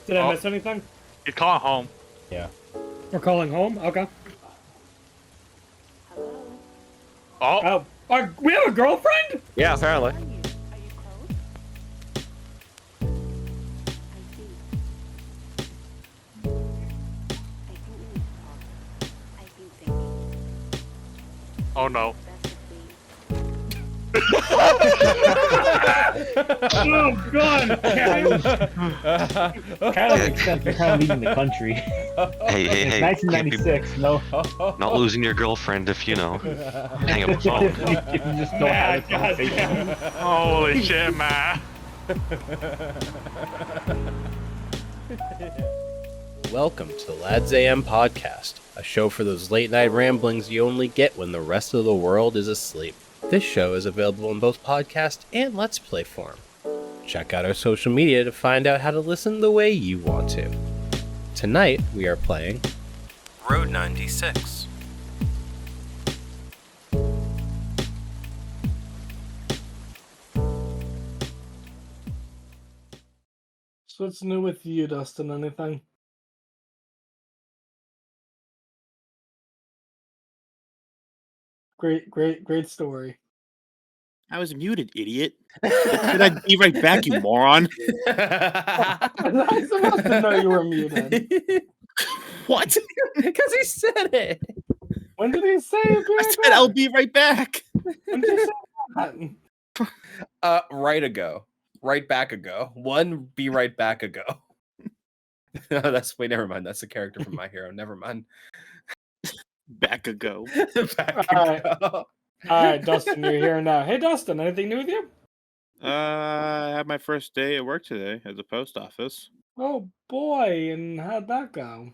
Did I miss anything? He's calling home. Yeah. We're calling home? Okay. Oh, We have a girlfriend? Yeah, apparently. oh no. Oh, God! Kind of except you're kind of leaving the country. Hey, It's can't be 1996. No, not losing your girlfriend if hang up the phone. you just don't have a conversation. Holy shit, man. Welcome to the Lads AM podcast, a show for those late night ramblings you only get when the rest of the world is asleep. This show is available in both podcast and Let's Play form. Check out our social media to find out how to listen the way you want to. Tonight, we are playing Road 96. So what's new with you, Dustin? Anything? Great story. I was muted, idiot. Did I be right back, you moron? I'm not supposed to know you were muted. What? Because he said it. When did he say it? I said I'll be right back. When did he say that? Right ago. Right back ago. One be right back ago. Wait, never mind. That's a character from My Hero. Never mind. Back ago. Back Alright. ago. Alright, Dustin, you're here now. Hey, Dustin, anything new with you? I had my first day at work today at the post office. Oh, boy, and how'd that go?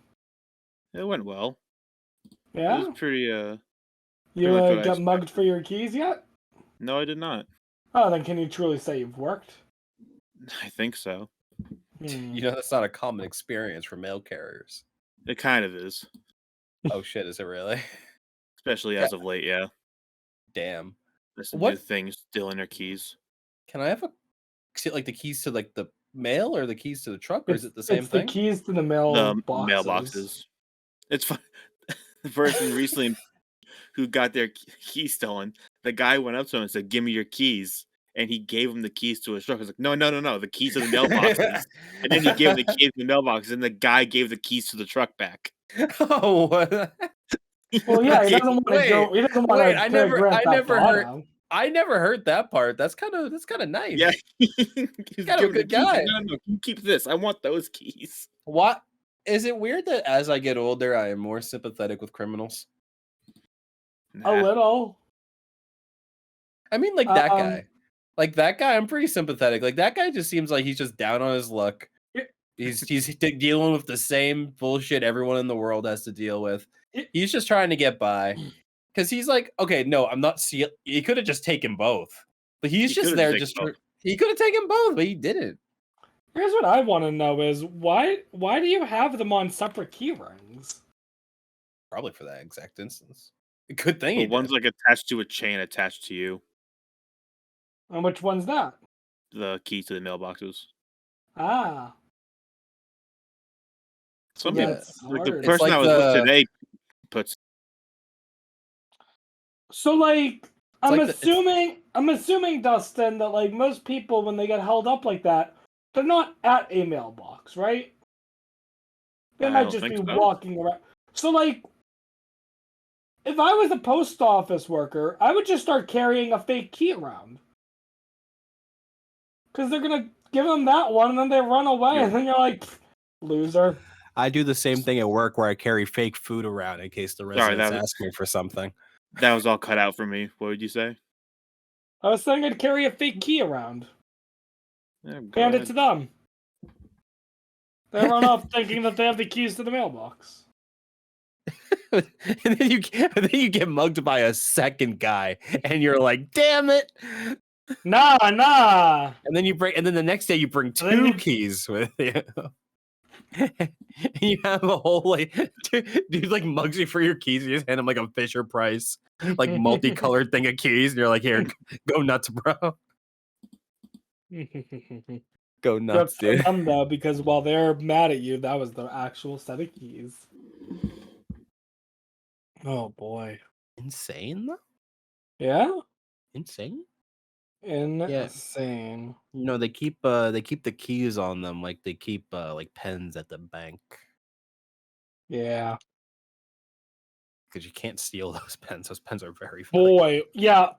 It went well. It Yeah? was pretty, You much what I got expected. mugged for your keys yet? No, I did not. Oh, then can you truly say you've worked? I think so. You know, that's not a common experience for mail carriers. It kind of is. Oh shit, is it really? Especially as of late, yeah. Damn. There's some What- new things stealing their keys. Can I have like the keys to like the mail or the keys to the truck, or is it the same it's thing? the keys to the mail The boxes. mailboxes. It's fun. The person recently who got their keys stolen, the guy went up to him and said, "Give me your keys." And he gave him the keys to his truck. I was like, no, the keys to the mailboxes. And then he gave him the keys to the mailboxes, and the guy gave the keys to the truck back. Oh, what? Well, yeah, he doesn't want to go. He doesn't want wait, to. I never heard that part. That's kind of nice. Yeah. He's Kind of a giving the good keys. guy. No, you keep this. I want those keys. What is it weird that as I get older, I am more sympathetic with criminals? A little. I mean, like that guy. Like that guy, I'm pretty sympathetic. Like that guy just seems like he's just down on his luck. He's dealing with the same bullshit everyone in the world has to deal with. He's just trying to get by. Because he's like, okay, no, I'm not seeing. He could have just taken both. But he's just there just... He could have taken both, but he didn't. Here's what I want to know is, why do you have them on separate key rings? Probably for that exact instance. Good thing. Well, one's like attached to a chain attached to you. And which one's that? The key to the mailboxes. Ah. Some Yeah, people, it's like the hard. person like I was with today puts. So like, I'm like assuming, Dustin, that like most people when they get held up like that, they're not at a mailbox, right? They I might don't just be think so. walking around. So like, if I was a post office worker, I would just start carrying a fake key around. Because they're gonna give them that one, and then they run away, and then you're like, loser. I do the same thing at work where I carry fake food around in case the residents ask me for something. That was all cut out for me. What would you say? I was saying I'd carry a fake key around. Yeah, Hand it to them. They run off thinking that they have the keys to the mailbox. and then you get mugged by a second guy, and you're like, "Damn it!" Nah. And then the next day you bring And then two you- keys with you. And you have a whole like dude like mugs you for your keys. You just hand him like a Fisher Price, like multicolored thing of keys, and you're like, "Here, go nuts, bro." Go nuts, Good for dude. them though, because while they're mad at you, that was their actual set of keys. Oh boy. Insane though. Yeah? Insane. Insane. No, they keep the keys on them like they keep like pens at the bank. Yeah. Because you can't steal those pens. Those pens are very Boy, yeah.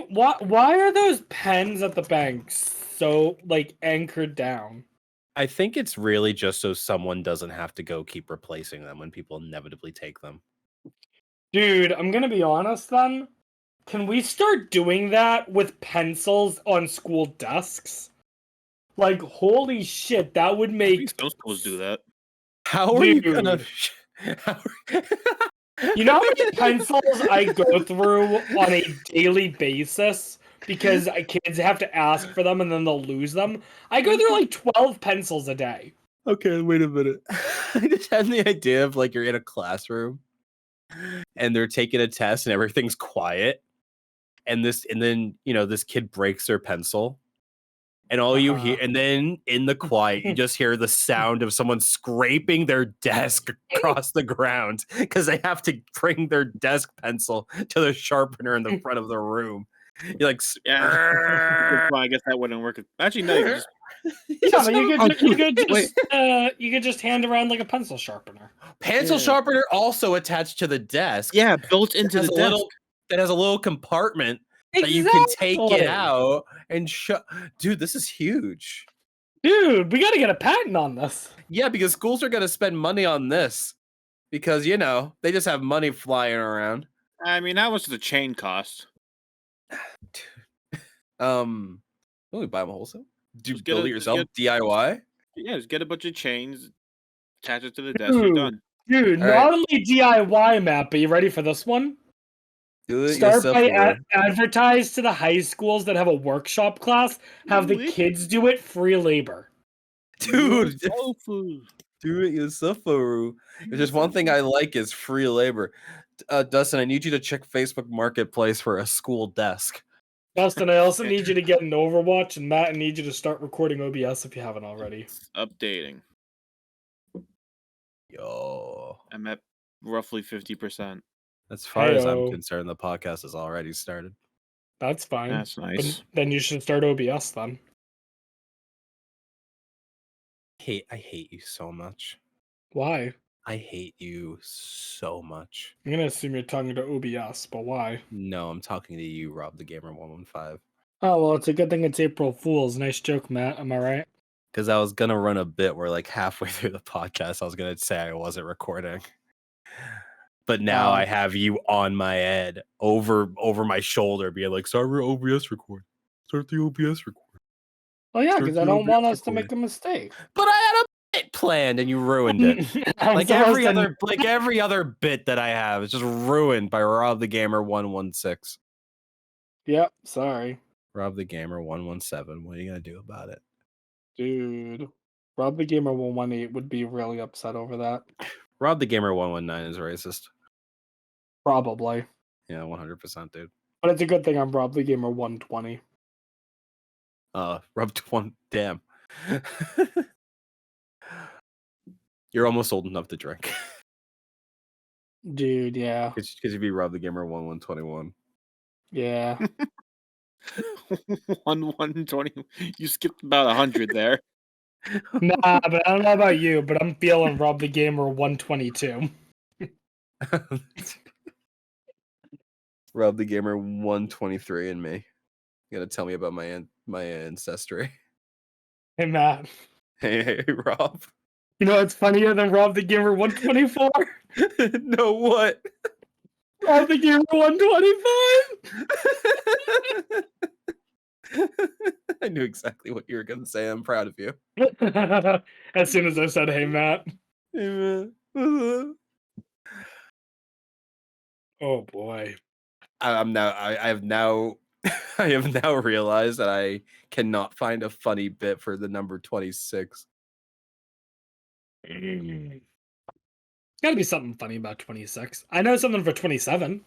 Why are those pens at the bank so like anchored down? I think it's really just so someone doesn't have to go keep replacing them when people inevitably take them. Dude, I'm gonna be honest then. Can we start doing that with pencils on school desks? Like, holy shit, that would I make. think some schools do that. How are you gonna? Dude. You know how many pencils I go through on a daily basis because kids have to ask for them and then they'll lose them? I go through like 12 pencils a day. Okay, wait a minute. I just had the idea of like you're in a classroom and they're taking a test and everything's quiet, and then this kid breaks their pencil. And all you hear, and then in the quiet, you just hear the sound of someone scraping their desk across the ground because they have to bring their desk pencil to the sharpener in the front of the room. You're like, Yeah. Well, I guess that wouldn't work. Actually, no. You just Yeah, but you could just hand around like a pencil sharpener. pencil sharpener also attached to the desk. built into the desk. That has a little compartment that you can take it out and Dude, this is huge. Dude, we got to get a patent on this. Yeah, because schools are going to spend money on this because, they just have money flying around. I mean, how much does the chain cost? Don't we buy them wholesale? Do you Just build it yourself? DIY? Yeah, just get a bunch of chains, attach it to the desk, you're done. Dude, All not only DIY, Matt, but you ready for this one? Do it Start yourself. by advertise to the high schools that have a workshop class. Have the kids do it free labor. Dude, do it yourself. If there's one thing I like is free labor. Dustin, I need you to check Facebook Marketplace for a school desk. Dustin, I also need you to get an Overwatch, and Matt, I need you to start recording OBS if you haven't already. Updating. Yo. I'm at roughly 50%. As far as I'm concerned, the podcast has already started. That's fine. That's nice. But then you should start OBS then. I hate you so much. Why? I hate you so much. I'm gonna assume you're talking to OBS, but why? No, I'm talking to you, Rob the Gamer 115. Oh well, it's a good thing it's April Fool's. Nice joke, Matt. Am I right? Because I was gonna run a bit where like halfway through the podcast I was gonna say I wasn't recording. But now I have you on my head, over my shoulder, being like, start your OBS record. Start the OBS record. Oh yeah, because I don't want us to make a mistake. But I had a bit planned and you ruined it. Like every other bit that I have is just ruined by Rob the Gamer 116. Yep, sorry. Rob the Gamer 117. What are you gonna do about it? Dude. Rob the Gamer 118 would be really upset over that. Rob the Gamer 119 is racist. Probably. Yeah, 100%, dude. But it's a good thing I'm Rob the Gamer 120. Rob 1. Damn. You're almost old enough to drink. Dude, yeah. Because you'd be Rob the Gamer 121. Yeah. 120. You skipped about 100 there. Nah, but I don't know about you, but I'm feeling Rob the Gamer 122. Rob the Gamer 123 and me. You gotta tell me about my ancestry. Hey, Matt. Hey, Rob. You know what's funnier than Rob the Gamer 124? No, what? Rob the Gamer 125? I knew exactly what you were gonna say. I'm proud of you. As soon as I said, hey, Matt. Hey, man. Oh, boy. I have now realized that I cannot find a funny bit for the number 26. Gotta be something funny about 26. I know something for 27.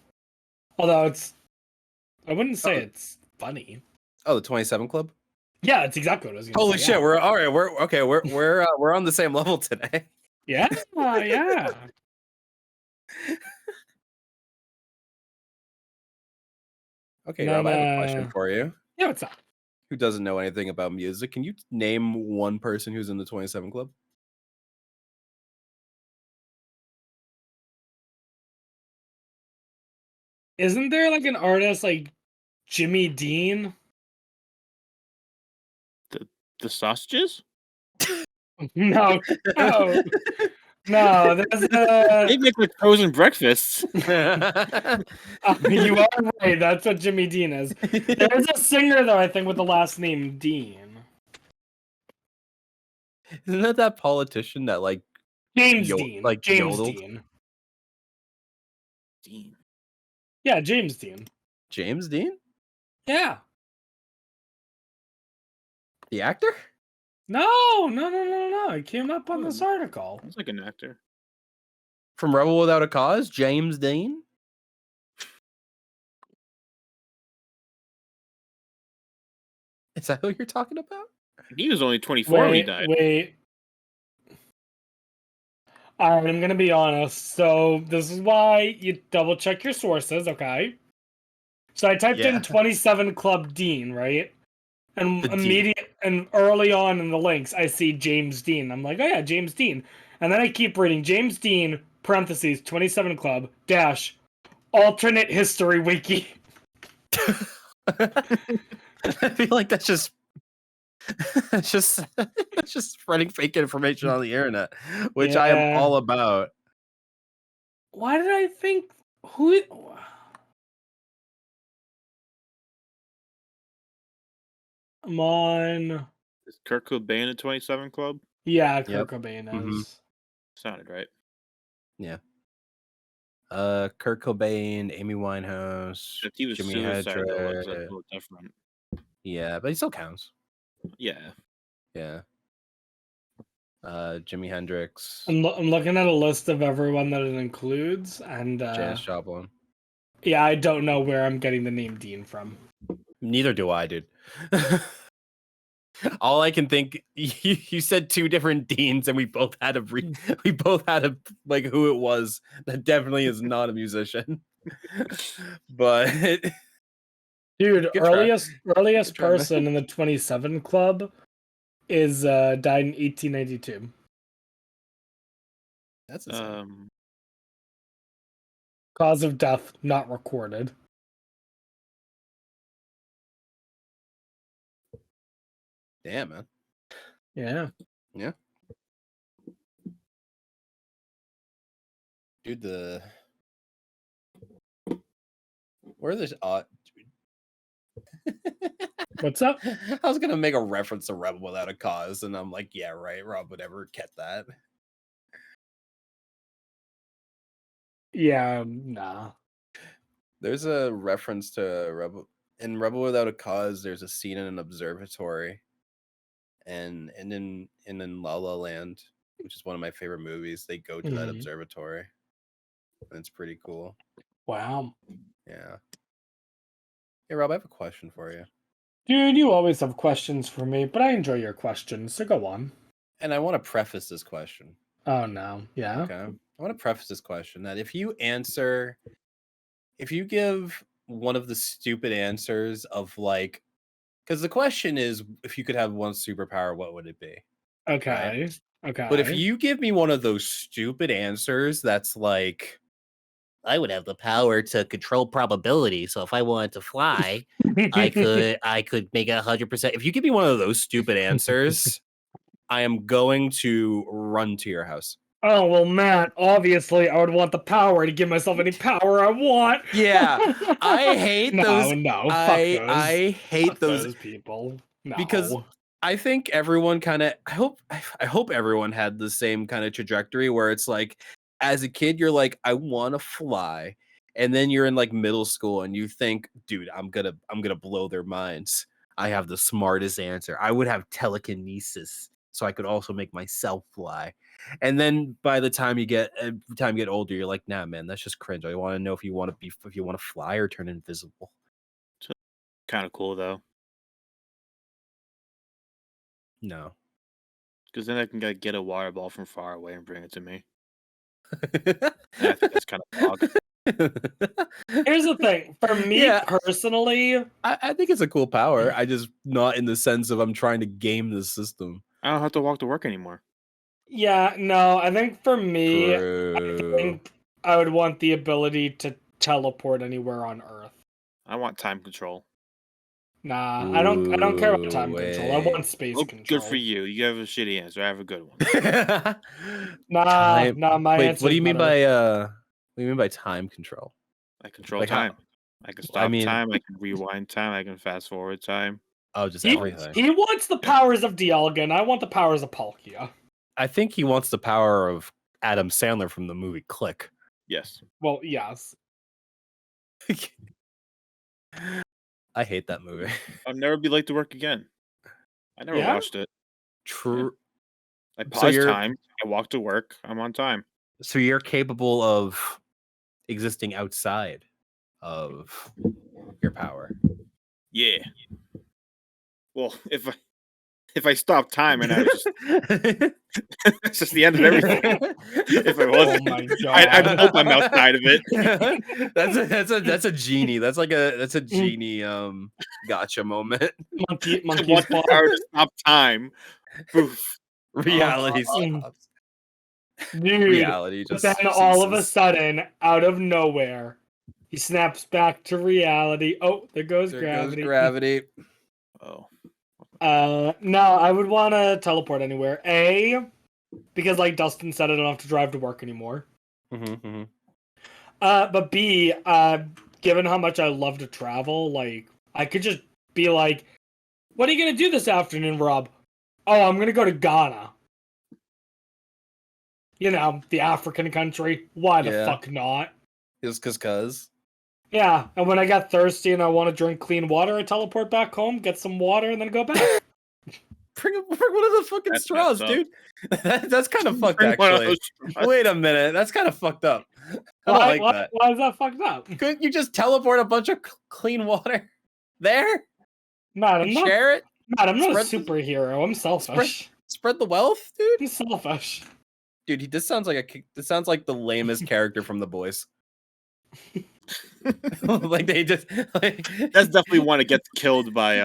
Although I wouldn't say it's funny. Oh, the 27 Club? Yeah, it's exactly what I was gonna Holy say. shit, Yeah. we're all right. We're okay. We're on the same level today. Yeah, yeah. Okay, And Rob, I then, have a question for you. yeah, what's up? Who doesn't know anything about music? Can you name one person who's in the 27 Club? Isn't there like an artist like Jimmy Dean? The sausages? No, no, no. There's a. They make like frozen breakfasts. You are right. That's what Jimmy Dean is. There's a singer though, I think, with the last name Dean. Isn't that politician that like James Dean. like James yodeled? Dean. Dean. Yeah, James Dean. James Dean, Yeah. the actor? No. It came up on this article. He's like an actor. From Rebel Without a Cause, James Dean. Is that who you're talking about? He was only 24 when he died. Wait. All right, I'm gonna be honest. So this is why you double check your sources, okay? So I typed Yeah. in 27 Club Dean, right? And The and early on in the links, I see James Dean. I'm like, oh yeah, James Dean. And then I keep reading James Dean parentheses 27 Club dash alternate history wiki. I feel like that's just it's just spreading fake information on the internet, which I am Yeah. all about. Why did I think who? I'm on. Is Kurt Cobain a 27 Club? Yeah, Yep. Kurt Cobain Mhm. is. Sounded right. Kurt Cobain, Amy Winehouse, If he was Jimi suicide, though, that's a Hendrix. little different. Yeah, but he still counts. Yeah. Yeah. Jimi Hendrix, I'm looking at a list of everyone that it includes, and Janis Joplin. yeah, I don't know where I'm getting the name Dean from. Neither do I, dude. All I can think, you said two different Deans, and we both had like who it was. That definitely is not a musician. But Dude, Good try. earliest Good try, man. person in the 27 Club is died in 1892. That's insane. Cause of death not recorded. Damn, man. Yeah. Dude, where are this What's up? I was gonna make a reference to Rebel Without a Cause, and I'm like, yeah, right. Rob would ever get that. Yeah, nah. There's a reference to Rebel Without a Cause. There's a scene in an observatory, and in La La Land, which is one of my favorite movies. They go to that Mhm. observatory, and it's pretty cool. Wow. Yeah. Hey, Rob, I have a question for you. Dude, you always have questions for me, but I enjoy your questions, so go on. And I want to preface this question. Oh no. Yeah. Okay. I want to preface this question that if you give one of the stupid answers of like, because the question is, if you could have one superpower, what would it be? Okay. Right? Okay. But if you give me one of those stupid answers that's like, I would have the power to control probability. So if I wanted to fly, I could make it 100%. If you give me one of those stupid answers, I am going to run to your house. Oh well, Matt. Obviously, I would want the power to give myself any power I want. Yeah, I hate those. No, fuck those. I hate Fuck those people. No. because I think everyone kind of. I hope everyone had the same kind of trajectory where it's like, as a kid, you're like, I want to fly, and then you're in like middle school and you think, dude, I'm gonna blow their minds. I have the smartest answer. I would have telekinesis, so I could also make myself fly. And then by the time you get older, you're like, nah, man, that's just cringe. I want to know if you want to fly or turn invisible. Kind of cool, though. No. Because then I can get a water ball from far away and bring it to me. And I think that's kind of dog. Here's the thing. For me Yeah. personally, I think it's a cool power. I just not in the sense of I'm trying to game the system. I don't have to walk to work anymore. yeah, no, I think for me, I True. think I would want the ability to teleport anywhere on Earth. I want time control. Nah, I don't care about time control. I Wait. want space Well, control. good for you. You have a shitty answer. I have a good one. Nah, my Wait, answer's what do you mean better. by what do you mean by time control? I control Like how- time. I can stop mean- time. I can rewind time. I can fast forward time. Oh, just He, everything. he wants the powers of Dialga, and I want the powers of Palkia. I think he wants the power of Adam Sandler from the movie Click. Yes. Well, yes. I hate that movie. I'll never be late to work again. I never Yeah? watched it. True. I So paused you're- time. I walk to work. I'm on time. So you're capable of existing outside of your power. Yeah. Well, if I stop time and I just it's just the end of everything. If I Oh wasn't, my I god. hope I'm outside of it. that's a genie. That's a genie gotcha moment. Monkey's Want the paw. power to stop time. Poof. Reality Mm. stops. Dude. Reality But just then all of a ceases. sudden, out of nowhere, he snaps back to reality. Oh, there goes There gravity. goes gravity. Oh. No, I would want to teleport anywhere. Because like Dustin said, I don't have to drive to work anymore. But B, given how much I love to travel, like I could just be like, "What are you gonna do this afternoon, Rob?" "Oh, I'm gonna go to Ghana." You know, the African country. Why the Yeah. fuck not? Just cause. Yeah, and when I got thirsty and I want to drink clean water, I teleport back home, get some water, and then go back. Bring one of the fucking That's straws, messed up. dude. That's kind of fucked, Bring one of actually. those straws. Wait a minute. That's kind of fucked up. I don't like that. Why is that fucked up? Couldn't you just teleport a bunch of clean water there? Matt, And share it? I'm not a Spread the- superhero. I'm selfish. Spread the wealth, dude? I'm selfish. Dude, this sounds like the lamest character from The Boys. Like they just like That's definitely one that gets killed by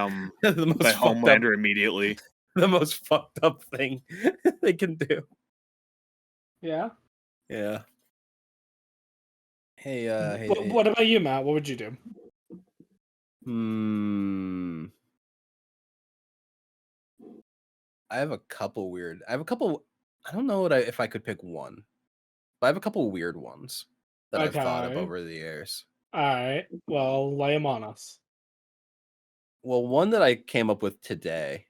the most by fucked up, Homelander immediately. the most fucked up thing they can do. Yeah. Yeah. Hey, hey. What about you, Matt? What would you do? I have a couple weird. I don't know if I could pick one, but I have a couple weird ones that I've thought of Okay. over the years. All right. Well, lay them on us. Well, one that I came up with today,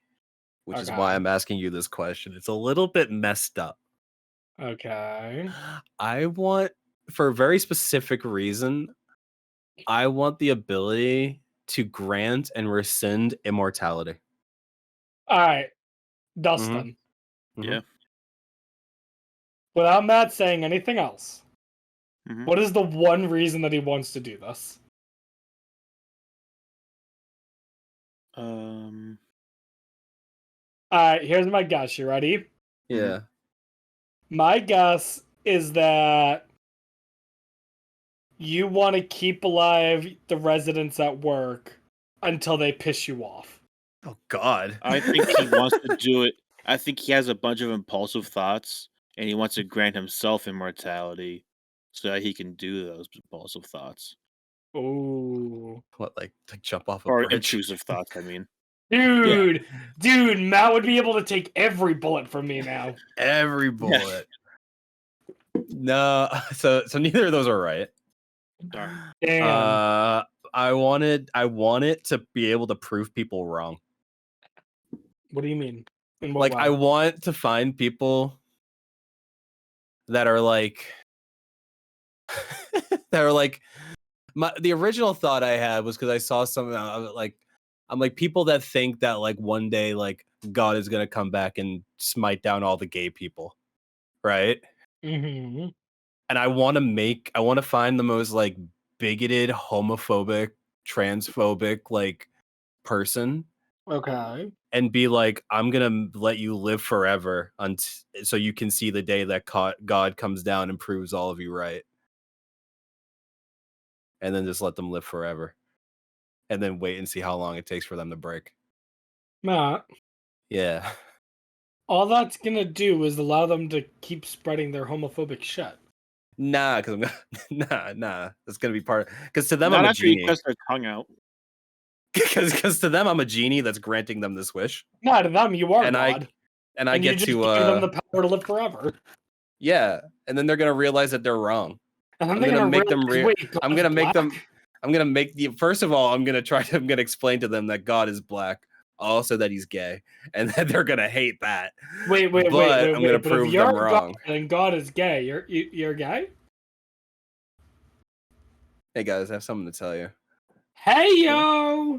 which is why Okay. I'm asking you this question. It's a little bit messed up. Okay. I want, for a very specific reason, I want the ability to grant and rescind immortality. All right. Dustin. Yeah. Without Matt saying anything else, Mhm. what is the one reason that he wants to do this? All right. Here's my guess. You ready? Yeah. My guess is that you want to keep alive the residents at work until they piss you off. Oh God. I think he wants to do it. I think he has a bunch of impulsive thoughts, and he wants to grant himself immortality so that he can do those impulsive thoughts Ooh. What, like jump off a or bridge? intrusive thoughts. I mean, Dude, Matt would be able to take every bullet from me now. Every bullet. No, so neither of those are right. darn. Damn. I want it to be able to prove people wrong. What do you mean? In what Like way? I want to find people that are like the original thought I had was because I saw something I'm like people that think that like one day like God is gonna come back and smite down all the gay people, right? Mm-hmm. And I want to find the most like bigoted, homophobic, transphobic like person Okay. and be like, I'm gonna let you live forever so you can see the day that God comes down and proves all of you right. And then just let them live forever. And then wait and see how long it takes for them to break. Matt, Yeah. all that's gonna do is allow them to keep spreading their homophobic shit. Nah, because nah. That's gonna be part. Because to them, Not I'm a after he genie. cuts their tongue out. Because to them, I'm a genie that's granting them this wish, No, to them, you are and God. I And you get just to give them the power to live forever. yeah, and then they're gonna realize that they're wrong. And then I'm they're gonna make realize, them. wait, I'm God's gonna make them. black? I'm gonna make the. First of all, I'm gonna explain to them that God is black, also that he's gay, and then they're gonna hate that. Wait. But I'm gonna But if prove you're them God wrong. and God is gay, you're gay? Hey guys, I have something to tell you. Hey yo!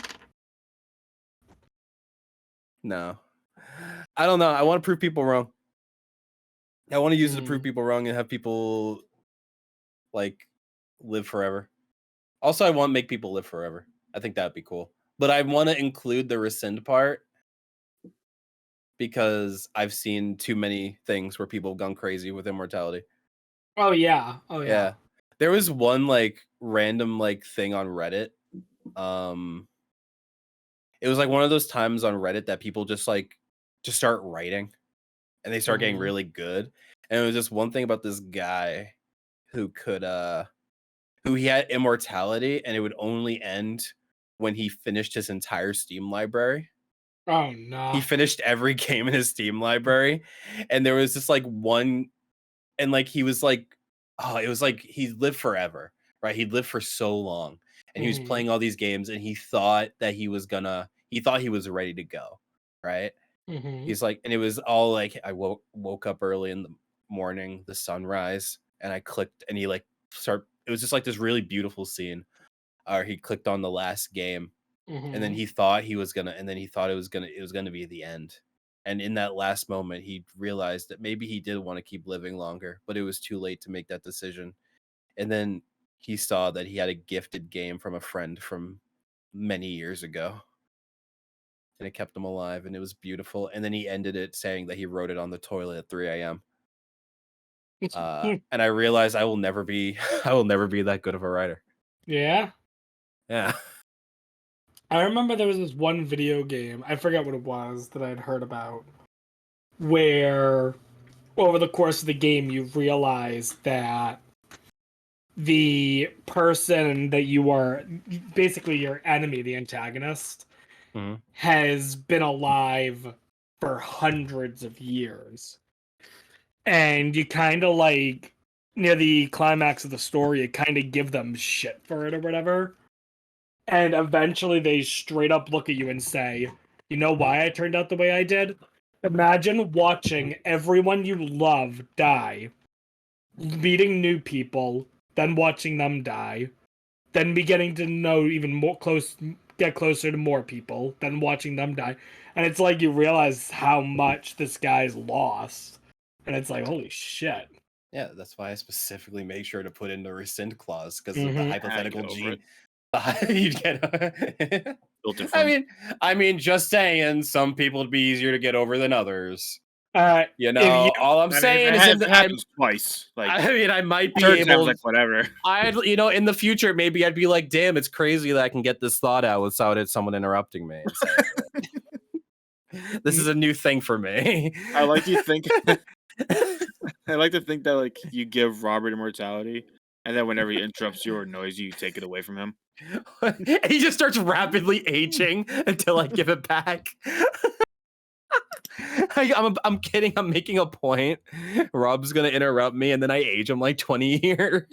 No, I don't know. I want to prove people wrong. I want to use it to prove Mm. people wrong and have people like live forever. Also, I want to make people live forever. I think that'd be cool. But I want to include the rescind part because I've seen too many things where people have gone crazy with immortality. Oh yeah. Yeah. There was one like random like thing on Reddit. It was like one of those times on Reddit that people just start writing and they start getting Mhm. really good. And it was just one thing about this guy who who he had immortality and it would only end when he finished his entire Steam library. Oh no. He finished every game in his Steam library, and there was just like one, and like he was like, oh, it was like he lived forever, right? He lived for so long, and he was Mhm. playing all these games, and he thought that he thought he was ready to go, right? Mhm. He's like, and it was all like, I woke up early in the morning, the sunrise, and I clicked, and he like it was just like this really beautiful scene. He clicked on the last game, and then Mhm. he thought he was gonna, and then he thought it was gonna be the end. And in that last moment, he realized that maybe he did want to keep living longer, but it was too late to make that decision. And then he saw that he had a gifted game from a friend from many years ago, and it kept him alive, and it was beautiful. And then he ended it saying that he wrote it on the toilet at 3 a.m. And I realized I will never be that good of a writer. Yeah. Yeah. I remember there was this one video game, I forget what it was, that I'd heard about, where over the course of the game you realize that the person that you are, basically your enemy, the antagonist, Mhm. has been alive for hundreds of years. And you kind of like, near the climax of the story, you kind of give them shit for it or whatever. And eventually they straight up look at you and say, you know why I turned out the way I did? Imagine watching everyone you love die, meeting new people, then watching them die, then be getting to know even more get closer to more people, then watching them die. And it's like you realize how much this guy's lost. And it's like, holy shit. Yeah, that's why I specifically make sure to put in the rescind clause because of the Mhm. hypothetical get over gene. it. You'd get. Built it from I mean, just saying, some people would be easier to get over than others. You If know, you all I'm I mean, saying if is, it happens twice. Like I mean, I might be third time's able. like whatever. In the future, maybe I'd be like, damn, it's crazy that I can get this thought out without someone interrupting me and saying it. This is a new thing for me. I like to think I like to think that like you give Robert immortality, and then whenever he interrupts you or annoys you, you take it away from him. He just starts rapidly aging until I give it back. I'm kidding. I'm making a point. Rob's gonna interrupt me, and then I age him like 20 years.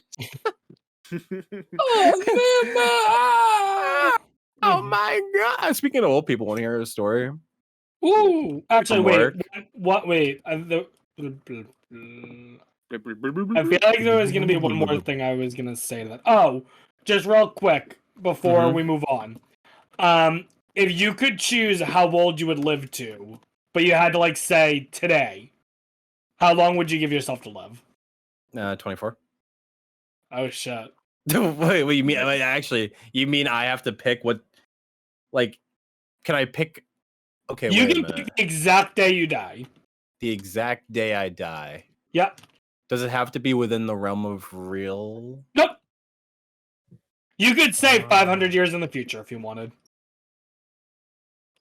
Oh my god! Speaking of old people, want to hear a story? Ooh, actually, From wait. work? What? Wait. I feel like there was gonna be one more thing I was gonna say to that. Oh, just real quick before we move on. If you could choose how old you would live to, but you had to like say today, how long would you give yourself to live? 24. Oh shit. Wait, what you mean? Actually, you mean I have to pick what? Like, can I pick Okay, You wait a can minute. pick the exact day you die. The exact day I die. Yep. Does it have to be within the realm of real? Nope. You could say Oh. 500 years in the future if you wanted.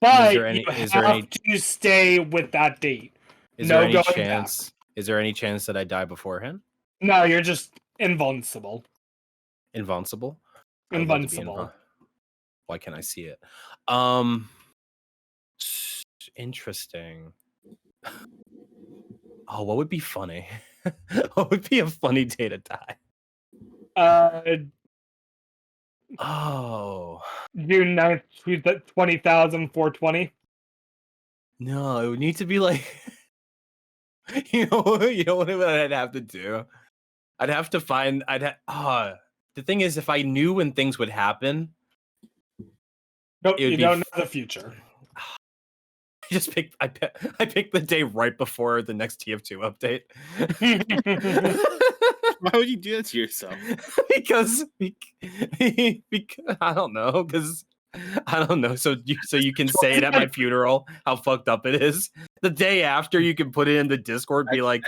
And But is there any? you Is there any? have to stay with that date. Is No there any going chance? Is there any chance that I die beforehand? No, you're just invincible. Invincible. I would love to be Invincible. Why can't I see it? Interesting. Oh, what would be funny? What would be a funny day to die? Oh June 9th, 20,420. no, it would need to be like you know what I'd have to do? I'd have to find the thing is if I knew when things would happen, Nope, it would you be don't know the future. I picked the day right before the next TF2 update. Why would you do that to yourself? because I don't know, because I don't know. So you can say it at my funeral how fucked up it is. The day after, you can put it in the Discord, be like,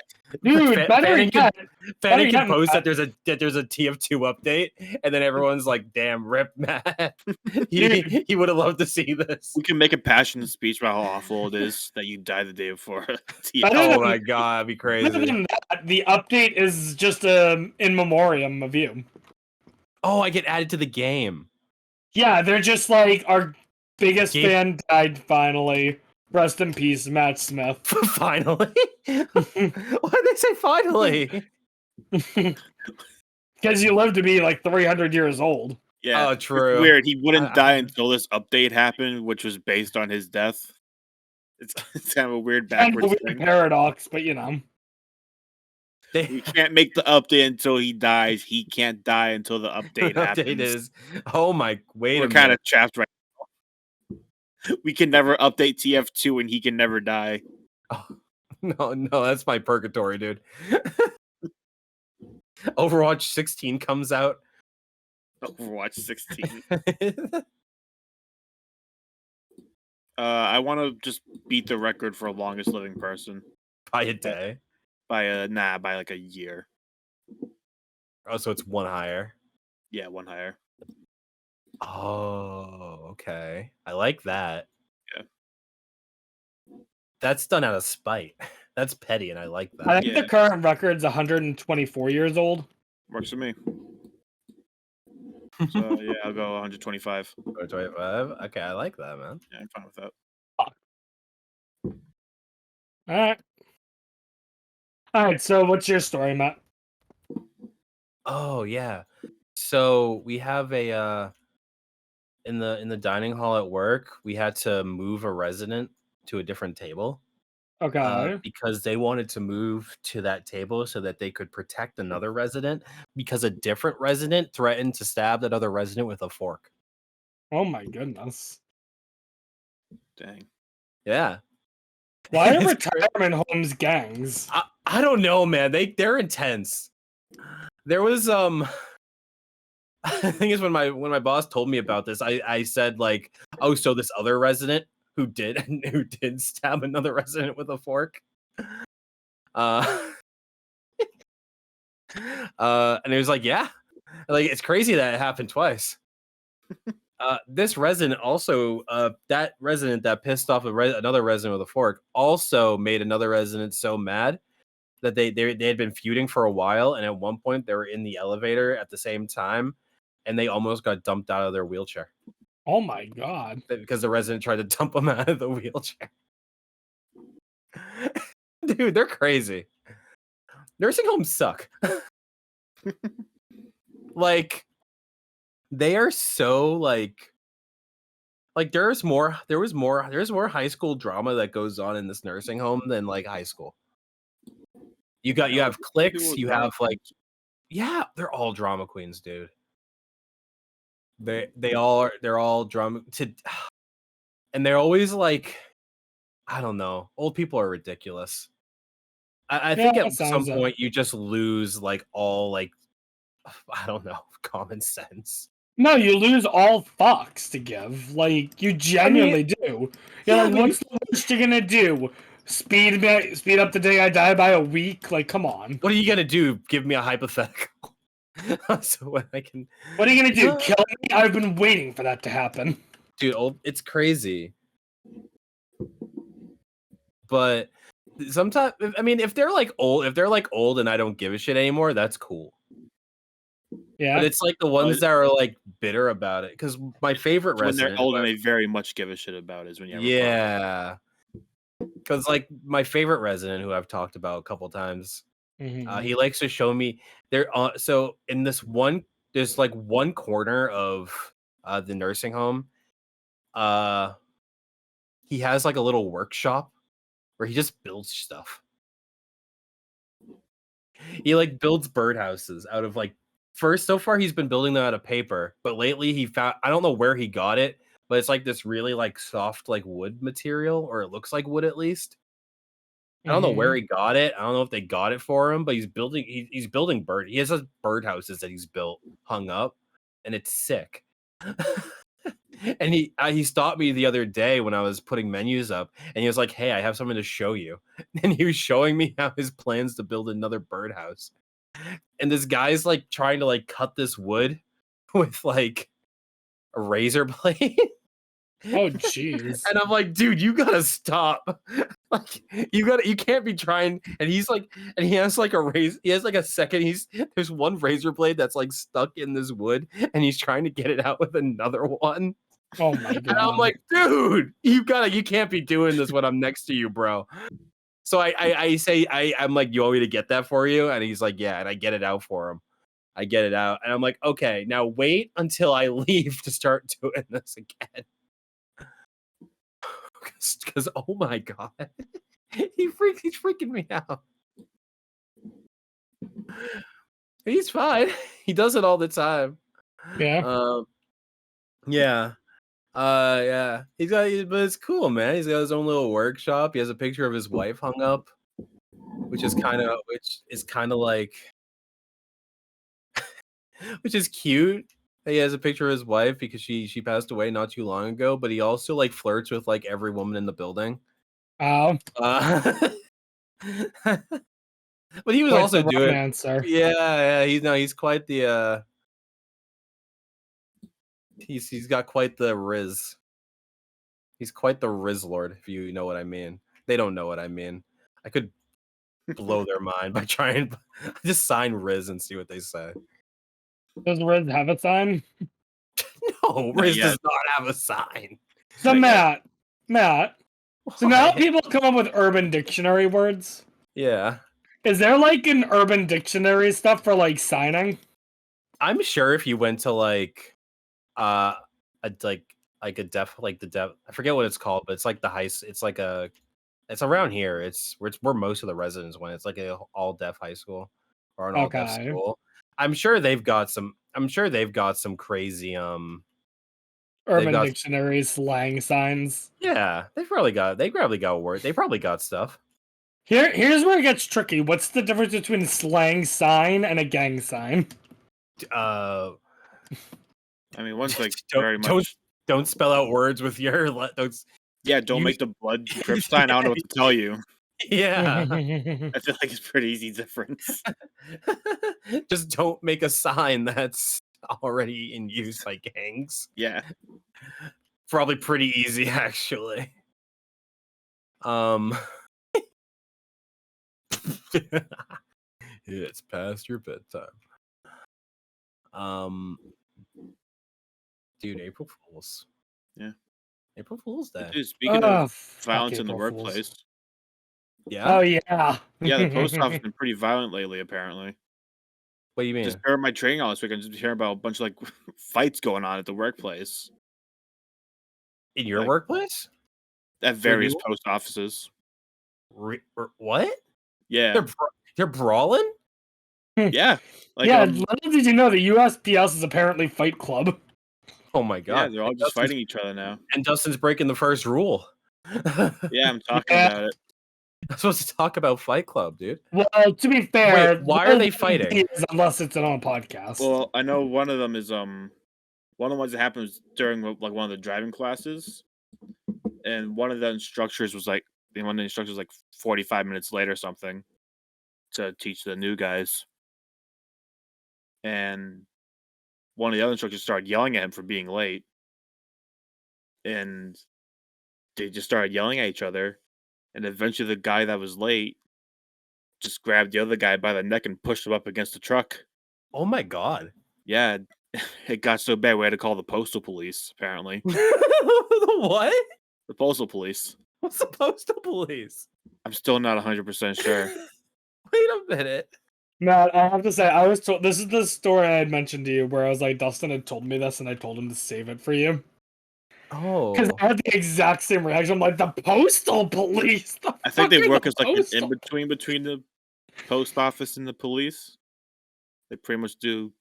Dude, Fanning can yet, post Matt. that there's a TF2 update, and then everyone's like, "Damn, rip Matt, he would have loved to see this." We can make a passionate speech about how awful it is that you die the day before. Oh my god, that'd be Other crazy. than that, the update is just in memoriam of you. Oh, I get added to the game. Yeah, they're just like our biggest Gabe- fan died finally. Rest in peace, Matt Smith. Finally? Why did they say finally? Because you live to be like 300 years old. Yeah, Oh, true. It's weird. He wouldn't die I- until this update happened, which was based on his death. It's kind of a weird Kind of a backwards weird thing. paradox, but you know. We can't make the update until he dies. He can't die until the update happens. Update is. Oh my! Wait We're a kind minute. of trapped right now. We can never update TF2, and he can never die. Oh, no, that's my purgatory, dude. Overwatch 16 comes out. Overwatch 16. I want to just beat the record for longest living person By a day. by like a year. Oh, so it's one higher. Yeah, one higher. Oh, okay. I like that. Yeah. That's done out of spite. That's petty, and I like that. I think the current record's 124 years old. Works for me. So yeah, I'll go 125. 25. Okay, I like that, man. Yeah, I'm fine with that. All right. So, what's your story, Matt? Oh yeah. So we have a in the dining hall at work, we had to move a resident to a different table. Okay. Because they wanted to move to that table so that they could protect another resident because a different resident threatened to stab that other resident with a fork. Oh my goodness. Dang. Yeah. Why are It's retirement homes gangs? I don't know, man. They're intense. There was the thing is when my boss told me about this, I said like, oh, so this other resident who did stab another resident with a fork. And it was like, yeah, like it's crazy that it happened twice. This resident also, that resident that pissed off another resident with a fork, also made another resident so mad that they had been feuding for a while, and at one point they were in the elevator at the same time, and they almost got dumped out of their wheelchair. Oh my god. Because the resident tried to dump them out of the wheelchair. Dude, they're crazy. Nursing homes suck. Like, they are so like there's more high school drama that goes on in this nursing home than like high school. You have cliques, you have like, yeah, they're all drama queens, dude. They're all drama and they're always like, I don't know, old people are ridiculous. I think at some point you just lose like all like, I don't know, common sense. No, you lose all fucks to give. Like, you genuinely do. You're yeah, like, but what's the worst you're gonna do? Speed up the day I die by a week? Like, come on. What are you gonna do? Give me a hypothetical. So when I can. What are you gonna do? Kill me? I've been waiting for that to happen. Dude, it's crazy. But sometimes, I mean, if they're like old and I don't give a shit anymore, that's cool. Yeah. But it's like the ones that are like bitter about it. Because my favorite When resident, they're old and they very much give a shit about is when you have a problem. yeah. Because like my favorite resident, who I've talked about a couple times, he likes to show me there. So in this one, there's like one corner of the nursing home. He has like a little workshop where he just builds stuff. He like builds birdhouses out of like so far he's been building them out of paper, but lately he found, I don't know where he got it, but it's like this really like soft like wood material, or it looks like wood at least. I don't know where he got it. I don't know if they got it for him, but he's building he has his birdhouses that he's built hung up, and it's sick. And he stopped me the other day when I was putting menus up, and he was like, "Hey, I have something to show you." And he was showing me how his plans to build another birdhouse. And this guy's like trying to like cut this wood with like a razor blade. Oh jeez. And I'm like, dude, you gotta stop. Like, you can't be trying. And he's like, and he has like he has like a second. There's one razor blade that's like stuck in this wood, and he's trying to get it out with another one. Oh my god. And I'm like, dude, you can't be doing this when I'm next to you, bro. So I'm like, you want me to get that for you? And he's like, yeah, and I get it out for him. I get it out, and I'm like, okay, now wait until I leave to start doing this again. Because oh my god, he's freaking me out. He's fine. He does it all the time. Yeah. Yeah. Yeah. But it's cool, man. He's got his own little workshop. He has a picture of his wife hung up, which is kind of like, which is cute. He has a picture of his wife because she passed away not too long ago. But he also like flirts with like every woman in the building. Oh. But he was Quite also the doing. romancer. Yeah. He's quite the. He's got quite the riz. He's quite the riz lord, if you know what I mean. They don't know what I mean. I could blow their mind by trying. Just sign riz and see what they say. Does Riz have a sign? No, Riz does not have a sign. So Matt. So now Why? people come up with urban dictionary words. Yeah. Is there like an urban dictionary stuff for like signing? I'm sure if you went to like a deaf, like the deaf, I forget what it's called, but it's like it's around here. It's where most of the residents went. It's like a all deaf high school or an all deaf school. I'm sure they've got some crazy urban dictionary slang signs. Yeah, they probably got words. They probably got stuff. Here's where it gets tricky. What's the difference between a slang sign and a gang sign? I mean, one's like very much. Don't spell out words with your. Don't make the blood drip sign. I don't know what to tell you. Yeah, I feel like it's a pretty easy difference. Just don't make a sign that's already in use by gangs. Yeah, probably pretty easy actually. It's past your bedtime. Dude, April Fools. Yeah. April Fool's Day. Dude, speaking of violence in the workplace. Yeah. Oh yeah. Yeah, the post office has been pretty violent lately, apparently. What do you mean? Just during my training all this week, I'm just hearing about a bunch of like fights going on at the workplace. In your workplace? At various post offices. What? Yeah. They're brawling? Yeah. Like, little did you know the USPS is apparently Fight Club. Oh my god. Yeah, they're all just fighting each other now. And Dustin's breaking the first rule. Yeah, I'm talking about it. I'm supposed to talk about Fight Club, dude. Well, to be fair, why are they fighting? Unless it's on a podcast. Well, I know one of them is One of the ones that happened was during like one of the driving classes, and one of the instructors was like, 45 minutes late or something to teach the new guys, and one of the other instructors started yelling at him for being late, and they just started yelling at each other, and eventually the guy that was late just grabbed the other guy by the neck and pushed him up against the truck. Oh my god. Yeah, it got so bad we had to call the postal police, apparently. What? The postal police. What's the postal police? I'm still not 100% sure. Wait a minute. Matt, I have to say, I was told this is the story I had mentioned to you where I was like, Dustin had told me this and I told him to save it for you. Because Oh. I had the exact same reaction. I'm like, the postal police? The I think fuck they are work the as like an postal- in-between the post office and the police. They pretty much do.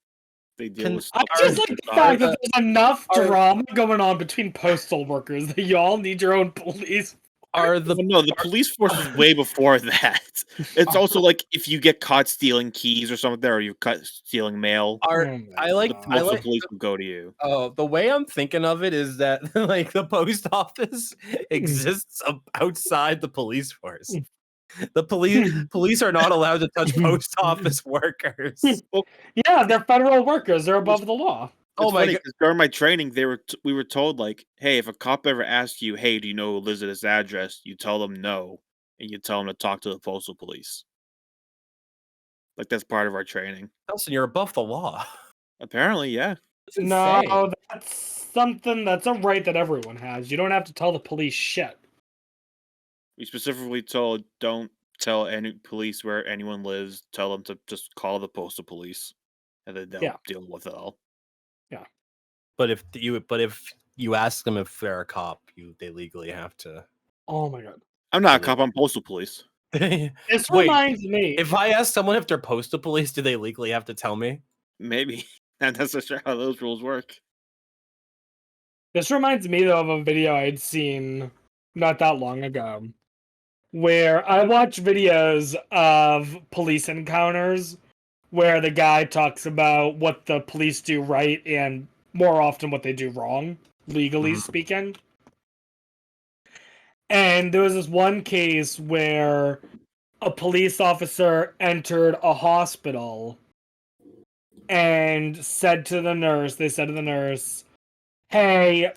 They deal with I stuff. just like the Are- fact that there's enough are- drama going on between postal workers that y'all need your own police. Are the Well, no, the police force was way before that. It's also like if you get caught stealing keys or something, or you caught stealing mail, are Oh my I like the God. I postal like police will go to you. oh the way I'm thinking of it is that like the post office exists outside the police force. The police are not allowed to touch post office workers. Yeah, they're federal workers. They're above the law. Oh It's my funny god. 'cause during my training, we were told like, hey, if a cop ever asks you, hey, do you know Elizabeth's address? You tell them no, and you tell them to talk to the postal police. Like that's part of our training. Nelson, you're above the law. Apparently, yeah. That's insane. No, that's something that's a right that everyone has. You don't have to tell the police shit. We specifically told don't tell any police where anyone lives. Tell them to just call the postal police, and then they'll Yeah. deal with it all. But if you ask them if they're a cop, they legally have to. Oh my god. I'm not a cop. I'm postal police. This Wait, reminds me. if I ask someone if they're postal police, do they legally have to tell me? Maybe. That's not sure how those rules work. This reminds me though of a video I'd seen not that long ago, where I watch videos of police encounters where the guy talks about what the police do right and more often what they do wrong, legally speaking. And there was this one case where a police officer entered a hospital and they said to the nurse, hey,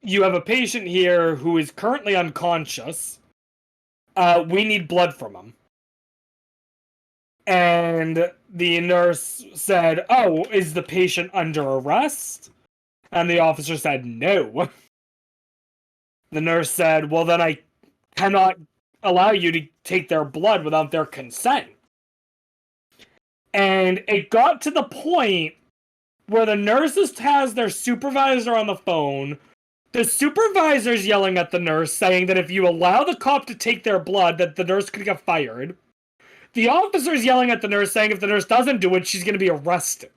you have a patient here who is currently unconscious. We need blood from him. And the nurse said, oh, is the patient under arrest? And the officer said, no. The nurse said, well, then I cannot allow you to take their blood without their consent. And it got to the point where the nurse has their supervisor on the phone. The supervisor's yelling at the nurse, saying that if you allow the cop to take their blood, that the nurse could get fired. The officer's yelling at the nurse, saying if the nurse doesn't do it, she's going to be arrested.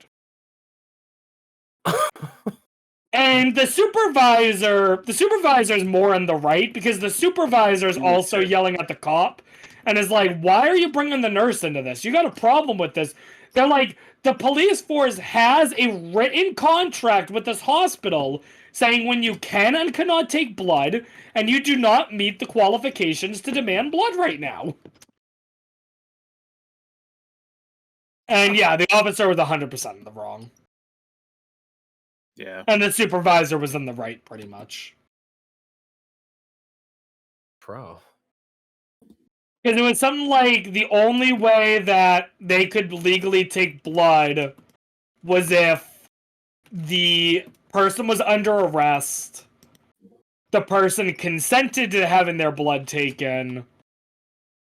And the supervisor's more in the right, because the supervisor's also yelling at the cop, and is like, why are you bringing the nurse into this? You got a problem with this. They're like, the police force has a written contract with this hospital saying when you can and cannot take blood, and you do not meet the qualifications to demand blood right now. And yeah, the officer was 100% in the wrong. Yeah. And the supervisor was in the right, pretty much. Pro. Because it was something like the only way that they could legally take blood was if the person was under arrest, the person consented to having their blood taken,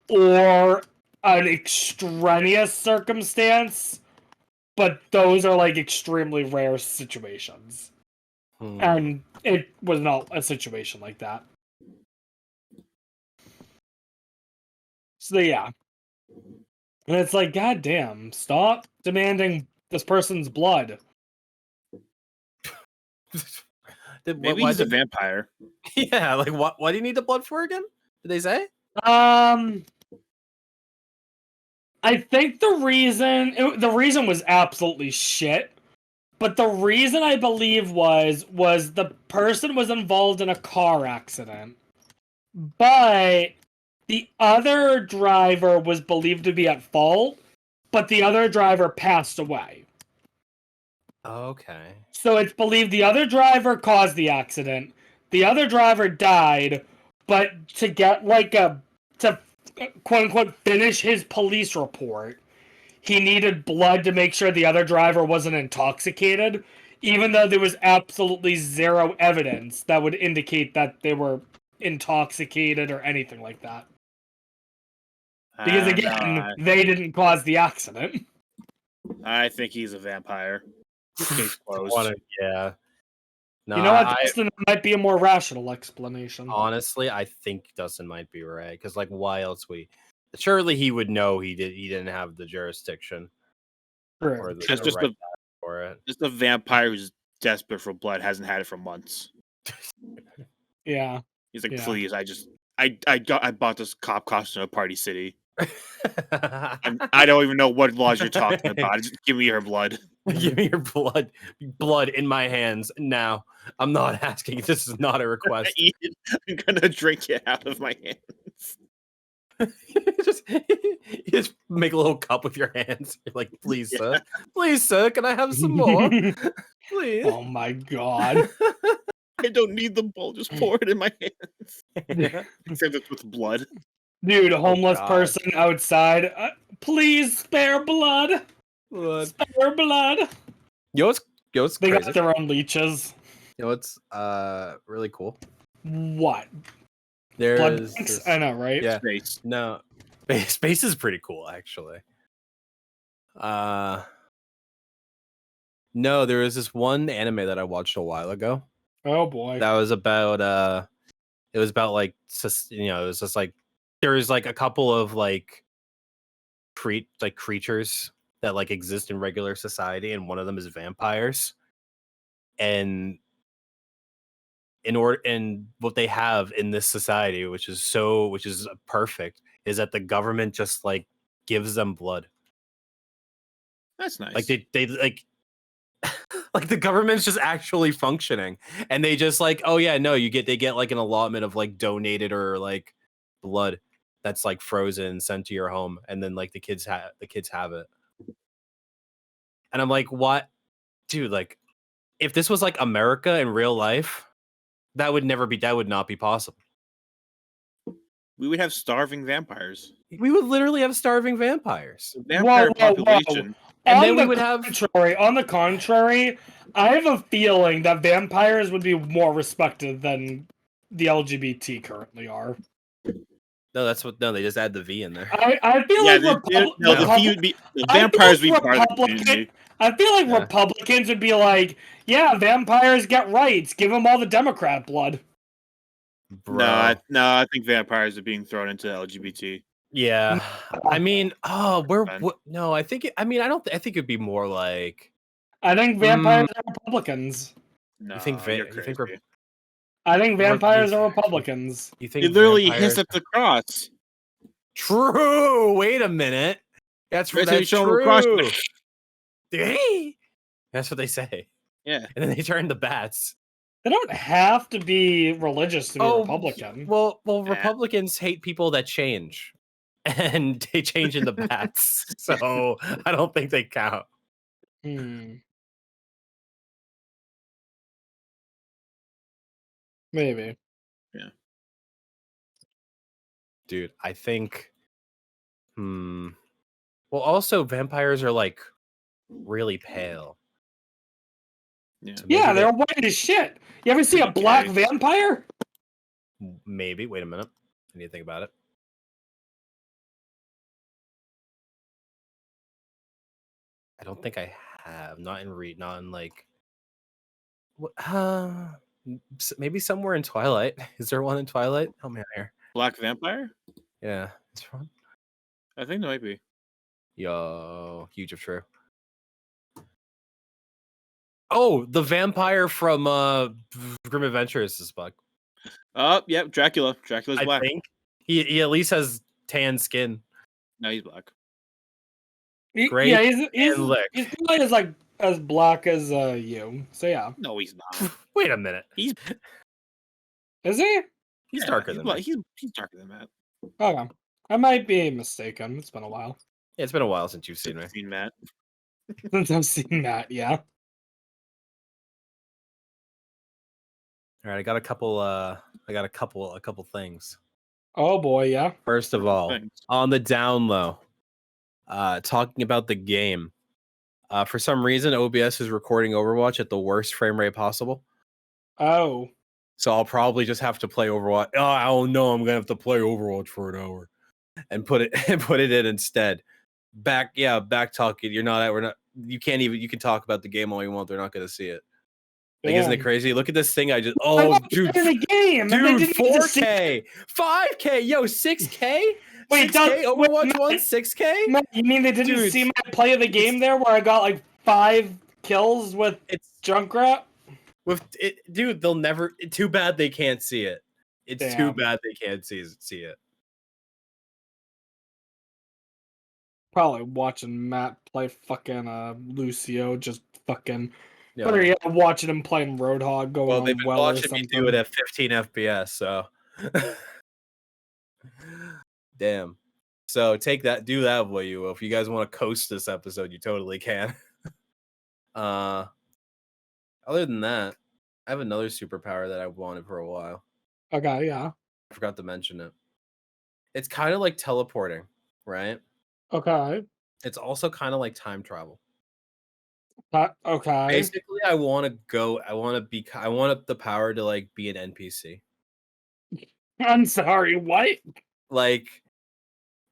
or an extraneous circumstance, but those are like extremely rare situations. And it was not a situation like that. So yeah. And it's like, god damn, stop demanding this person's blood. Maybe he's a vampire. Yeah, like why do you need the blood for again? Did they say? I think the reason was absolutely shit, But the reason I believe was the person was involved in a car accident, but the other driver was believed to be at fault, but the other driver passed away. Okay. So it's believed the other driver caused the accident. The other driver died, but to get to quote unquote finish his police report, he needed blood to make sure the other driver wasn't intoxicated, even though there was absolutely zero evidence that would indicate that they were intoxicated or anything like that. Because again, they didn't cause the accident. I think he's a vampire. Case closed. Yeah. No, You know what, Dustin? It might be a more rational explanation. Honestly, I think Dustin might be right because, like, why else surely he would know he didn't have the jurisdiction or the It's just right for it. Just a vampire who's desperate for blood, hasn't had it for months. Yeah. He's like, please, I bought this cop costume at Party City. I don't even know what laws you're talking about. Just give me your blood. Give me your blood in my hands now. I'm not asking. This is not a request. I'm gonna drink it out of my hands. You just make a little cup with your hands. You're like, please, sir, can I have some more? Please. Oh my god. I don't need the bowl. Just pour it in my hands. Except it's with blood. Dude, a homeless person outside. Please spare blood. Spare blood. Yo, it's they crazy. got their own leeches. You know what's really cool? What? There's this... I know, right? Yeah. Space. No. Space is pretty cool, actually. No, there was this one anime that I watched a while ago. Oh boy. That was about it was about like it was just like there was like a couple of like creatures that like exist in regular society, and one of them is vampires. And what they have in this society, which is perfect, is that the government just like gives them blood. That's nice. Like they like like the government's just actually functioning, and they just like, oh yeah, no, they get like an allotment of like donated or like blood that's like frozen, sent to your home, and then like the kids have it. And I'm like, what, dude? Like, if this was like America in real life, that would not be possible. We would have starving vampires. We would literally have starving vampires. Vampire population. And then we would have. On the contrary, I have a feeling that vampires would be more respected than the LGBT currently are. No, they just add the V in there. I feel like the V would be the vampires would be part of the community. I feel like Republicans would be like, yeah, vampires get rights. Give them all the Democrat blood. Bro. No, I think vampires are being thrown into LGBT. Yeah, I mean, no, I think I think it'd be more like. I think vampires are Republicans. No, you think I think vampires are Republicans. You think they literally hiss at the cross? True. Wait a minute. That's true. That's what they say. Yeah, and then they turn the bats. They don't have to be religious to be Republican. Well, Republicans hate people that change, and they change into bats. So I don't think they count. Maybe. Yeah. Dude, I think. Well, also vampires are like really pale. Yeah, so they're white as shit. You ever see a black vampire? Maybe. Wait a minute. I need to think about it. I don't think I have. Not in like. Maybe somewhere in Twilight. Is there one in Twilight? Help me out here. Black vampire? Yeah, is there one? I think there might be. Yo, huge if true. Oh, the vampire from Grim Adventures is black. Oh, yeah, Dracula. Dracula's black. I think he at least has tan skin. No, he's black. Great. Yeah, he's like as black as you. So yeah. No, he's not. Wait a minute. Is he? He's Yeah, darker than me. He's darker than Matt. Okay. I might be mistaken. It's been a while Yeah, it's been a while since you've seen me. I've seen Matt. since I've seen that. Yeah. All right, I got a couple things. Oh boy. Yeah. First of all, Thanks. on the down low, talking about the game. For some reason, OBS is recording Overwatch at the worst frame rate possible. Oh. So I'll probably just have to play Overwatch. Oh no, I'm gonna have to play Overwatch for an hour and put it in instead. Back talking. We're not. You can't even. You can talk about the game all you want. They're not gonna see it. Like, isn't it Damn. crazy? Look at this thing. I Dude, watched it in the game. and they dude, didn't get to see 4K, 5K, yo, 6K. Wait, 6K Overwatch Matt, 1, 6K. Matt, you mean they didn't Dude, see my play of the game there where I got like 5 kills with It's Junkrat? with it, dude. They'll never. Too bad they can't see it. It's too Damn. bad they can't see it. Probably watching Matt play fucking Lucio, just fucking. Yeah. Or yeah, watching him playing Roadhog going Well, on they've been well or watching me something. do it at 15 FPS. So, damn. So take that. Do that what you will. If you guys want to coast this episode, you totally can. Other than that, I have another superpower that I wanted for a while. Okay, yeah. I forgot to mention it. It's kind of like teleporting, right? Okay. It's also kind of like time travel. Okay. Basically, I want the power to like be an NPC. I'm sorry, what? Like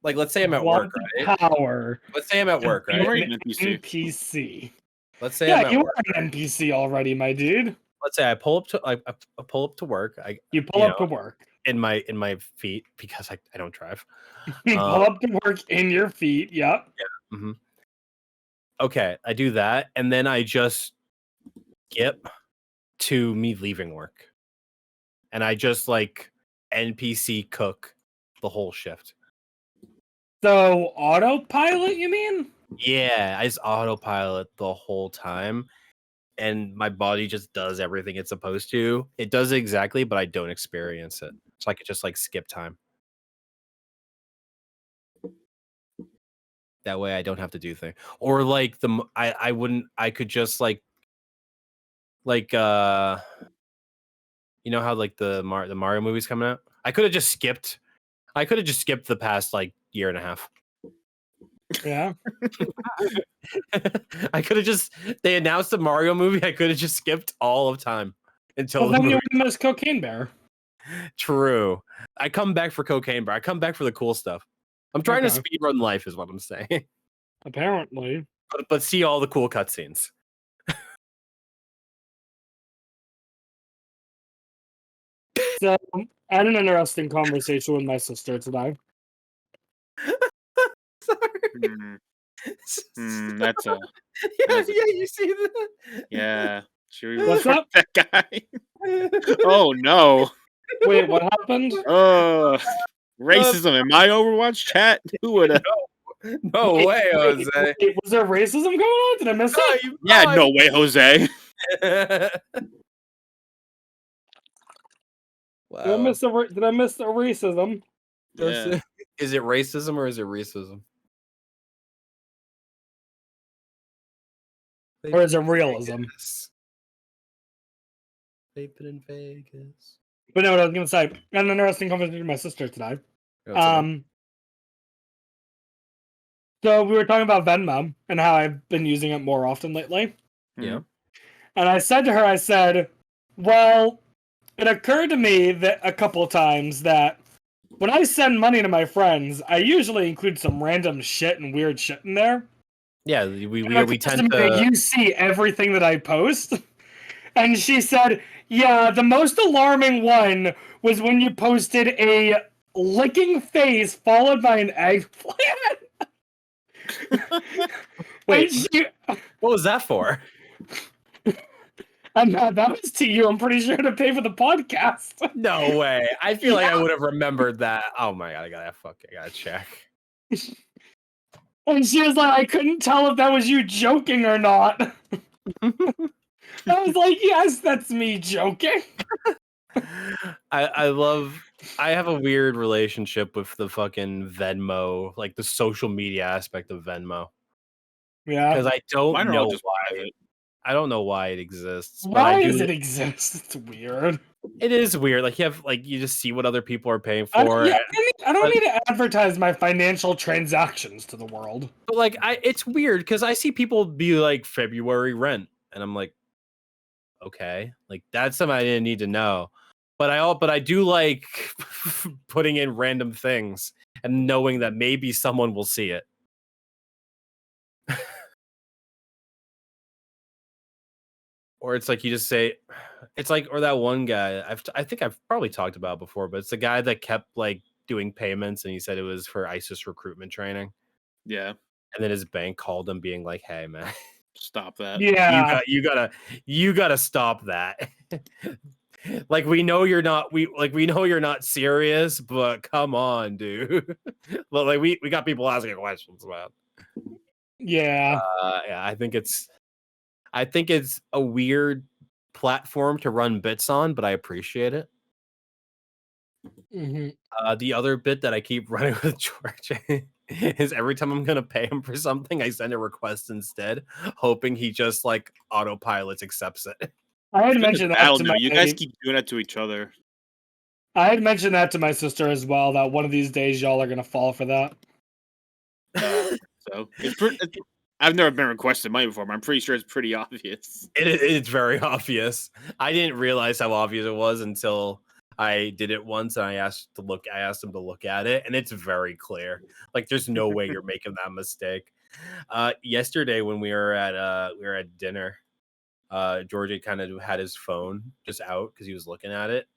let's say I'm at Want work, the right? power. Let's say I'm at work, to right? be Right, an NPC. NPC. Let's say Yeah, I'm at you work. are an NPC already, my dude. Let's say I pull up to I pull up to work. You pull up to work. in my feet because I don't drive. You pull up to work in your feet. Yep. Mm-hmm. Okay, I do that, and then I just skip to me leaving work, and I just like NPC cook the whole shift. So autopilot, you mean? Yeah, I just autopilot the whole time, and my body just does everything it's supposed to. It does exactly, but I don't experience it. So I could just like skip time. That way I don't have to do things. Or like I could just like you know how like the Mario movie's coming out? I could have just skipped the past like year and a half. Yeah. I could have just they announced the Mario movie, I could have just skipped all of time until Well, the then you movie. would miss Cocaine Bear. True. I come back for Cocaine Bear. I come back for the cool stuff. I'm trying to Okay. speedrun life is what I'm saying. Apparently. But see all the cool cutscenes. So I had an interesting conversation with my sister today. Sorry. That's a Yeah, was a- you see that? yeah. Should we What's report up? that guy? Oh no. Wait, what happened? Racism in my Overwatch chat? Who would have? No way, Jose. Wait, was there racism going on? Did I miss it? Yeah, no way, Jose. Wow. Did I miss the racism? Yeah. Is it racism or is it racism? Or is it realism? Vaping in Vegas. But no, what I was gonna say, I had an interesting conversation with my sister today. So we were talking about Venmo and how I've been using it more often lately. Yeah. And I said to her, I said, well, it occurred to me that a couple of times that when I send money to my friends, I usually include some random shit and weird shit in there. Yeah, we And tend to. you see everything that I post. And she said, yeah, the most alarming one was when you posted a licking face followed by an eggplant. Wait, And what was that for? and that was to you, I'm pretty sure, to pay for the podcast. No way. I feel like I would have remembered that. Oh my god, I gotta check. And she was like, I couldn't tell if that was you joking or not. I was like, yes, that's me joking. I have a weird relationship with the fucking Venmo, like the social media aspect of Venmo. Yeah. Because I don't Mine are all know just why. private. I don't know why it exists, but Why I do. does it exist? It's weird. It is weird. Like you just see what other people are paying I, for. yeah, I don't but- need to advertise my financial transactions to the world. But like it's weird because I see people be like February rent, and I'm like, okay, like that's something I didn't need to know. But I do like putting in random things and knowing that maybe someone will see it. Or it's like you just say, it's like, or that one guy I think I've probably talked about before, but it's the guy that kept like doing payments and he said it was for ISIS recruitment training. Yeah, And then his bank called him being like, hey man, stop that. Yeah. you gotta stop that. Like we know you're not serious, but come on, dude. But like we got people asking questions about. Yeah. Yeah, I think it's a weird platform to run bits on, but I appreciate it. Mm-hmm. The other bit that I keep running with George is every time I'm gonna pay him for something, I send a request instead, hoping he just like autopilots accepts it. I had It's been a mentioned that battle to now. You guys keep doing that to each other. I had mentioned that to my sister as well. That one of these days y'all are gonna fall for that. So I've never been requested money before, but I'm pretty sure it's pretty obvious. It's very obvious. I didn't realize how obvious it was until I did it once and I asked him to look at it, and it's very clear. Like there's no way you're making that mistake. Yesterday when we were at dinner, George had kind of had his phone just out because he was looking at it.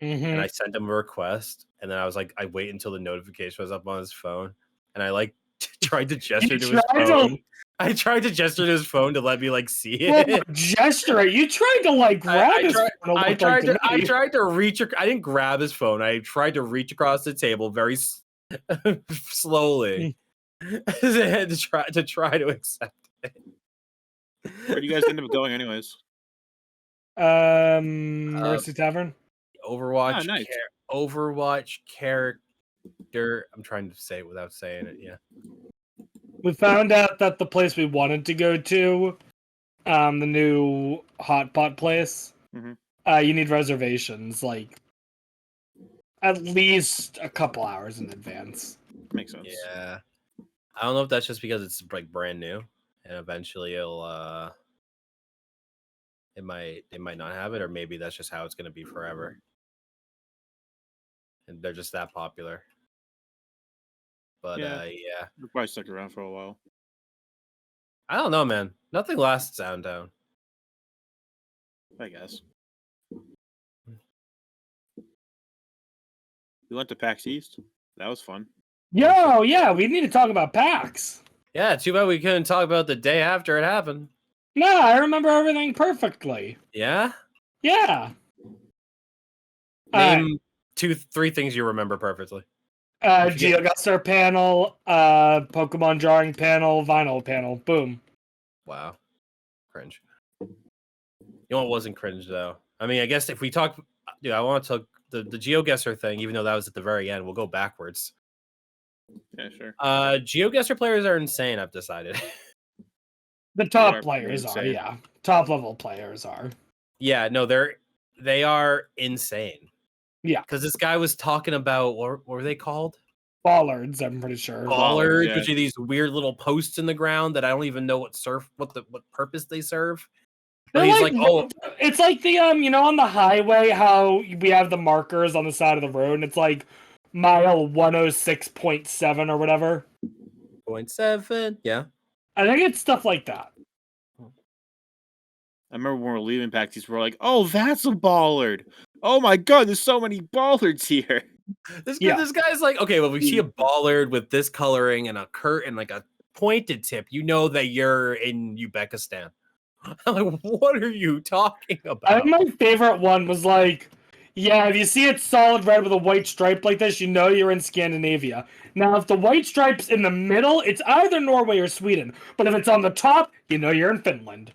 And I sent him a request, and then I was like, I wait until the notification was up on his phone, and I like tried to gesture to his phone. I tried to gesture to his phone to let me like see it. Well, gesture it. You tried to like grab his phone. I tried to reach. I didn't grab his phone. I tried to reach across the table very slowly to try to accept it. Where do you guys end up going, anyways? Mercy Tavern. Overwatch. Oh, nice. Overwatch character. I'm trying to say it without saying it. Yeah. We found out that the place we wanted to go to, the new hot pot place, you need reservations, like at least a couple hours in advance. Makes sense. Yeah. I don't know if that's just because it's like brand new, and eventually they might not have it, or maybe that's just how it's going to be forever. And they're just that popular. But yeah. We're probably stuck around for a while. I don't know, man. Nothing lasts downtown. I guess. We went to PAX East. That was fun. Yo, yeah, we need to talk about PAX. Yeah, too bad we couldn't talk about the day after it happened. No, I remember everything perfectly. Yeah? Yeah. Name 2-3 things you remember perfectly. GeoGuessr panel, Pokemon drawing panel, vinyl panel. Boom. Wow. Cringe. You know what wasn't cringe, though? I mean, I guess if we talk... Dude, I want to talk... The GeoGuessr thing, even though that was at the very end, we'll go backwards. Yeah, sure. GeoGuessr players are insane, I've decided. The top players are, yeah. Top level players are. Yeah, no, they are insane. Yeah. Because this guy was talking about, what were they called? Bollards, I'm pretty sure. Bollards, yeah. which are these weird little posts in the ground that I don't even know what purpose they serve. But he's like, oh, it's like the on the highway how we have the markers on the side of the road, and it's like mile 106.7 or whatever. 0.7, yeah. I think it's stuff like that. I remember when we were leaving PAX East, we were like, "Oh, that's a bollard! Oh my god, there's so many bollards here." This guy's like, okay, well, we see a bollard with this coloring and a curtain, like a pointed tip. You know that you're in Uzbekistan. I'm like, what are you talking about? My favorite one was like, Yeah, if you see it solid red with a white stripe like this, you know you're in Scandinavia. Now, if the white stripe's in the middle, it's either Norway or Sweden. But if it's on the top, you know you're in Finland.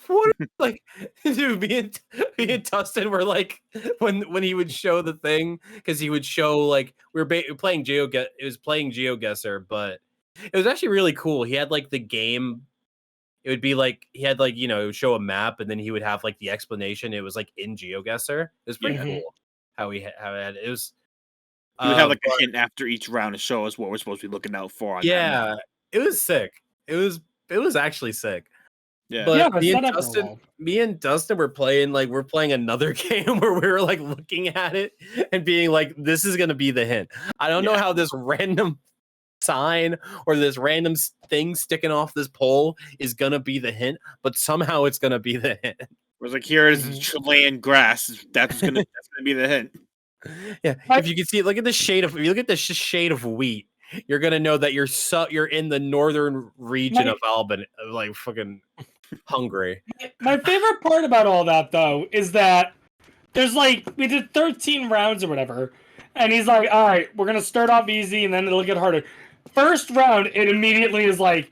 What like, dude? Me and Dustin were like, when he would show the thing, because he would show like we were playing it was playing GeoGuessr, but it was actually really cool. He had like the game. It would be like he had like, it would show a map and then he would have like the explanation. It was like in GeoGuessr. It was pretty Yeah. cool how he had it was. You would have like a hint after each round to show us what we're supposed to be looking out for. On that map. It was sick. It was actually sick. Yeah. But Yeah, me and Dustin were playing another game where we were like looking at it and being like, this is gonna be the hint. I don't know how this random sign or this random thing sticking off this pole is gonna be the hint, but somehow it's gonna be the hint. It was like, here is Chilean grass. That's gonna be the hint. Yeah, if you can see, look at the shade of. If you look at the shade of wheat, you're gonna know that you're in the northern region of Albany, like fucking Hungary. My favorite part about all that, though, is that there's like we did 13 rounds or whatever, and he's like, "All right, we're gonna start off easy, and then it'll get harder." First round, it immediately is like,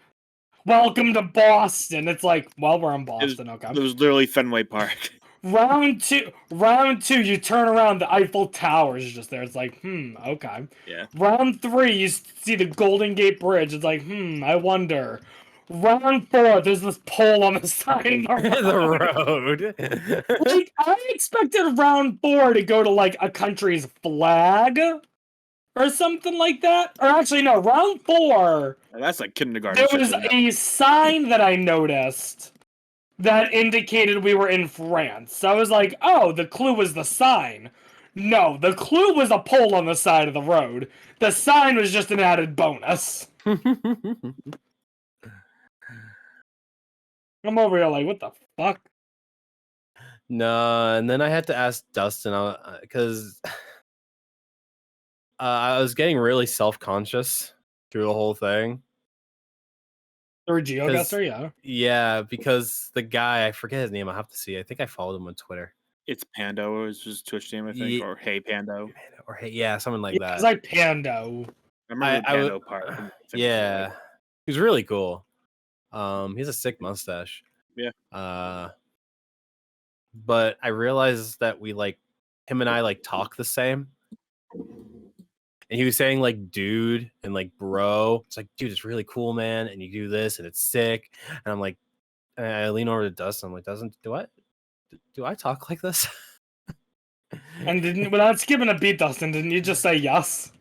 "Welcome to Boston." It's like, well, we're in Boston, okay. It was literally Fenway Park. Round two, you turn around, the Eiffel Tower is just there. It's like, okay. Yeah. Round 3, you see the Golden Gate Bridge. It's like, I wonder. Round 4, there's this pole on the side of The road. Like, I expected round 4 to go to like a country's flag or something like that. Or actually, no, round 4. That's like kindergarten. There was a sign that I noticed that indicated we were in France. So I was like, oh, the clue was the sign. No, the clue was a pole on the side of the road. The sign was just an added bonus. I'm over here like, what the fuck? No, and then I had to ask Dustin because I was getting really self-conscious through the whole thing. Or GeoGuessr, yeah. Yeah, because the guy, I forget his name. I'll have to see. I think I followed him on Twitter. It's Pando, is his Twitch name, I think, or Hey Pando, or Hey, yeah, something like that. It's like Pando. I remember the Pando part. Yeah, he was really cool. He has a sick mustache. Yeah. But I realized that him and I talk the same. And he was saying like dude and like bro. It's like, dude, it's really cool, man. And you do this and it's sick. And I'm like, I lean over to Dustin. I'm like, do I talk like this? And without skipping a beat, Dustin, didn't you just say yes?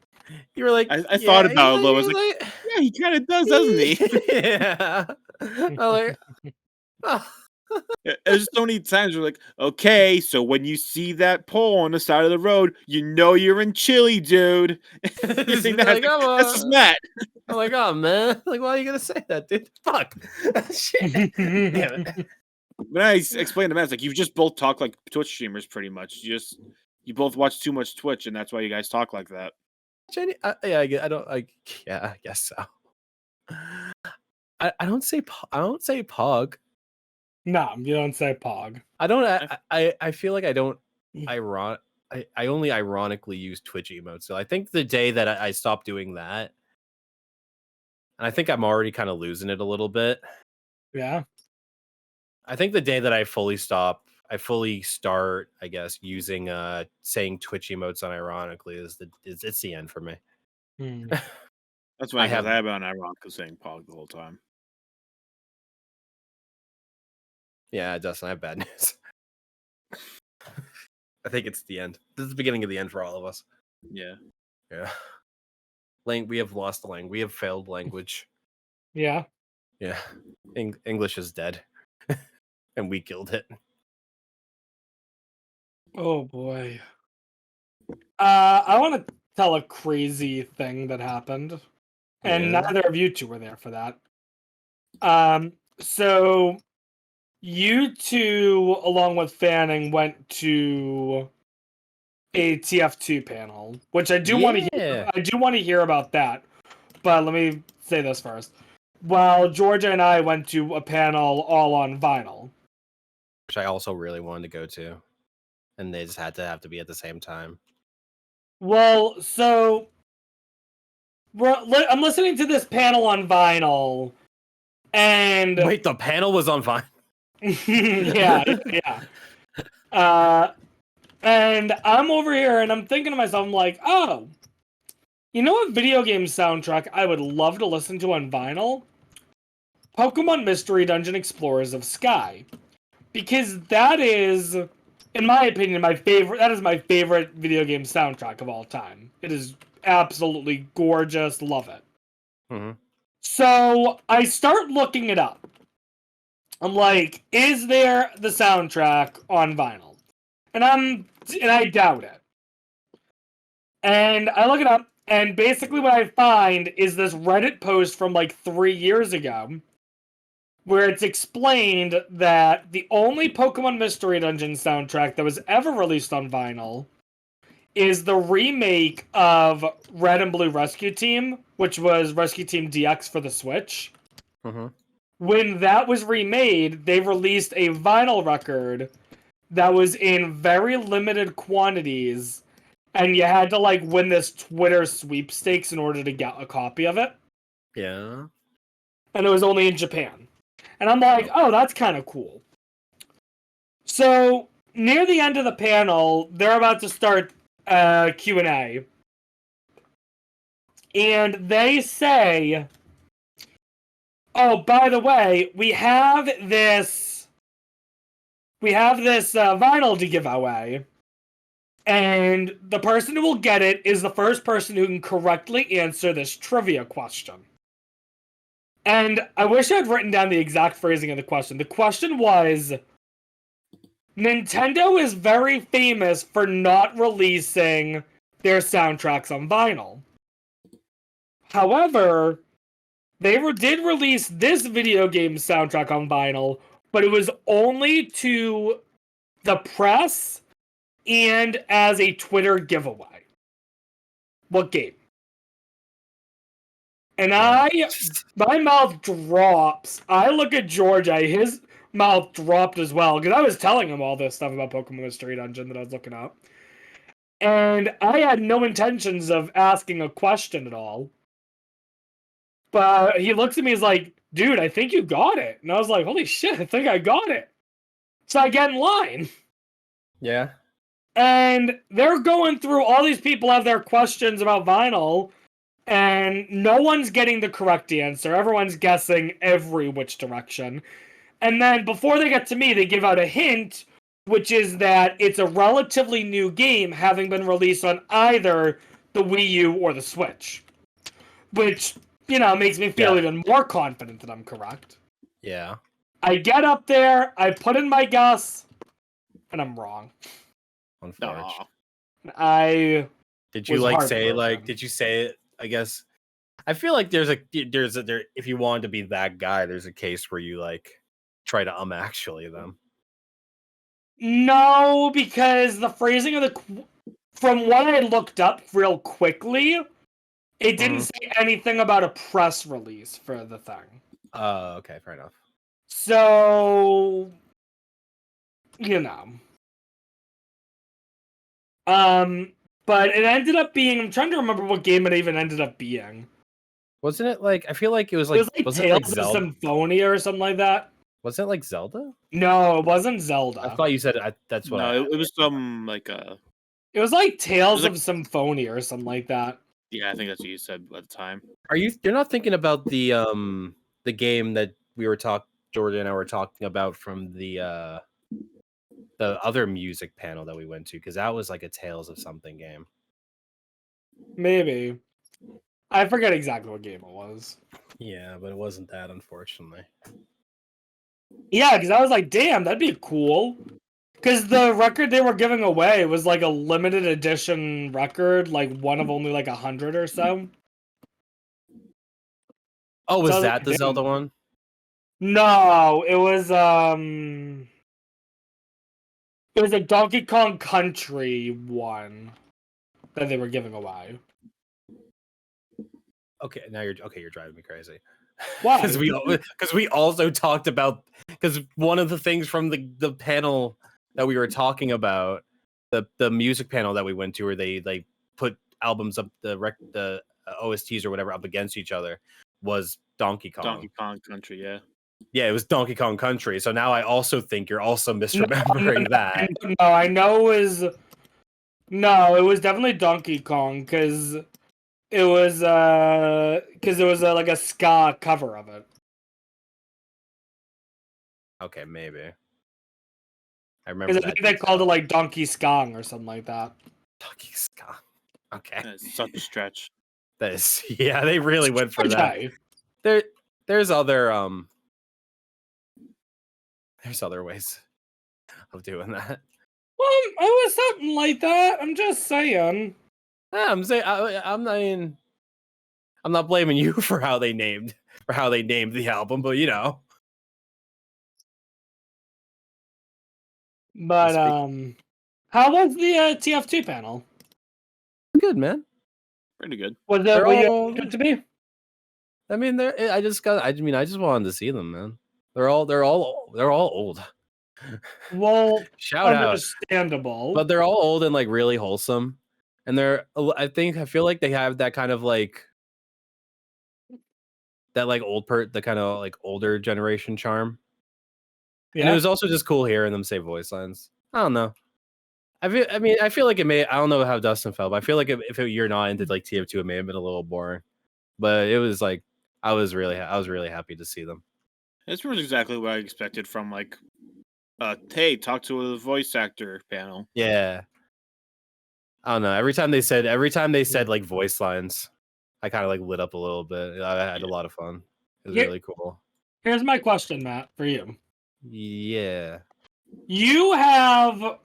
You were like, I thought about it a little. I was like, yeah, he kind of does, doesn't he? Yeah. I'm like, oh. There's so many times we're like, okay, so when you see that pole on the side of the road, you know you're in Chile, dude. You think that's just Matt. I'm like, oh man, like, why are you gonna say that, dude? Fuck. Shit. Damn it. When I explained to Matt, it's like you just both talk like Twitch streamers, pretty much. You both watch too much Twitch, and that's why you guys talk like that. Yeah, I guess so. I don't say pog. No, you don't say pog. I feel like I don't I only ironically use Twitch emotes. So I think the day that I stopped doing that, and I think I'm already kind of losing it a little bit. Yeah. I think the day that I fully start, I guess, using saying Twitch emotes unironically it's the end for me. That's why I've been unironically saying pog the whole time. Yeah, it doesn't have bad news. I think it's the end. This is the beginning of the end for all of us. Yeah. Yeah. We have lost the language. We have failed language. Yeah. Yeah. English is dead. And we killed it. Oh boy. I want to tell a crazy thing that happened. And neither of you two were there for that. So you two, along with Fanning, went to a TF2 panel, which I do want to hear. I do want to hear about that. But let me say this first. While Georgia and I went to a panel all on vinyl, which I also really wanted to go to. and they just had to be at the same time. Well, so I'm listening to this panel on vinyl, and Wait, the panel was on Vine. yeah. And I'm over here, and I'm thinking to myself, I'm like, oh, you know what video game soundtrack I would love to listen to on vinyl? Pokemon Mystery Dungeon Explorers of Sky, because that is, in my opinion, my favorite. That is my favorite video game soundtrack of all time. It is absolutely gorgeous. Love it. Mm-hmm. So I start looking it up. I'm like, is there the soundtrack on vinyl? And I doubt it. And I look it up, and basically what I find is this Reddit post from like 3 years ago, where it's explained that the only Pokemon Mystery Dungeon soundtrack that was ever released on vinyl is the remake of Red and Blue Rescue Team, which was Rescue Team DX for the Switch. Mm-hmm. When that was remade, they released a vinyl record that was in very limited quantities, and you had to like win this Twitter sweepstakes in order to get a copy of it. Yeah. And it was only in Japan. And I'm like, oh, that's kind of cool. So near the end of the panel, they're about to start Q&A. And they say, oh, by the way, we have this vinyl to give away. And the person who will get it is the first person who can correctly answer this trivia question. And I wish I'd written down the exact phrasing of the question. The question was, Nintendo is very famous for not releasing their soundtracks on vinyl. However, they did release this video game soundtrack on vinyl, but it was only to the press and as a Twitter giveaway. What game? And my mouth drops. I look at Georgia, his mouth dropped as well, because I was telling him all this stuff about Pokemon Mystery Dungeon that I was looking up. And I had no intentions of asking a question at all. But he looks at me, he's like, dude, I think you got it. And I was like, holy shit, I think I got it. So I get in line. Yeah. And they're going through, all these people have their questions about vinyl, and no one's getting the correct answer. Everyone's guessing every which direction. And then before they get to me, they give out a hint, which is that it's a relatively new game, having been released on either the Wii U or the Switch. Which, you know, makes me feel even more confident that I'm correct. Yeah. I get up there, I put in my guess, and I'm wrong. Unfortunately. Did you was say heartbroken. did you say it? I guess I feel like there if you wanted to be that guy, there's a case where you like try to actually them. No, because the phrasing of from what I looked up real quickly, it didn't say anything about a press release for the thing. Okay, fair enough. So, you know. But it ended up being, I'm trying to remember what game it even ended up being. Wasn't it like, I feel like it was like Tales of Symphonia or something like that? Was it like Zelda? No, it wasn't Zelda. I thought you said that's what it was some like It was like Tales of Symphonia or something like that. Yeah, I think that's what you said at the time. You're not thinking about the game that Jordan and I were talking about from the other music panel that we went to, because that was like a Tales of something game. Maybe. I forget exactly what game it was. Yeah, but it wasn't that, unfortunately. Yeah, because I was like, damn, that'd be cool. Because the record they were giving away was like a limited edition record, like one of only like 100 or so. Oh, was that the Zelda one? No, it was a Donkey Kong Country one that they were giving away. Okay, now you're driving me crazy. Why? Because we also talked about, because one of the things from the panel that we were talking about the music panel that we went to, where they like put albums up the OSTs or whatever up against each other, was Donkey Kong. Donkey Kong Country, yeah. Yeah, it was Donkey Kong Country. So now I also think you're also misremembering that. No, I know it was. No, it was definitely Donkey Kong because it was like a ska cover of it. Okay, maybe. I remember Because that. I think they called it like Donkey Skong or something like that. Donkey Kong. Okay, That's such a stretch. that is, yeah, they really went for that. Okay. There's other ways of doing that. Well, it was something like that. I'm just saying. Yeah, I'm saying I'm not blaming you for how they named the album, but you know. But how was the TF2 panel? Good, man. Pretty good. Was They're it what you all- expected it to be? I mean, I just wanted to see them, man. They're all old. Well, Shout out. understandable. But they're all old and like really wholesome. And I feel like they have that kind of like that like the kind of like older generation charm. Yeah. And it was also just cool hearing them say voice lines. I don't know. I feel like it may. I don't know how Dustin felt, but I feel like if you're not into like TF2, it may have been a little boring. But it was like I was really happy to see them. This was exactly what I expected from like, hey, talk to a voice actor panel. Yeah. I don't know. Every time they said like voice lines, I kind of like lit up a little bit. I had a lot of fun. It was really cool. Here's my question, Matt, for you. Yeah. You have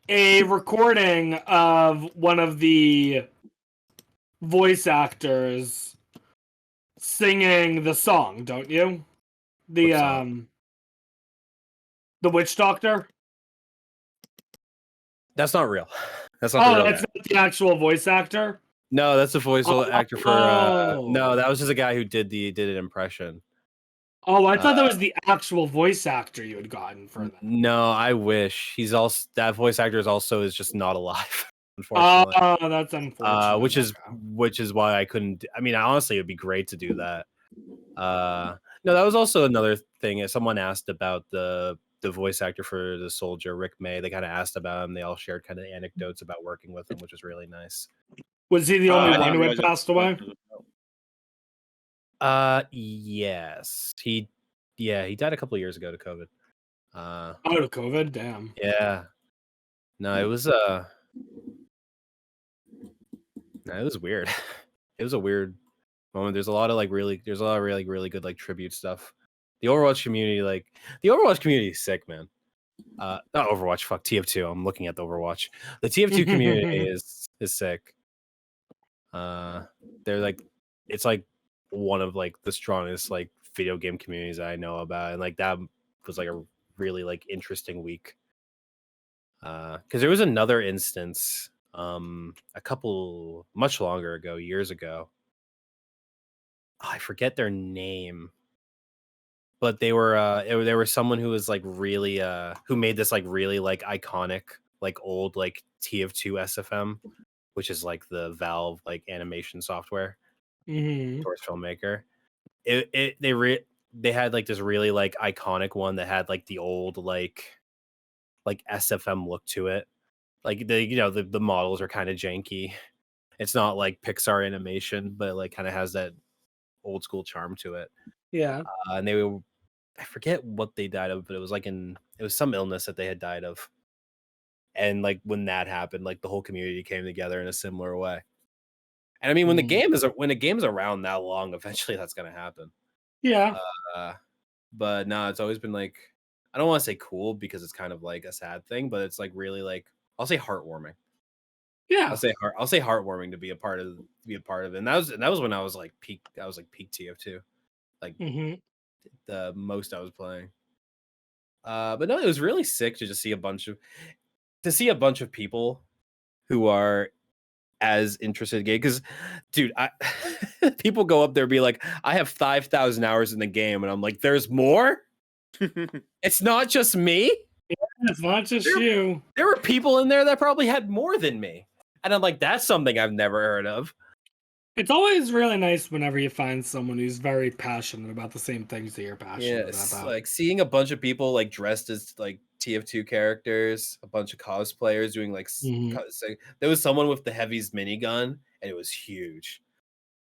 a recording of one of the voice actors singing the song, don't you? The Witch Doctor? That's not real. That's not the real that's guy. not the actual voice actor? No, that's the voice actor for no, that was just a guy who did an impression. Oh, I thought that was the actual voice actor you had gotten for that. No, I wish. That voice actor is just not alive, unfortunately. Oh, that's unfortunate. Which is why I couldn't. I mean, honestly, it would be great to do that. No, that was also another thing. Someone asked about the voice actor for the soldier, Rick May. They kind of asked about him. They all shared kind of anecdotes about working with him, which was really nice. Was he the only I one didn't who had realize passed away? Yes. He died a couple of years ago to COVID. To COVID? Damn. Yeah. No, it was weird. It was a weird moment. There's a lot of really good like tribute stuff. The Overwatch community is sick, man. Not Overwatch, fuck TF2. I'm looking at the Overwatch. The TF2 community is sick. They're like, it's like one of like the strongest like video game communities I know about, and like that was like a really like interesting week. Because there was another instance, a couple much longer ago, years ago. Oh, I forget their name, but they were someone who was like really who made this like really like iconic like old like TF2 SFM, which is like the Valve like animation software, source filmmaker. They had like this really like iconic one that had like the old like SFM look to it. Like the models are kind of janky. It's not like Pixar animation, but it like kind of has that old school charm to it. Yeah. And I forget what they died of, but it was some illness that they had died of. And like when that happened, like the whole community came together in a similar way. And I mean, when the game is around that long, eventually that's gonna happen. Yeah. But no, it's always been like, I don't want to say cool because it's kind of like a sad thing, but it's like really like, I'll say heartwarming. Yeah. I'll say heartwarming to be a part of it. And that was when I was like peak TF2. Like the most I was playing. But no, it was really sick to just see a bunch of people who are as interested in game. Because, dude, people go up there and be like, I have 5,000 hours in the game, and I'm like, there's more. It's not just me. It's not just There- you. There were people in there that probably had more than me. And I'm like, that's something I've never heard of. It's always really nice whenever you find someone who's very passionate about the same things that you're passionate Yes, about. like seeing a bunch of people like dressed as like TF2 characters, a bunch of cosplayers doing like Mhm. there was someone with the heaviest minigun, and it was huge.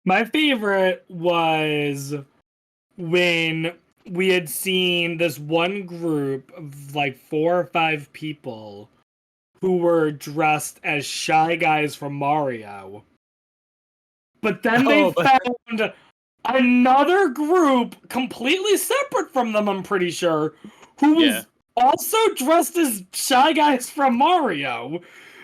My favorite was when we had seen this one group of like 4 or 5 people who were dressed as Shy Guys from Mario. But then they found another group completely separate from them, I'm pretty sure, who was also dressed as Shy Guys from Mario.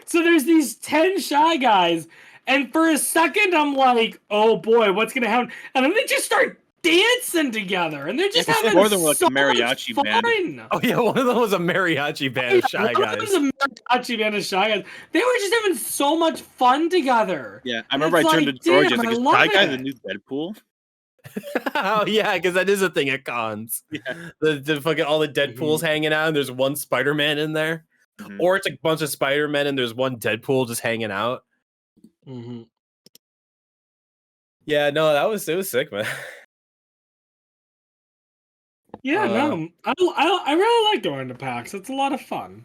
So there's these 10 Shy Guys, and for a second I'm like, oh boy, what's gonna happen? And then they just start dancing together, and they're just having more than like so a mariachi much band. fun. Oh yeah, one of them was a mariachi band of Shy One of them Guys. was a mariachi band of Shy Guys. They were just having so much fun together. Yeah, I And remember I it's turned like, to George. damn, I was I like, "Is love Shy Guy the it." new Deadpool?" Oh yeah, because that is a thing at cons. Yeah. The fucking all the Deadpools hanging out, and there's one Spider-Man in there, Mhm. or it's a bunch of Spider-Men and there's one Deadpool just hanging out. Mm-hmm. Yeah, no, it was sick, man. Yeah, no, I really like going to PAX. It's a lot of fun.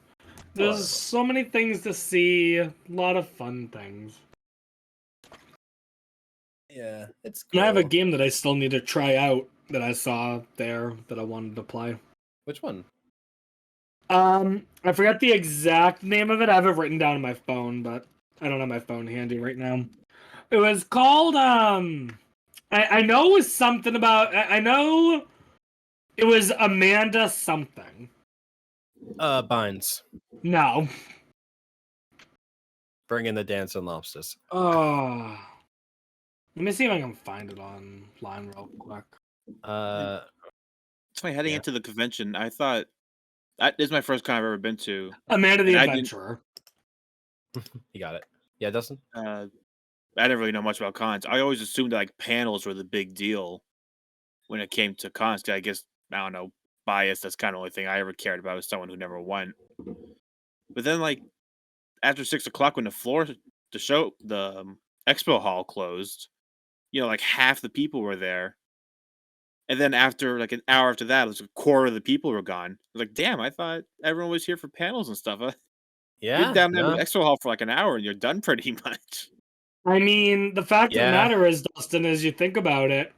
There's so many things to see, a lot of fun things. Yeah, it's And I have a cool. game that I still need to try out that I saw there that I wanted to play. Which one? I forgot the exact name of it. I have it written down on my phone, but I don't have my phone handy right now. It was called I know it was something about I know it was Amanda something. Binds. No. Bring in the dancing lobsters. Oh. Let me see if I can find it online real quick. It's funny heading Yeah. into the convention. I thought this is my first con I've ever been to. Amanda the And I didn't- Adventurer. You got it. Yeah, Dustin? I didn't really know much about cons. I always assumed that like panels were the big deal when it came to cons. 'Cause I guess I don't know, bias. That's kind of the only thing I ever cared about as someone who never went. But then like after 6 o'clock when the expo hall closed, like half the people were there. And then after like an hour after that, it was a quarter of the people were gone. I was like, damn, I thought everyone was here for panels and stuff. Yeah. You're down there no. in the expo hall for like an hour and you're done pretty much. I mean, the fact of the Yeah. matter is, Dustin, as you think about it,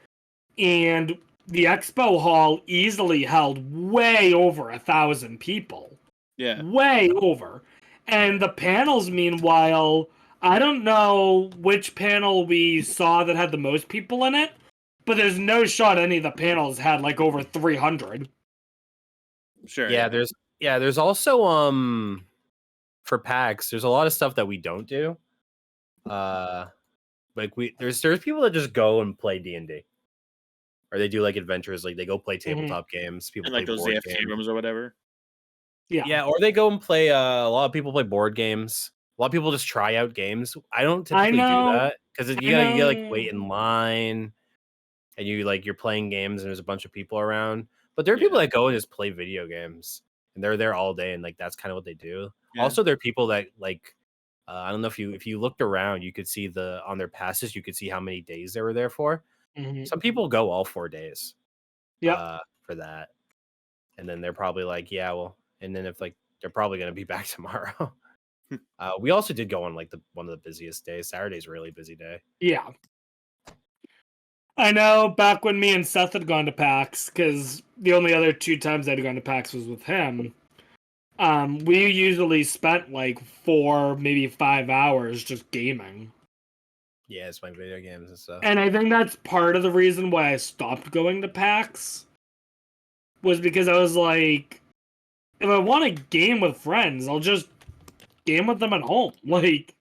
and the expo hall easily held way over 1,000 people. Yeah. Way over. And the panels, meanwhile, I don't know which panel we saw that had the most people in it, but there's no shot any of the panels had like over 300. Sure. Yeah, there's also for PAX, there's a lot of stuff that we don't do. Like there's people that just go and play D&D. Or they do like adventures, like they go play tabletop games. People And like play those board AFK games. rooms or whatever. Yeah. Or they go and play a lot of people play board games. A lot of people just try out games. I don't typically do that because you gotta like wait in line and you're playing games and there's a bunch of people around. But there are people that go and just play video games and they're there all day and like that's kind of what they do. Yeah. Also, there are people that like I don't know if you looked around, you could see on their passes, you could see how many days they were there for. Mhm. Some people go all 4 days. Yep. For that, and then they're probably like, yeah, well, and then if like they're probably gonna be back tomorrow. We also did go on like one of the busiest days. Saturday's a really busy day. Yeah. I know back when me and Seth had gone to PAX, because the only other 2 times I'd gone to PAX was with him. We usually spent like 4, maybe 5 hours just gaming. Yeah, it's playing video games and stuff. And I think that's part of the reason why I stopped going to PAX. Was because I was like, if I want to game with friends, I'll just game with them at home. Like,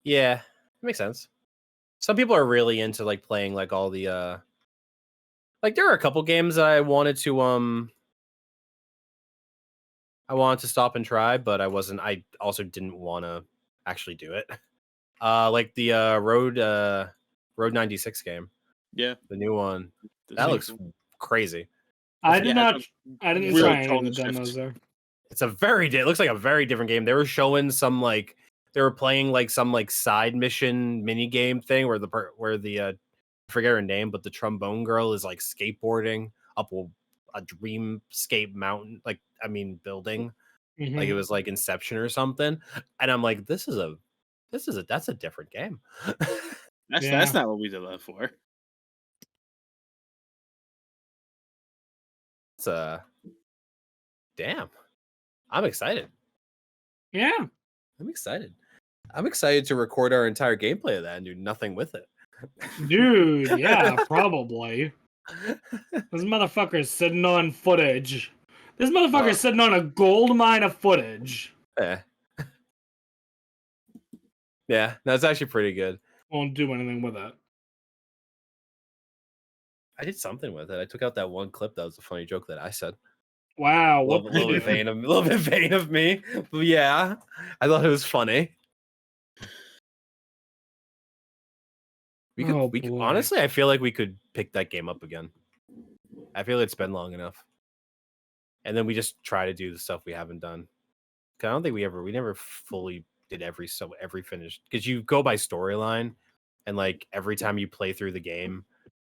Yeah, it makes sense. Some people are really into like playing like all the like there are a couple games that I wanted to stop and try, but I also didn't want to actually do it. Like the Road 96 game. Yeah. The new one. The That looks sequel. crazy. I did Yeah, not. I didn't really try any of tone the shift. demos there. It's a it looks like a very different game. They were showing some like they were playing like some like side mission mini game thing where I forget her name, but the trombone girl is like skateboarding up a dreamscape mountain, building. Like it was like Inception or something. And I'm like, that's a different game. That's not what we did that for. It's damn. I'm excited. Yeah. I'm excited. I'm excited to record our entire gameplay of that and do nothing with it. Dude, yeah, probably. This motherfucker's sitting on footage. This motherfucker's sitting on a gold mine of footage. Yeah. Yeah, that's actually pretty good. Won't do anything with it. I did something with it. I took out that one clip that was a funny joke that I said. Wow, A little bit vain of me. But yeah, I thought it was funny. We could honestly, I feel like we could pick that game up again. I feel it's been long enough. And then we just try to do the stuff we haven't done. 'Cause I don't think we never fully did every finish. Because you go by storyline, and like every time you play through the game,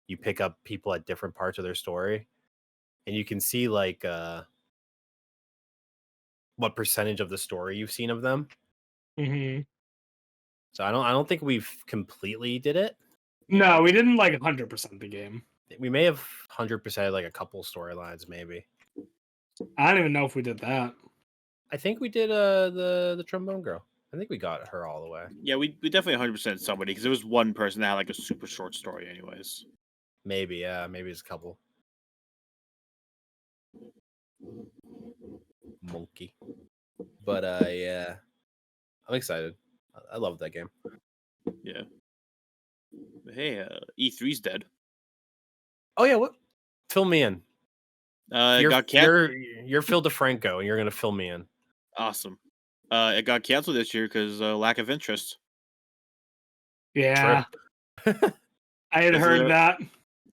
you pick up people at different parts of their story. And you can see like what percentage of the story you've seen of them. Mm-hmm. So I don't think we've completely did it. No, we didn't like 100% the game. We may have 100% like a couple storylines, maybe. I don't even know if we did that. I think we did the trombone girl. I think we got her all the way. Yeah, we definitely 100% somebody because there was one person that had like a super short story, anyways. Maybe it's a couple. Monkey. But yeah, I'm excited. I love that game. Yeah. But hey, E3's dead. Oh yeah, what? Fill me in. It got canceled. You're Phil DeFranco, and you're gonna fill me in. Awesome. It got canceled this year because lack of interest. Yeah. I had heard that.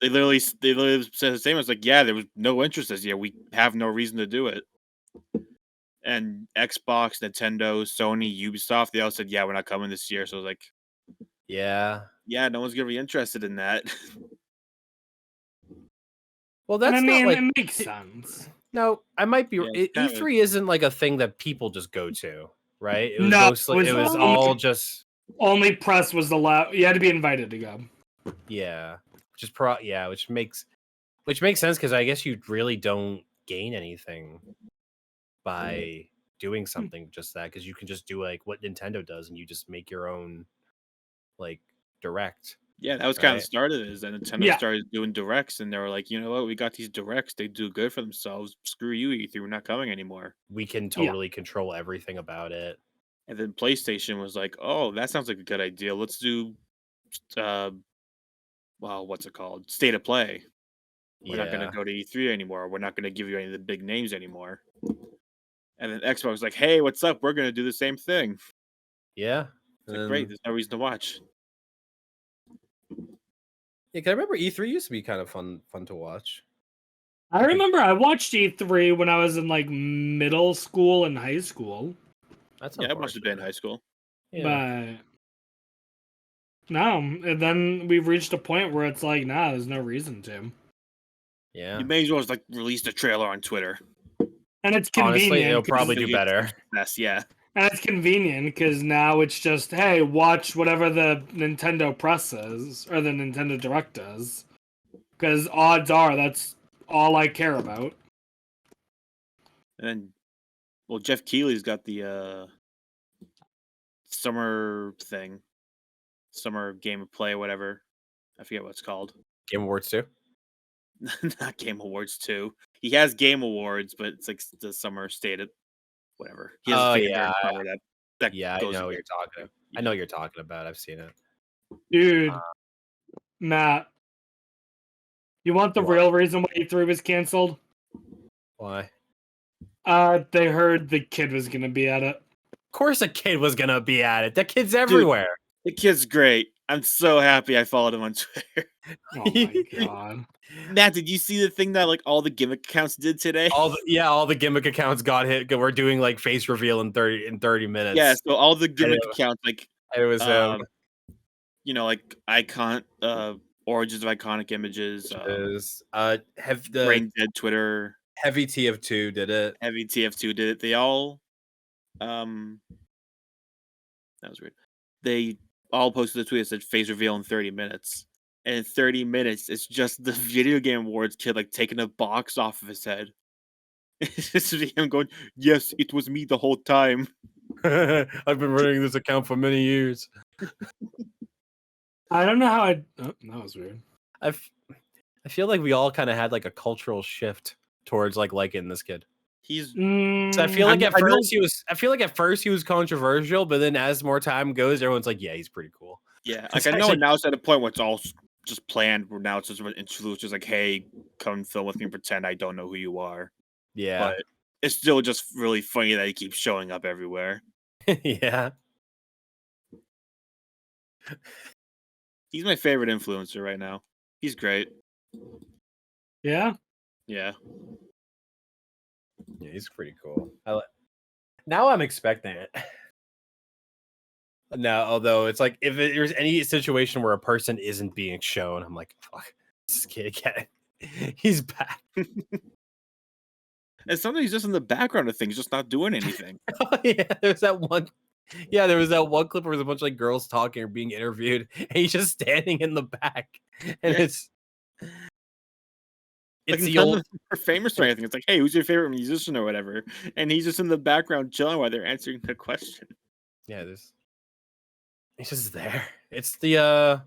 They literally said the same. It's like, yeah, there was no interest this year. We have no reason to do it. And Xbox, Nintendo, Sony, Ubisoft, they all said, yeah, we're not coming this year. So I was like, yeah, no one's gonna be interested in that. Well, that's it makes sense. No, I might be. Yeah, E3 isn't like a thing that people just go to, right? It was No, mostly, it was all just only press was allowed. You had to be invited to go. Yeah, which makes sense because I guess you really don't gain anything by doing something just that, because you can just do like what Nintendo does and you just make your own like direct. Yeah, that was kind of the start of it. Is that Nintendo started doing directs, and they were like, you know what, we got these directs. They do good for themselves. Screw you, E3. We're not coming anymore. We can totally control everything about it. And then PlayStation was like, oh, that sounds like a good idea. Let's do, what's it called? State of Play. We're not going to go to E3 anymore. We're not going to give you any of the big names anymore. And then Xbox was like, hey, what's up? We're going to do the same thing. Yeah. It's like, great. There's no reason to watch. Yeah, because I remember E3 used to be kind of fun to watch. I remember I watched E3 when I was in like middle school and high school. I watched it in high school. Yeah. But no, and then we've reached a point where it's like, nah, there's no reason to. Yeah. You may as well just like release the trailer on Twitter. And it's convenient. Honestly, it'll probably do better. Yeah. And it's convenient because now it's just, hey, watch whatever the Nintendo press says or the Nintendo Direct does. Because odds are that's all I care about. And then, well, Jeff Keighley's got the summer thing, summer game of play, whatever. I forget what it's called. Game Awards 2? Not Game Awards 2. He has Game Awards, but it's like the summer state of whatever. He has I know what you're talking about. I know what you're talking about. I've seen it. Dude, Matt, you want the real reason why E3 was canceled? Why? They heard the kid was going to be at it. Of course a kid was going to be at it. That kid's everywhere. Dude, the kid's great. I'm so happy I followed him on Twitter. Oh my god. Matt, did you see the thing that like all the gimmick accounts did today? all the gimmick accounts got hit. We're doing like face reveal in 30 minutes. Yeah, so all the gimmick accounts, like it was you know, like origins of iconic images, have the Brain Dead Twitter, Heavy TF2 did it. Heavy TF2 did it. They all that was weird. They all posted a tweet that said face reveal in 30 minutes. And in 30 minutes, it's just the video game awards kid like taking a box off of his head. It's just him going, "Yes, it was me the whole time." I've been running this account for many years. I don't know how that was weird. I feel like we all kind of had like a cultural shift towards like liking this kid. He's So I feel like at first he was controversial, but then as more time goes, everyone's like, yeah, he's pretty cool. yeah, like I know now it's at a point where it's all just planned. Where now it's just introduced, just like, "Hey, come film with me and pretend I don't know who you are." Yeah, But it's still just really funny that he keeps showing up everywhere. yeah. He's my favorite influencer right now. He's great. Yeah. Yeah. Yeah, he's pretty cool. Now I'm expecting it. No, although it's like if there's any situation where a person isn't being shown, I'm like, fuck, this kid again. He's back. And sometimes he's just in the background of things, just not doing anything. Yeah, there was that one clip where there's a bunch of like girls talking or being interviewed, and he's just standing in the back, and it's Like the none old. of them are famous or anything. It's like, "Hey, who's your favorite musician or whatever?" And he's just in the background chilling while they're answering the question. Yeah, he's just there. It's the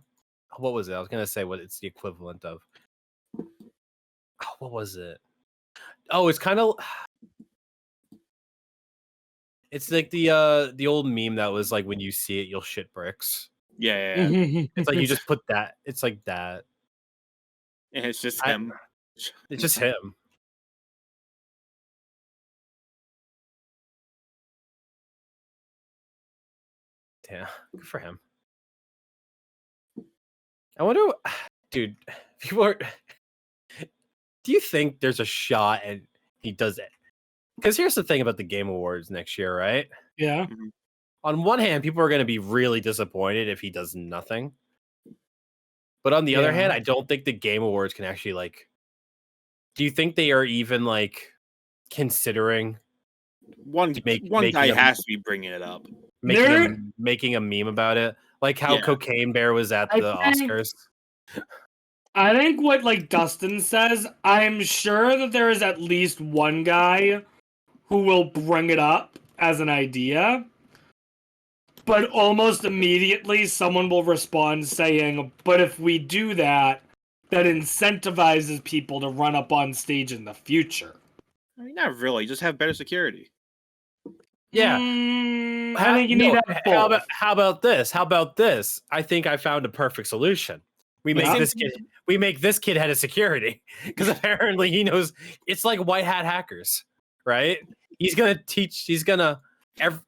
what was it? I was gonna say what it's the equivalent of. What was it? Oh, it's kind of. It's like the old meme that was like when you see it, you'll shit bricks. Yeah. It's like you just put that. It's like that. And it's just him. It's just him. Yeah, good for him. I wonder, dude. People are. Do you think there's a shot and he does it? Because here's the thing about the Game Awards next year, right? Yeah. On one hand, people are going to be really disappointed if he does nothing. But on the other hand, I don't think the Game Awards can actually like. Do you think they are even like considering one guy has to be bringing it up, making a meme about it, like how Cocaine Bear was at the Oscars? I think what like Dustin says, I'm sure that there is at least one guy who will bring it up as an idea, but almost immediately someone will respond saying, "But if we do that, that incentivizes people to run up on stage in the future." I mean, not really. Just have better security. Yeah. I think you need to have both. How about this? How about this? I think I found a perfect solution. We make this kid head of security because apparently he knows it's like white hat hackers, right? He's gonna teach.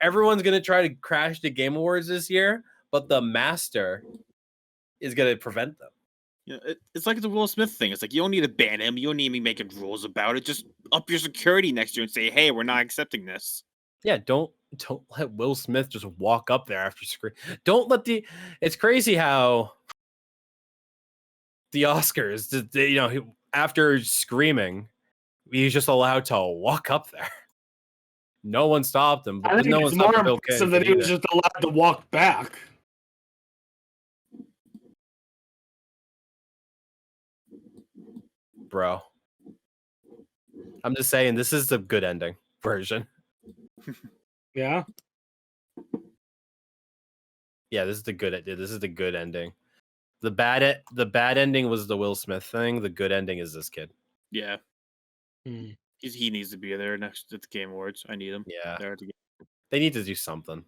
Everyone's gonna try to crash the Game Awards this year, but the master is gonna prevent them. You know, it's like the Will Smith thing. It's like you don't need to ban him. You don't need to be making rules about it. Just up your security next year and say, "Hey, we're not accepting this." Yeah, don't let Will Smith just walk up there after scream. Don't let It's crazy how the Oscars, after screaming, he's just allowed to walk up there. No one stopped him. I think no it's one more stopped impressive that he was just allowed to walk back. Bro, I'm just saying this is the good ending version. Yeah. Yeah, this is the good ending. The bad ending was the Will Smith thing. The good ending is this kid. Yeah. He needs to be there next at the Game Awards. I need him. Yeah. There They need to do something.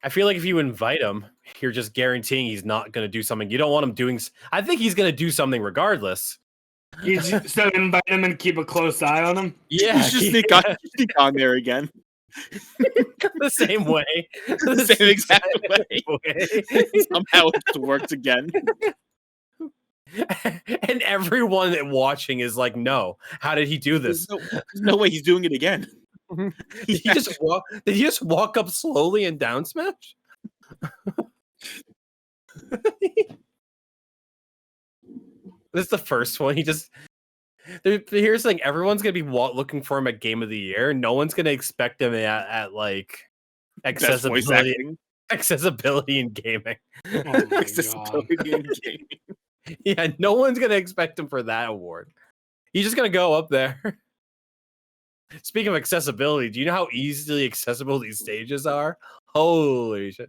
I feel like if you invite him, you're just guaranteeing he's not going to do something. You don't want him doing. I think he's going to do something regardless. So invite him and keep a close eye on him. Yeah, just sneak on there again. The same way. The same exact way. Somehow it works again. And everyone watching is like, no, how did he do this? There's no way he's doing it again. Did he just walk up slowly and down smash? This is the first one. Here's the thing: everyone's gonna be looking for him at Game of the Year. No one's gonna expect him at like accessibility in gaming. Oh my Accessibility in gaming. Yeah, no one's gonna expect him for that award. He's just gonna go up there. Speaking of accessibility, do you know how easily accessible these stages are? Holy shit.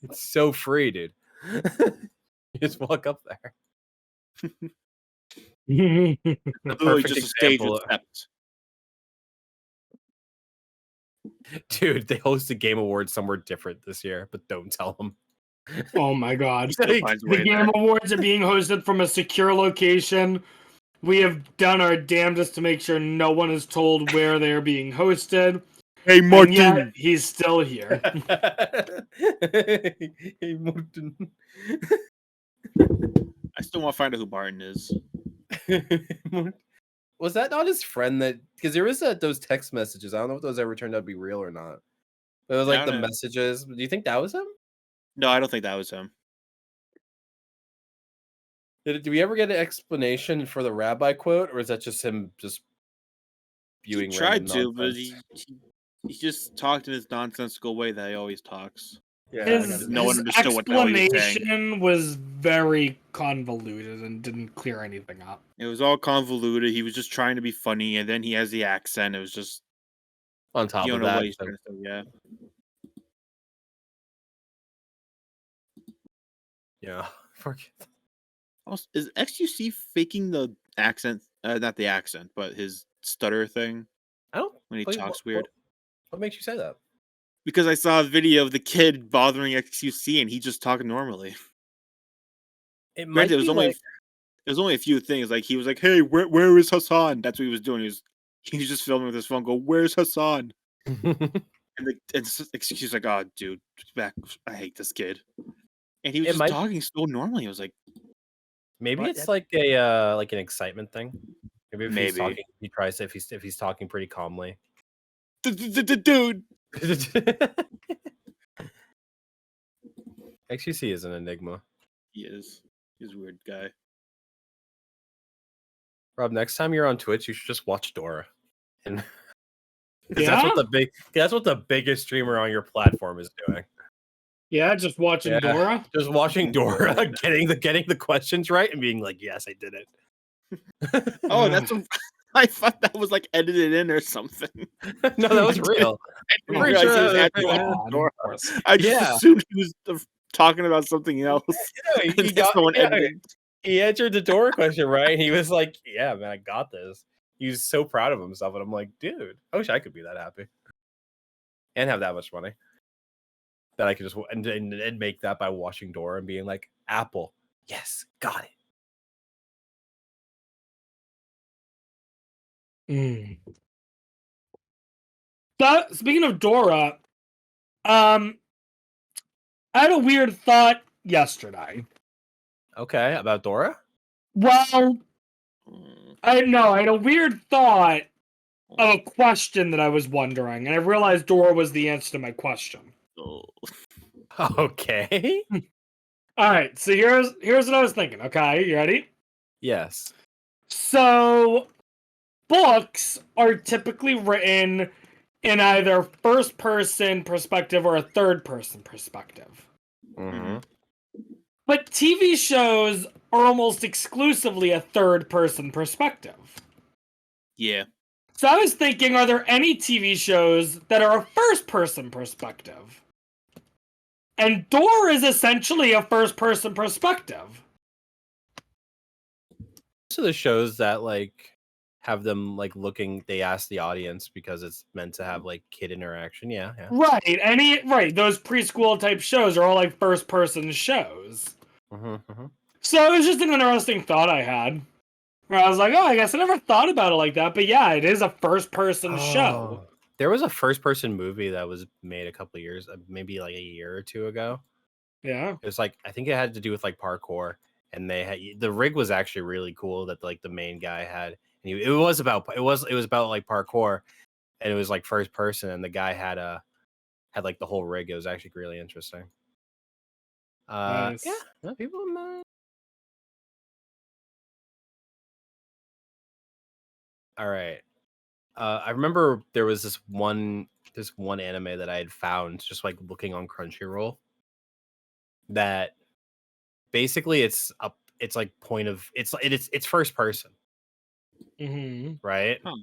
It's so free, dude. You just walk up there. The Literally perfect just a stage example. with steps. Dude, they host a game award somewhere different this year, but don't tell them. Oh my god. Still finds a The way Game there. Awards are being hosted from a secure location. We have done our damnedest to make sure no one is told where they're being hosted. Hey, And Martin. yet, he's still here. Hey, Martin. I still want to find out who Martin is. Was that not his friend that? Because there was those text messages. I don't know if those ever turned out to be real or not. But it was I like the don't know. messages. Do you think that was him? No, I don't think that was him. Did we ever get an explanation for the rabbi quote, or is that just him just spewing? He tried random to, but he just talked in his nonsensical way that he always talks. Yeah, His, No one his understood what the hell he was saying. explanation was very convoluted and didn't clear anything up. It was all convoluted. He was just trying to be funny, and then he has the accent. It was just on top you of don't know that. what he's trying to say. Yeah. Yeah. Also, is XUC faking the accent? Not the accent, but his stutter thing I don't. when he wait, talks weird. What makes you say that? Because I saw a video of the kid bothering XUC, and he just talked normally. It might Granted, it was be only like, it was only a few things. Like he was like, "Hey, where is Hassan?" That's what he was doing. He was just filming with his phone. Go, "Where's Hassan?" And XQC's like, "Oh, dude, back. I hate this kid." And he was just talking so normally. I was like, maybe What? it's like a like an excitement thing. Maybe if he's Maybe. talking, he tries if he's talking pretty calmly. "Dude." XUC is an enigma. He is. He's a weird guy. Rob, next time you're on Twitch, you should just watch Dora. And 'cause Yeah? that's what the biggest streamer on your platform is doing. Yeah, just watching Yeah. Dora. Just watching Dora, getting the questions right and being like, yes, I did it. Oh, that's. I thought that was like edited in or something. No, that was real. I I'm didn't pretty realize sure he was that actually was watching God, Dora. of course. I just Yeah. assumed he was talking about something else. He And got- someone yeah, edited. he answered the Dora question right, and he was like, "Yeah, man, I got this." He was so proud of himself, and I'm like, "Dude, I wish I could be that happy and have that much money that I could just and make that by watching Dora and being like, Apple, yes, got it." Speaking of Dora, I had a weird thought yesterday. Okay, about Dora. Well, I had a weird thought of a question that I was wondering, and I realized Dora was the answer to my question. Oh. Okay. All right, so here's what I was thinking. Okay, you ready? Yes. So, books are typically written in either first-person perspective or a third-person perspective. Mm-hmm. But TV shows are almost exclusively a third-person perspective. Yeah. So I was thinking, are there any TV shows that are a first-person perspective? And Dora is essentially a first-person perspective. So the shows that like have them like looking, they ask the audience because it's meant to have like kid interaction. Yeah. Right. Those preschool type shows are all like first-person shows. Mm-hmm. So it was just an interesting thought I had. Where I was like, oh, I guess I never thought about it like that. But yeah, it is a first-person show. There was a first-person movie that was made a couple of years, maybe like a year or two ago. Yeah. It was like I think it had to do with like parkour, and they had the rig was actually really cool that like the main guy had. And it was about like parkour, and it was like first person, and the guy had like the whole rig. It was actually really interesting. Nice. Yeah, people. All right. I remember there was this one anime that I had found just like looking on Crunchyroll that basically it's like it's first person, Mm-hmm. right? Huh.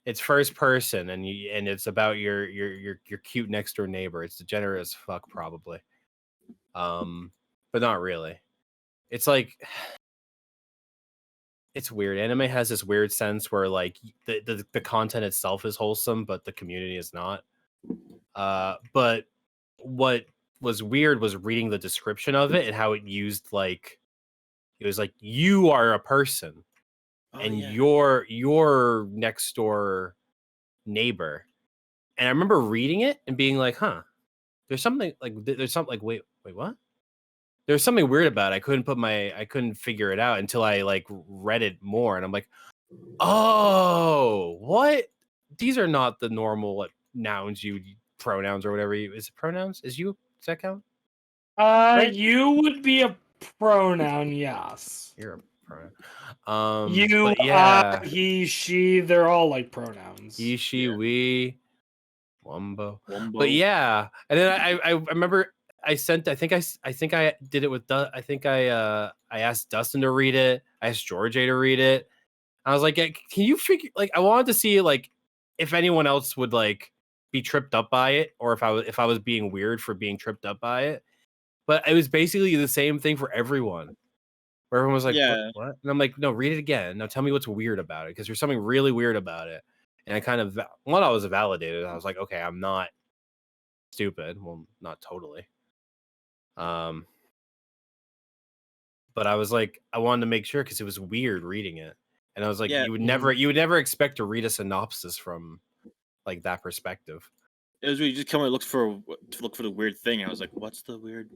It's first person and it's about your cute next door neighbor. It's degenerate as fuck probably. But not really. It's like it's weird. Anime has this weird sense where like the content itself is wholesome, but the community is not. But what was weird was reading the description of it and how it used like it was like you are a person and your next door neighbor. And I remember reading it and being like, huh, there's something like wait, what? There's something weird about it. I couldn't figure it out until I like read it more and I'm like, oh, what? These are not the normal like, nouns pronouns or whatever is it pronouns? Does that count? Right? You would be a pronoun, yes. You're a pronoun. You, but yeah, he, she, they're all like pronouns. he, she, we, Wumbo. Wumbo. But yeah, and then I remember I think I did it with I asked Dustin to read it. I asked George to read it. I was like, can you figure like I wanted to see like if anyone else would like be tripped up by it or if I was being weird for being tripped up by it. But it was basically the same thing for everyone. Where everyone was like, what? And I'm like, no, read it again. Now tell me what's weird about it because there's something really weird about it. And I kind of I was validated. I was like, okay, I'm not stupid. Well, not totally. But I was like, I wanted to make sure because it was weird reading it. And I was like, you would never expect to read a synopsis from like that perspective. It was really just come and look for the weird thing. I was like, what's the weird?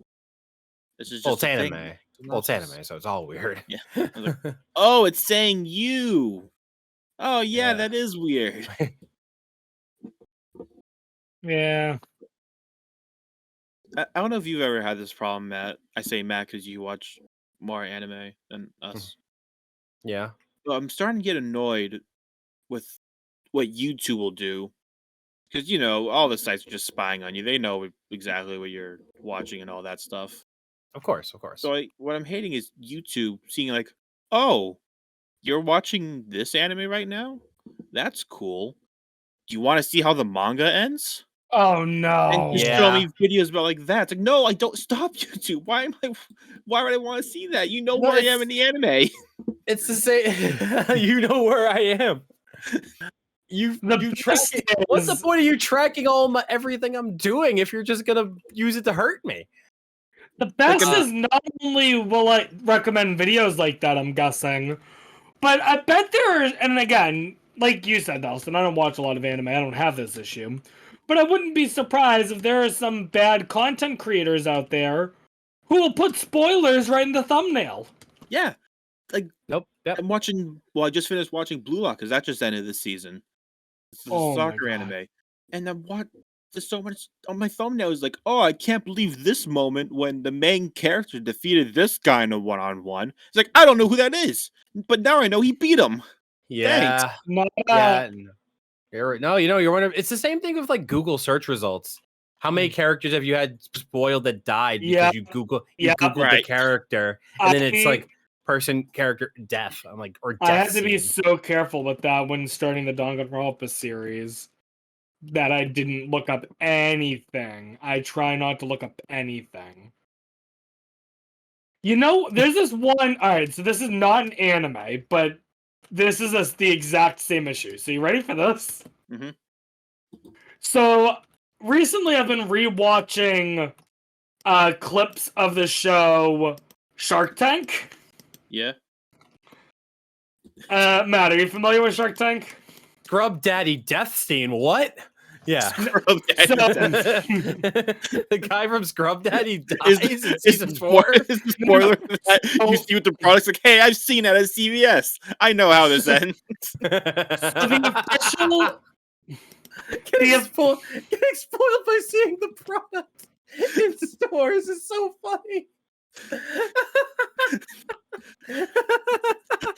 This is just it's anime. Well, it's anime, so it's all weird. Yeah. I was like, oh, it's saying you. Oh yeah, that is weird. Yeah. I don't know if you've ever had this problem, Matt. I say Matt because you watch more anime than us. Yeah. But I'm starting to get annoyed with what YouTube will do. Because, all the sites are just spying on you. They know exactly what you're watching and all that stuff. Of course. So what I'm hating is YouTube seeing like, oh, you're watching this anime right now? That's cool. Do you want to see how the manga ends? Oh no! And just show me videos about like that. It's like, no, I don't. Stop YouTube. Why would I want to see that? You know where I am in the anime. It's the same. You know where I am. You track it. What's the point of you tracking everything I'm doing if you're just gonna use it to hurt me? The best is not only will I recommend videos like that, I'm guessing, but I bet and again, like you said, Dawson, I don't watch a lot of anime. I don't have this issue. But I wouldn't be surprised if there are some bad content creators out there who will put spoilers right in the thumbnail. Yeah. Like, nope. Yep. I just finished watching Blue Lock because that just ended this season. It's the soccer anime. And I'm there's so much on my thumbnail is like, oh, I can't believe this moment when the main character defeated this guy in a one-on-one. It's like, I don't know who that is, but now I know he beat him. Yeah. Thanks. Yeah. No, you're one of it's the same thing with like Google search results. How many characters have you had spoiled that died because you Googled the character and then it's like person character death. I'm like or death. I had to be so careful with that when starting the Danganronpa series that I didn't look up anything. I try not to look up anything. There's this one. All right, so this is not an anime, but this is the exact same issue. So you ready for this? Mm-hmm. So recently I've been rewatching clips of the show Shark Tank. Yeah. Matt, are you familiar with Shark Tank? Scrub Daddy Deathstein, what? Yeah. Scrub Daddy So- dies. The guy from Scrub Daddy dies Is- in is season the 4. Is the spoiler that So- you see with the products like, hey, I've seen that at CVS. I know how this ends. So the official Getting spoiled by seeing the product in stores is so funny.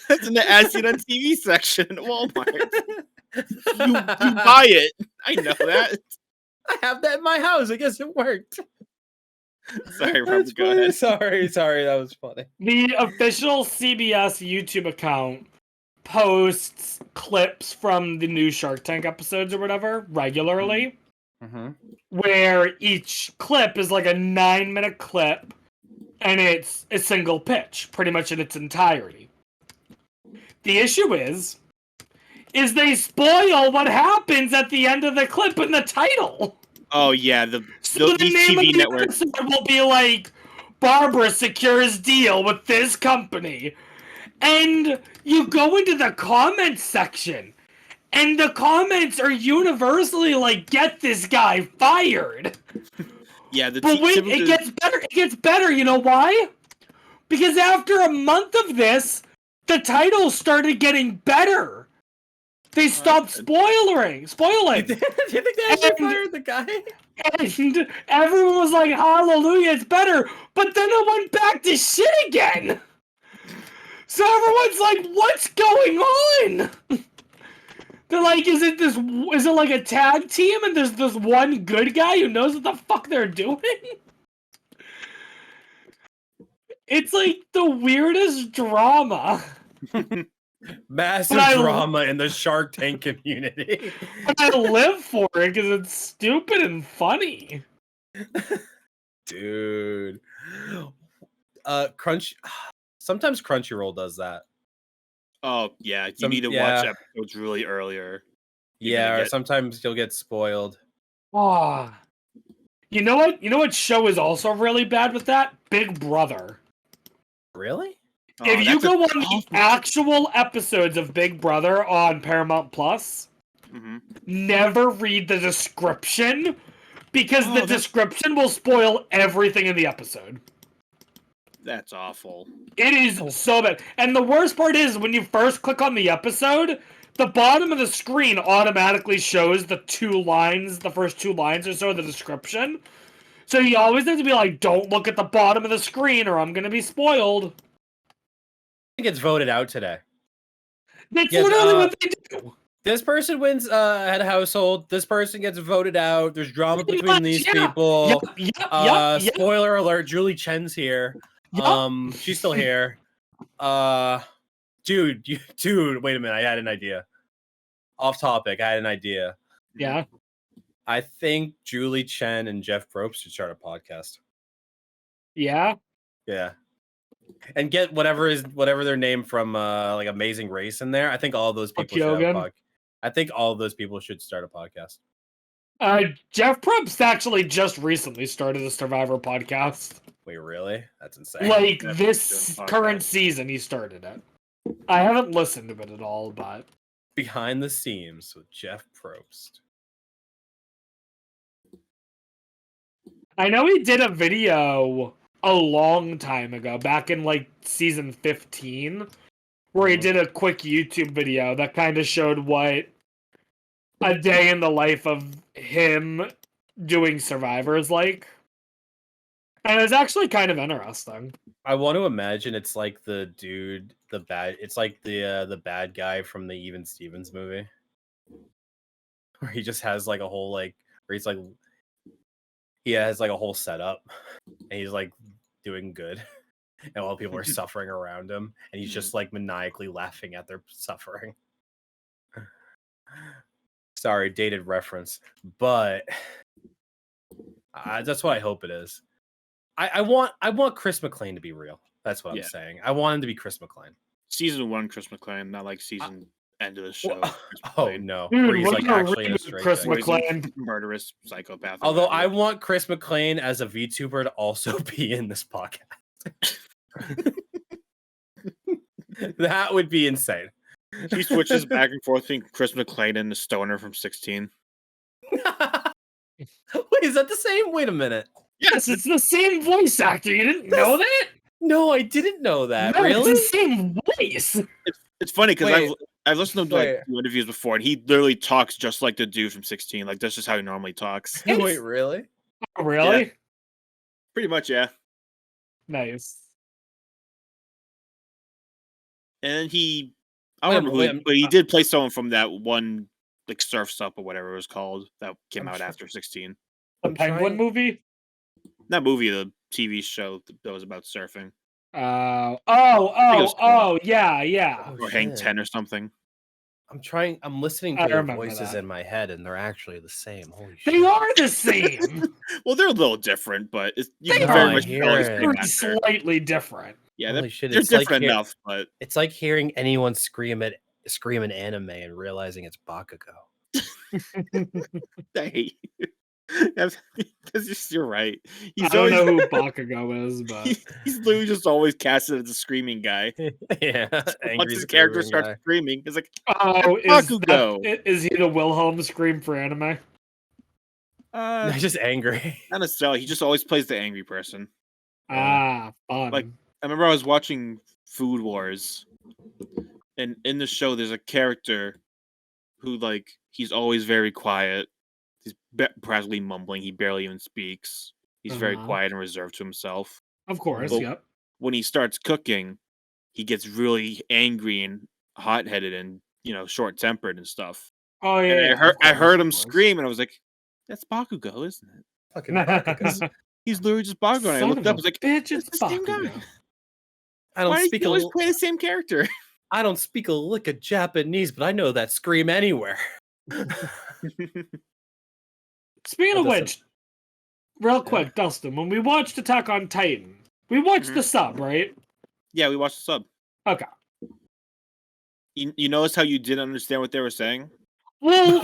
That's in the as seen on TV section at Walmart. You buy it. I know that. I have that in my house. I guess it worked. Sorry, That's Robert, go funny. ahead. Sorry, that was funny. The official CBS YouTube account posts clips from the new Shark Tank episodes or whatever regularly, Mm-hmm. where each clip is like a 9-minute clip, and it's a single pitch, pretty much in its entirety. The issue is they spoil what happens at the end of the clip in the title. Oh yeah, So the these name TV of the networks. episode will be like, Barbara secures deal with this company. And you go into the comments section, and the comments are universally like, get this guy fired. Yeah, the But wait, typical- it gets better. It gets better. You know why? Because after a month of this, the titles started getting better. They stopped spoiling. Do you think they actually And- fired the guy? And everyone was like, hallelujah, it's better. But then it went back to shit again. So everyone's like, what's going on? They're like, is it like a tag team and there's this one good guy who knows what the fuck they're doing? It's like the weirdest drama. Massive But I- drama in the Shark Tank community. But I live for it because it's stupid and funny. Dude. Sometimes Crunchyroll does that. Oh yeah, you Some- need to yeah. watch episodes really earlier. You're Yeah, gonna or get- sometimes you'll get spoiled. Oh. You know what? You know what show is also really bad with that? Big Brother. Really? Oh, If you that's a- go on the actual episodes of Big Brother on Paramount Plus, Mhm. never read the description because Oh, the that's- description will spoil everything in the episode. That's awful. It is so bad. And the worst part is when you first click on the episode, the bottom of the screen automatically shows the first two lines or so of the description. So you always have to be like, don't look at the bottom of the screen or I'm going to be spoiled. I think it's voted out today. That's Yes, literally what they do. This person wins head of household. This person gets voted out. There's drama Pretty between much, these yeah. people. Yep. Spoiler alert, Julie Chen's here. Yup. She's still here. Dude, wait a minute. I had an idea. Off topic, I had an idea. Yeah. I think Julie Chen and Jeff Probst should start a podcast. Yeah. Yeah. And get whatever their name from like Amazing Race in there. I think all of those people should have a Hogan. podcast. I think all of those people should start a podcast. Jeff Probst actually just recently started a Survivor podcast. Wait, really? That's insane. Like Jeff this doing current podcasts. season, he started it. I haven't listened to it at all, but Behind the scenes with Jeff Probst. I know he did a video a long time ago, back in like season 15, where he Mhm. did a quick YouTube video that kind of showed what a day in the life of him doing Survivor is like. And it's actually kind of interesting. I want to imagine it's like it's like the bad guy from the Even Stevens movie. Where he just has like a whole where he's like he has like a whole setup and he's like doing good. And while people are suffering around him, and he's just like maniacally laughing at their suffering. Sorry, dated reference, but that's what I hope it is. I want Chris McClane to be real. That's what I'm Yeah. saying. I want him to be Chris McClane. Season 1, Chris McClane, not like season end of the show. Well, Chris oh McClane, no, Dude, where he's what like about actually in a reboot straight Chris jacket. where he's a McClane? murderous psychopath. or Although whatever. I want Chris McClane as a VTuber to also be in this podcast. That would be insane. He switches back and forth between Chris McClane and the stoner from 16. Wait, is that the same? Wait a minute. Yes, it's the same voice actor. You didn't know that? No, I didn't know that. No, Really? it's the same voice. It's funny because Wait. I've listened to Wait. like interviews before, and he literally talks just like the dude from 16. Like that's just how he normally talks. Wait, really? Oh, really? Yeah. Pretty much, yeah. Nice. And he, I Wait, don't remember wait, who, but he did play someone from that one like Surf's Up or whatever it was called that came I'm out try- after 16. The I'm Penguin trying- movie? Not movie, the TV show that was about surfing, Oh, think it was called- yeah. Oh, or Hang shit. 10 or something. I'm listening I to their remember voices that. in my head, and they're actually the same. Holy shit! They are the same. Well, they're a little different, but you They can are very much here. tell he's They're same Very actor. slightly different. Yeah, Holy shit! they're It's like different enough, but it's like hearing anyone scream an anime and realizing it's Bakugo. I hate you. You're right. I He's don't always know who Bakugo is, but he's literally just always casted as a screaming guy. Yeah, Once angry his character screaming starts guy. screaming, it's like oh, Bakugo. is he the Wilhelm scream for anime? No, just angry. not necessarily. He just always plays the angry person. Ah, fun. Like, I remember I was watching Food Wars, and in the show, there's a character who, like, he's always very quiet. He's practically mumbling. He barely even speaks. He's very Uh-huh. quiet and reserved to himself. Of course, Well, yep. When he starts cooking, he gets really angry and hot-headed and short-tempered and stuff. Oh yeah. And yeah, I of heard him course. scream, and I was like, "That's Bakugo, isn't it?" Fucking Bakugo. He's literally just Bakugo. And I Son looked of up, I a was like, bitch, it's "It's the same guy." Bakugo. I don't Why do speak you a always l- play the same character? I don't speak a lick of Japanese, but I know that scream anywhere. Speaking That of doesn't- which, real quick, Dustin, when we watched Attack on Titan, we watched the sub, right? Yeah, we watched the sub. Okay. You notice how you didn't understand what they were saying? Well,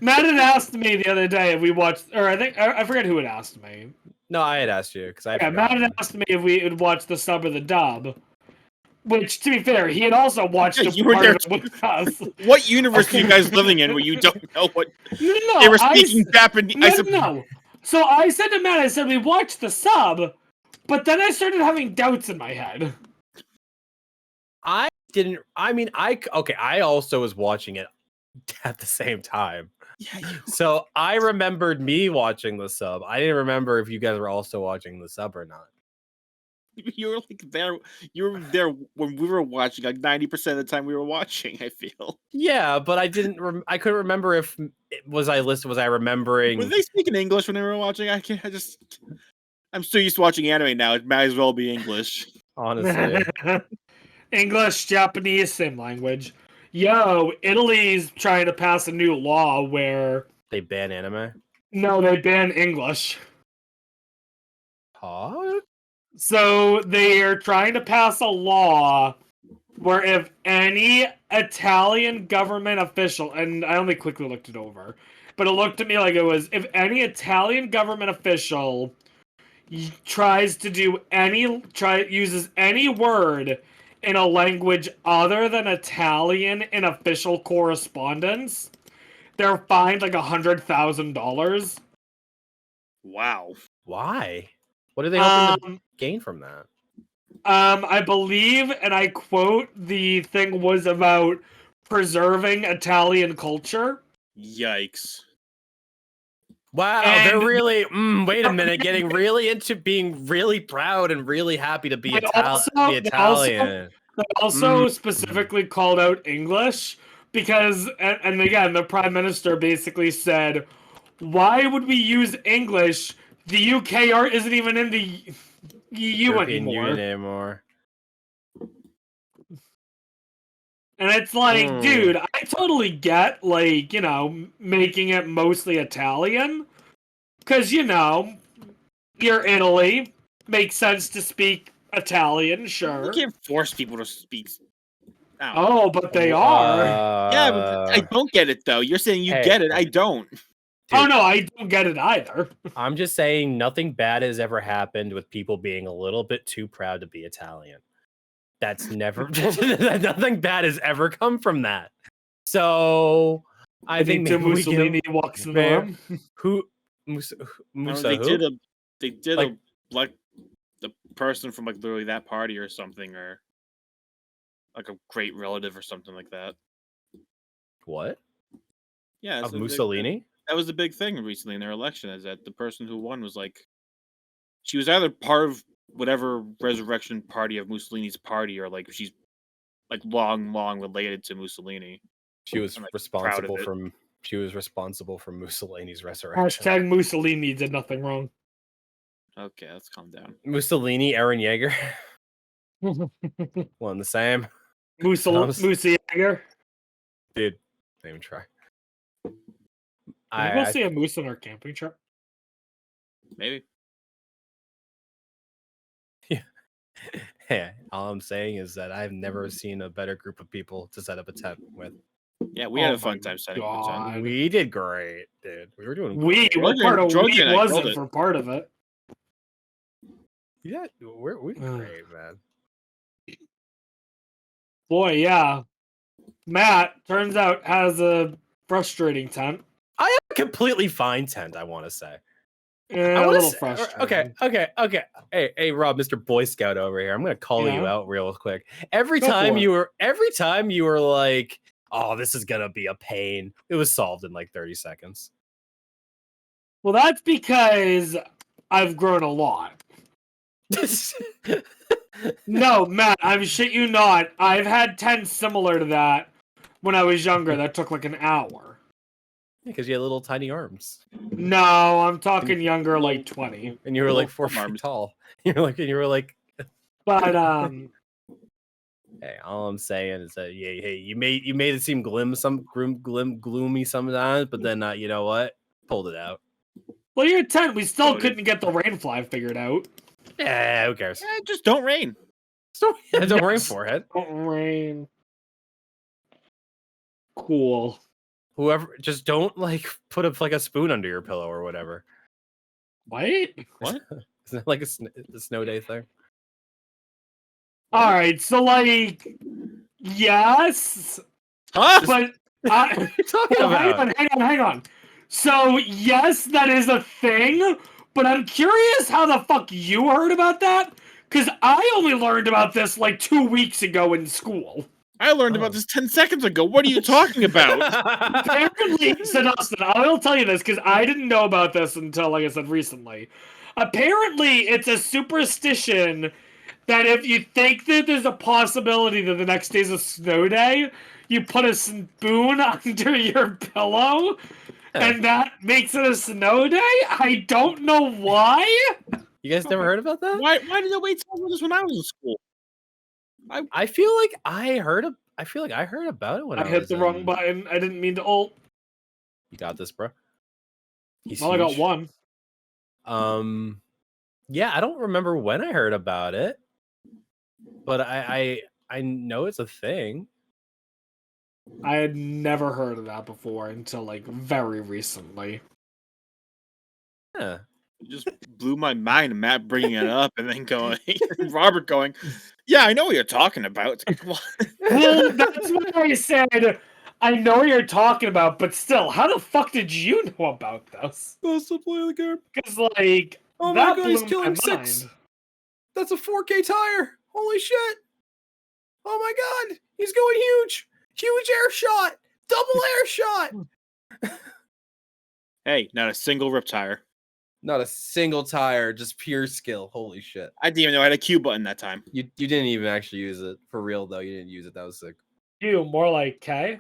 Matt had asked me the other day if we watched, or I forget who had asked me. No, I had asked you because I. Yeah, Matt had asked me if we would watch the sub or the dub. Which, to be fair, he had also watched Yeah, a you were part there of it with us. What universe are you guys living in where you don't know what No, they were speaking Japanese? No. So I said to Matt, I said we watched the sub, but then I started having doubts in my head. I didn't. I mean, I also was watching it at the same time. Yeah, So I remembered me watching the sub. I didn't remember if you guys were also watching the sub or not. you were like there. You were there when we were watching. Like 90% of the time, we were watching. I feel. Yeah, but I didn't. I couldn't remember if was I remembering. Were they speaking English when they were watching? I can't. I'm so used to watching anime now. It might as well be English. Honestly, English, Japanese, same language. Yo, Italy's trying to pass a new law where they ban anime. no, they ban English. Huh? So they are trying to pass a law where if any Italian government official, and I only quickly looked it over, but it looked to me like it was if any Italian government official tries to uses any word in a language other than Italian in official correspondence, they're fined like $100,000. Wow. Why? What are they hoping to gain from that? I believe, and I quote, the thing was about preserving Italian culture. Yikes. Wow, And- they're really. Wait a minute, getting really into being really proud and really happy to be They also- Italian. They also specifically called out English because, and again, the Prime Minister basically said, why would we use English? The UK isn't even in the EU European anymore. Union anymore. And it's like, dude, I totally get, like, making it mostly Italian. Because, you're Italy. Makes sense to speak Italian, sure. You can't force people to speak. Oh, but they are. Yeah, but I don't get it though. You're saying you Hey, get it. I don't. Oh, no, I don't get it either. I'm just saying nothing bad has ever happened with people being a little bit too proud to be Italian. That's never nothing bad has ever come from that. So I think Benito maybe we Mussolini can. walks in the Fair. room. Who? Musa, No, Musa they who? did Like- a like the person from like literally that party or something, or like a great relative or something like that. What? Yeah, Of so Mussolini? that was the big thing recently in their election, is that the person who won was like, she was either part of whatever resurrection party of Mussolini's party, or like she's like long related to Mussolini. She was I'm, like, responsible proud for. She was responsible for Mussolini's resurrection. Hashtag Mussolini did nothing wrong. Okay, let's calm down. Mussolini, Aaron Yeager, one the same. Musa Jäger. Dude, don't even try. Can we go I see a moose on our camping trip? Maybe. yeah, all I'm saying is that I've never seen a better group of people to set up a tent with. Yeah, we had Oh a fun my time setting up the tent. God. We did great, dude. We were doing We, great. what part of Jordan we and I was killed it it. for part of it? Yeah, we're great, man. Boy, yeah. Matt, turns out, has a frustrating tent. I have a completely fine tent, I want to say. Yeah, I a want little to frustrating. okay. Hey, Rob, Mr. Boy Scout over here. I'm gonna call you Yeah? out real quick. Every Go time for you were like, "Oh, this is gonna be a pain," it was solved in like 30 seconds. Well, that's because I've grown a lot. No, Matt, I'm shit you not. I've had tents similar to that when I was younger that took like an hour. Because you had little tiny arms, No, I'm talking younger, like 20. and you were like Little 4 feet arms. tall. You were like, But hey, all I'm saying is that hey, you made it seem gloomy sometimes, but then you know what? Pulled it out. well, your tent, we still Voted. couldn't get the rain fly figured out. Yeah, who cares? Yeah, just don't rain. So don't rain Yes. for it. Don't rain. Cool. Whoever, just don't like put a spoon under your pillow or whatever. Wait. What? Isn't that like a snow day thing? All right, so like, yes, Huh? but What are you talking well, about? hang on. So yes, that is a thing, but I'm curious how the fuck you heard about that, because I only learned about this like 2 weeks ago in school. I learned Oh. about this 10 seconds ago. What are you talking about? Apparently, so Dustin, I will tell you this because I didn't know about this until, like I said, recently. Apparently, it's a superstition that if you think that there's a possibility that the next day's a snow day, you put a spoon under your pillow, and that makes it a snow day. I don't know why. You guys never heard about that? Why did nobody tell me this when I was in school? I feel like I heard about it when I I hit was the wrong in- button. I didn't mean to ult. You got this, bro. He's Well, I got huge. one. Yeah, I don't remember when I heard about it, but I know it's a thing. I had never heard of that before until like very recently. Yeah. It just blew my mind, Matt bringing it up and then going, Robert going, yeah, I know what you're talking about. It's like, what? Well, that's what I said. I know what you're talking about, but still, how the fuck did you know about this? Supposed to play the game. Because like Oh my that God, blew he's my killing mind. 6. That's a 4K tire. Holy shit. Oh my God. He's going huge. Huge air shot. Double air shot. Hey, not a single rip tire. Not a single tire, just pure skill. Holy shit. I didn't even know I had a Q button that time. You didn't even actually use it. For real though, you didn't use it. That was sick. You more like K.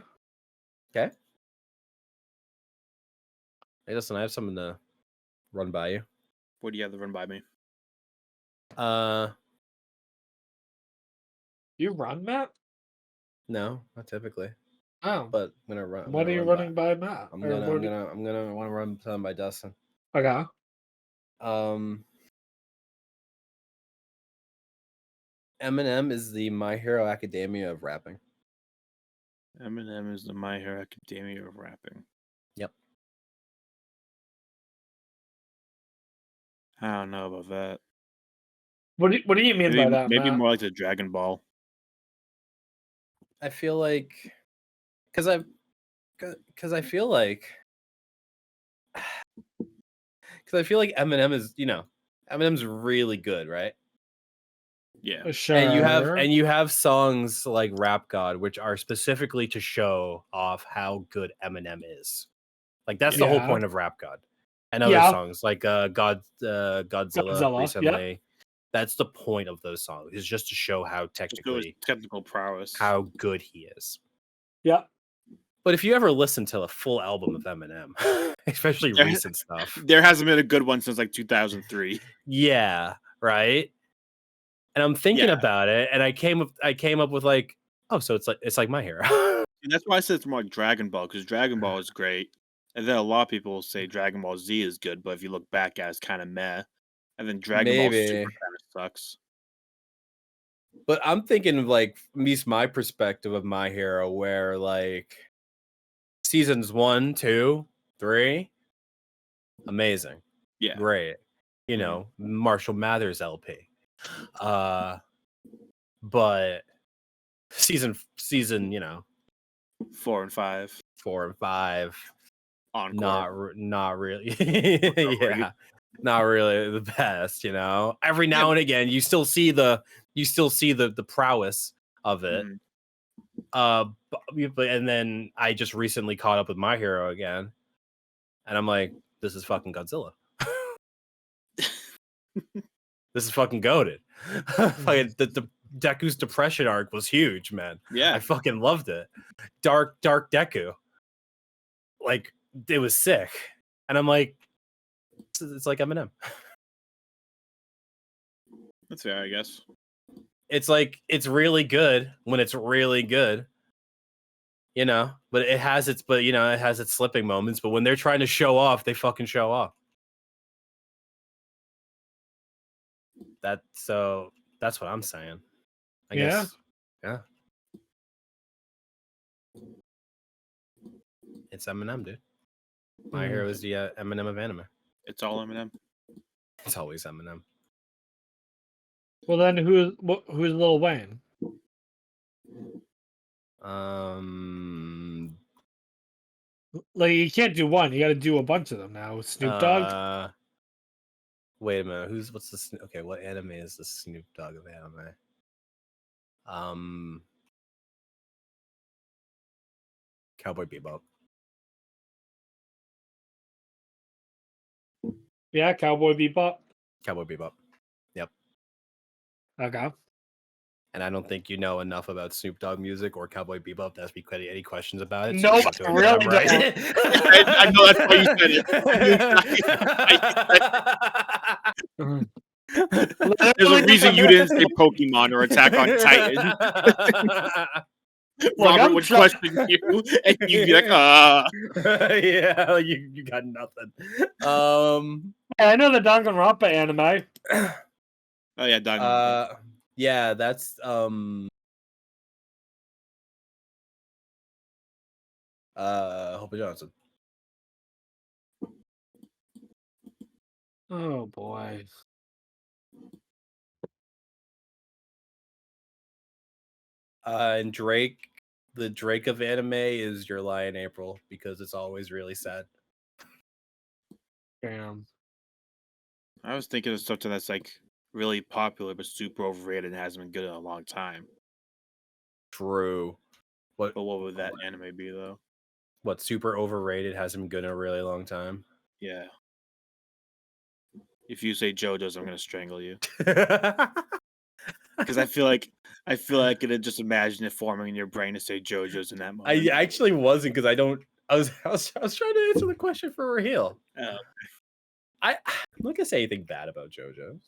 Okay. Hey, listen, I have something to run by you. What do you have to run by me? You run, Matt? No, not typically. Oh, But I'm gonna run. what are you running by Matt? I'm Or gonna what- want to run something by Dustin. Okay. Eminem is the My Hero Academia of rapping. Eminem is the My Hero Academia of rapping. Yep. I don't know about that. What do you mean by that, Maybe Matt? more like the Dragon Ball. I feel like because I feel like Eminem is, Eminem's really good, right? Yeah. Sure. And you have songs like Rap God, which are specifically to show off how good Eminem is. Like that's the whole Yeah. point of Rap God. And other Yeah. songs like Godzilla recently. Yep. That's the point of those songs, is just to show how Just go his technically technical prowess. how good he is. Yeah. But if you ever listen to a full album of Eminem, especially There- recent stuff, There hasn't been a good one since like 2003. yeah, right. And I'm thinking Yeah. about it, and I came up with like, oh, so it's like My Hero. And that's why I said it's more like Dragon Ball, because Dragon Ball is great. And then a lot of people will say Dragon Ball Z is good, but if you look back at it, it's kind of meh. And then Dragon Ball Super Maybe. kind of sucks. But I'm thinking of like, at least my perspective of My Hero, where like seasons 1, 2, 3, amazing, Yeah. great, Marshall Mathers LP. But season 4 and 5. 4 and 5, Encore. not really, yeah, not really the best. Every now and again, you still see the prowess of it. And then I just recently caught up with My Hero again, and I'm like, this is fucking Godzilla. This is fucking goated. Like the Deku's depression arc was huge, man. Yeah. I fucking loved it. Dark Deku. Like, it was sick. And I'm like, it's like Eminem. That's fair, I guess. It's like, it's really good when it's really good. But it has its slipping moments. But when they're trying to show off, they fucking show off. That's what I'm saying. I guess. Yeah. It's Eminem, dude. My Hero is the Eminem of anime. It's all Eminem. It's always Eminem. Well, then who's Lil Wayne? Like, you can't do one. You got to do a bunch of them now. Snoop Dogg. Wait a minute. What anime is the Snoop Dogg of anime? Cowboy Bebop. Yeah, Cowboy Bebop. Cowboy Bebop. Yep. Okay. And I don't think you know enough about Snoop Dogg music or Cowboy Bebop to ask me any questions about it. No, So really right. I know that's why you said it. There's a reason you didn't say Pokemon or Attack on Titan. Robert would question you, and you'd be like, Yeah, you got nothing. I know the Danganronpa anime. Oh yeah, Danganronpa. Yeah, that's Hope Johnson. Oh boy. And Drake, the Drake of anime is Your Lie in April, because it's always really sad. Damn. I was thinking of something that's like really popular but super overrated and hasn't been good in a long time. True. But what would that anime be though? What super overrated hasn't been good in a really long time? Yeah. If you say JoJo's, I'm gonna strangle you. Because I feel like I could just imagine it forming in your brain to say JoJo's in that moment. I actually wasn't, because I was trying to answer the question for Raheel. I'm not gonna say anything bad about JoJo's.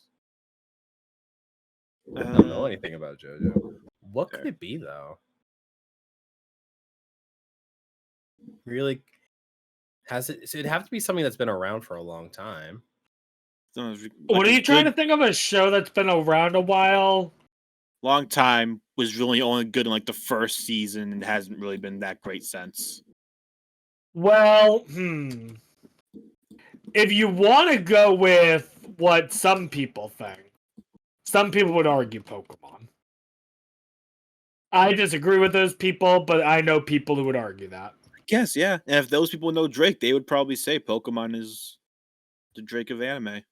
I don't know anything about JoJo. What could it be though? Really, has it? So it'd have to be something that's been around for a long time. What are you trying to think of? A show that's been around a while? Long time was really only good in like the first season and hasn't really been that great since. Well, if you want to go with what some people think, some people would argue Pokemon. I disagree with those people, but I know people who would argue that. Yes, yeah. And if those people know Drake, they would probably say Pokemon is the Drake of anime.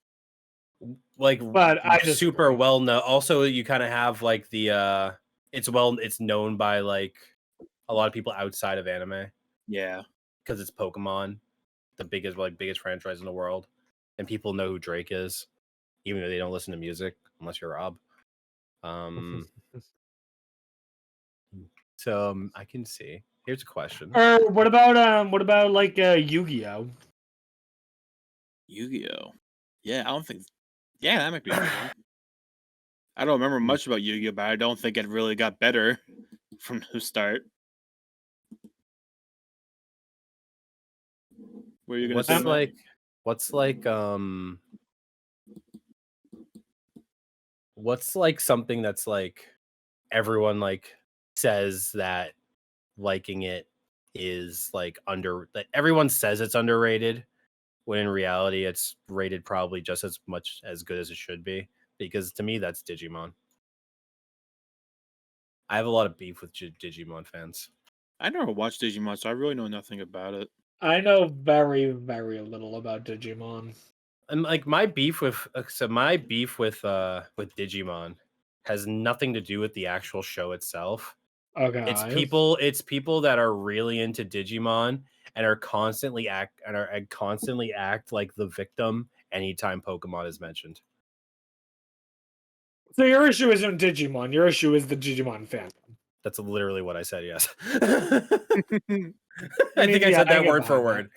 Like, But I super disagree. well known. Also, you kind of have like the it's known by like a lot of people outside of anime Yeah. because it's Pokemon, the biggest franchise in the world, and people know who Drake is, even though they don't listen to music unless you're Rob. So I can see. Here's a question. Or what about like Yu-Gi-Oh? Yu-Gi-Oh. Yeah, I don't think. Yeah, that might be a good one. I don't remember much about Yu-Gi-Oh, but I don't think it really got better from the start. What are you gonna say, Matt? What's like something that's like everyone like says that liking it is like that everyone says it's underrated, when in reality it's rated probably just as much as good as it should be, because to me that's Digimon. I have a lot of beef with Digimon fans. I never watched Digimon, so I really know nothing about it. I know very, very little about Digimon. And like my beef with Digimon has nothing to do with the actual show itself. Okay. It's people that are really into Digimon and are constantly act like the victim anytime Pokemon is mentioned. So your issue isn't Digimon. Your issue is the Digimon fandom. That's literally what I said. Yes. I think I said that get word for word.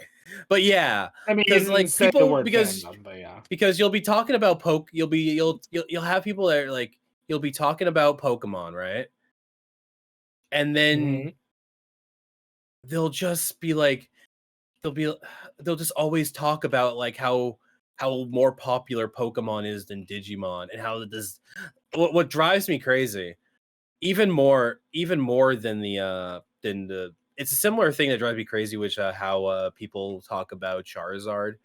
But yeah, I mean, because like say the people word fandom, but yeah. because you'll be talking about you'll have people that are like, you'll be talking about Pokemon, right? And then they'll just be like, they'll just always talk about like how more popular Pokemon is than Digimon, and how this what drives me crazy even more than the it's a similar thing that drives me crazy, which how people talk about Charizard,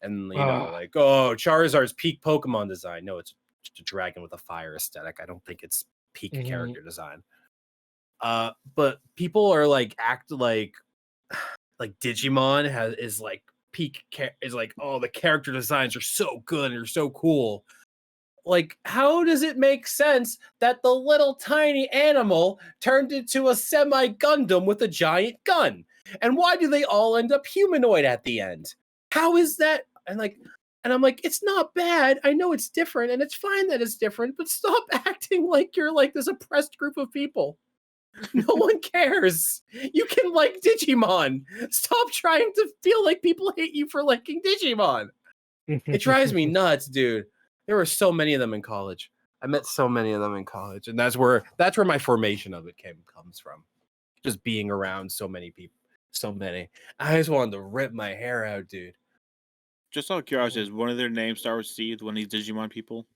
and like, oh, Charizard's peak Pokemon design. No, it's just a dragon with a fire aesthetic. I don't think it's peak character design. But people are like act like Digimon is like is like, oh, the character designs are so good and are so cool. Like, how does it make sense that the little tiny animal turned into a semi Gundam with a giant gun? And why do they all end up humanoid at the end? How is that? And I'm like, it's not bad. I know it's different, and it's fine that it's different, but stop acting like you're like this oppressed group of people. No one cares. You can like Digimon. Stop trying to feel like people hate you for liking Digimon. It drives me nuts, dude. There were so many of them in college. I met so many of them in college, and that's where my formation of it comes from. Just being around so many people, so many. I just wanted to rip my hair out, dude. Just out of curiosity, is one of their names start with C? One of these Digimon people?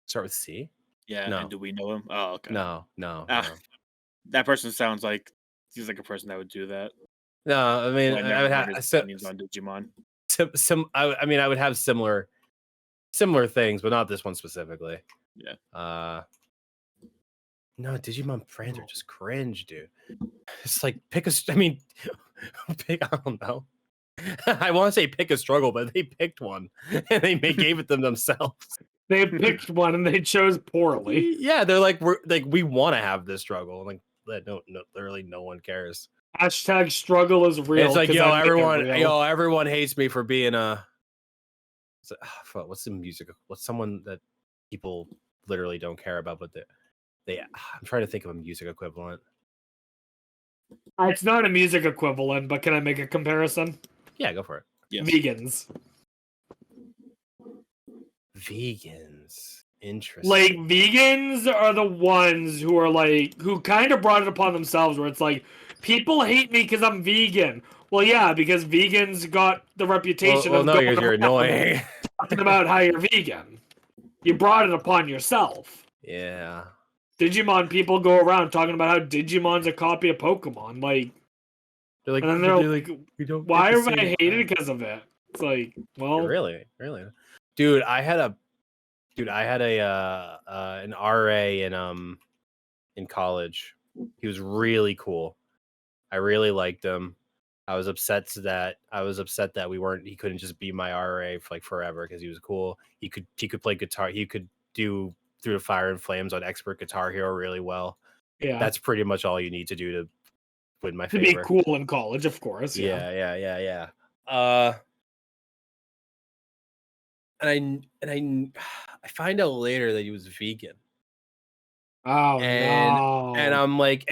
Start with C? Yeah. No. And do we know him? Oh, okay. No. That person sounds like he's like a person that would do that. No, I mean, Well, I I never would heard have his opinions on Digimon. I would have similar things, but not this one specifically. Yeah. No, Digimon fans are just cringe, dude. It's like I don't know. I want to say pick a struggle, but they picked one and they gave it them themselves. They picked one and they chose poorly. Yeah, they're like, we want to have this struggle. Like, no, literally no one cares. Hashtag struggle is real. It's like, everyone hates me for being what's the music? What's someone that people literally don't care about, but I'm trying to think of a music equivalent. It's not a music equivalent, but can I make a comparison? Yeah, go for it. Yes. Vegans. Interesting. Like, vegans are the ones who are like, who kind of brought it upon themselves, where it's like, people hate me because I'm vegan. Well, yeah, because vegans got the reputation of no, because you're annoying. Talking about how you're vegan. You brought it upon yourself. Yeah. Digimon people go around talking about how Digimon's a copy of Pokemon. Like, they're like, and then they're like, we don't. Why am I hated because of it? It's like, well, really, dude. I had an RA in college, He was really cool. I really liked him. I was upset that he couldn't just be my RA for like forever because he was cool. He could play guitar. He could do Through the Fire and Flames on Expert Guitar Hero really well. Yeah. That's pretty much all you need to do to win my to favor. be cool in college, of course. Yeah. Yeah. And I find out later that he was vegan. Oh And no. I'm like,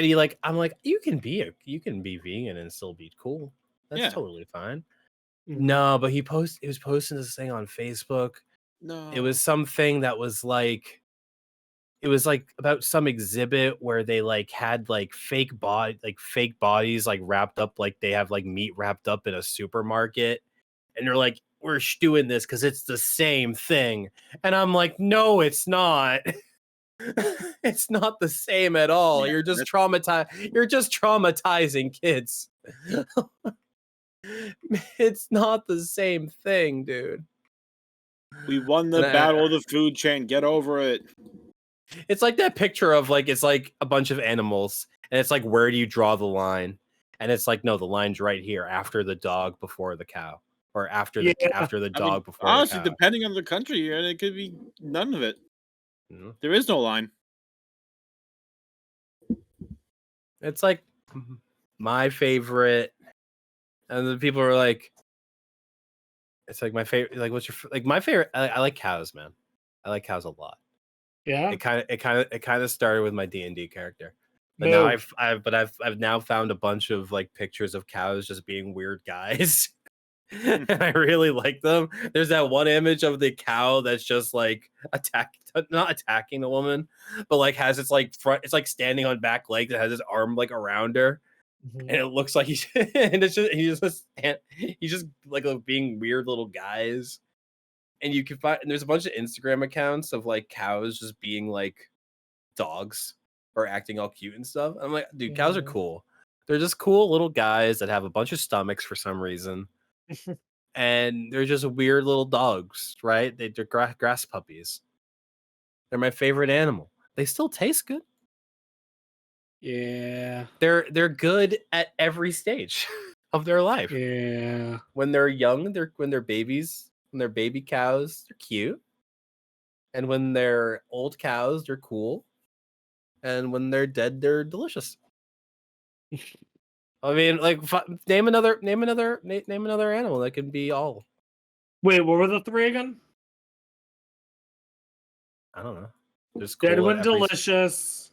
you can be vegan and still be cool. That's Yeah. totally fine. Mhm. No, but he was posting this thing on Facebook. No. It was something that was like, it was like about some exhibit where they like had like fake bodies like wrapped up, like they have like meat wrapped up in a supermarket, and they're like, we're doing this because it's the same thing. And I'm like, no, it's not. It's not the same at all. Yeah, You're just traumatizing kids. It's not the same thing, dude. We won the And I- battle of the food chain. Get over it. It's like that picture of like, it's like a bunch of animals, and it's like, where do you draw the line? And it's like, no, the line's right here, after the dog, before the cow, or after the dog, before Honestly, the cow. depending on the country you're in, it could be none of it. Mhm. There is no line. It's like my favorite, and the people are like, it's like my favorite. Like, what's your like my favorite? I like cows, man. I like cows a lot. Yeah. It kind of started with my D&D character, but now No. I've now found a bunch of like pictures of cows just being weird guys. And I really like them. There's that one image of the cow that's just like not attacking the woman, but like has its like front, it's like standing on back legs that has his arm like around her, Mhm. and it looks like he's and it's just he's just like being weird little guys. And you can find, and there's a bunch of Instagram accounts of like cows just being like dogs or acting all cute and stuff. I'm like, dude, cows are Mhm. cool. They're just cool little guys that have a bunch of stomachs for some reason. And they're just weird little dogs, right? They're grass puppies. They're my favorite animal. They still taste good. Yeah. They're good at every stage of their life. Yeah. When they're young, when they're babies, when they're baby cows, they're cute. And when they're old cows, they're cool. And when they're dead, they're delicious. I mean, like, name another animal that can be all. Wait, what were the three again? I don't know. Just Dead cool when at every delicious.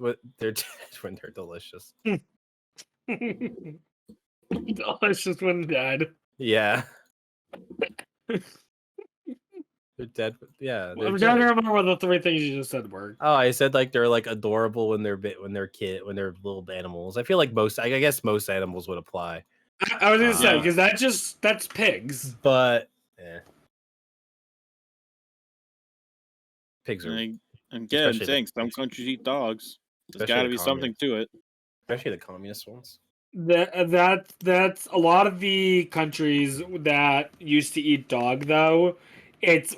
They're dead when they're delicious. Delicious when dead. Yeah. They're dead. Yeah. They're I'm trying to dead. remember what the three things you just said were. Oh, I said like they're like adorable when they're when they're little animals. I feel like I guess most animals would apply. I was gonna say Yeah. because that's pigs. But yeah. Pigs are And again, especially the- saying some countries eat dogs. There's especially got to the be something to it. especially the communist ones. That's a lot of the countries that used to eat dog though. It's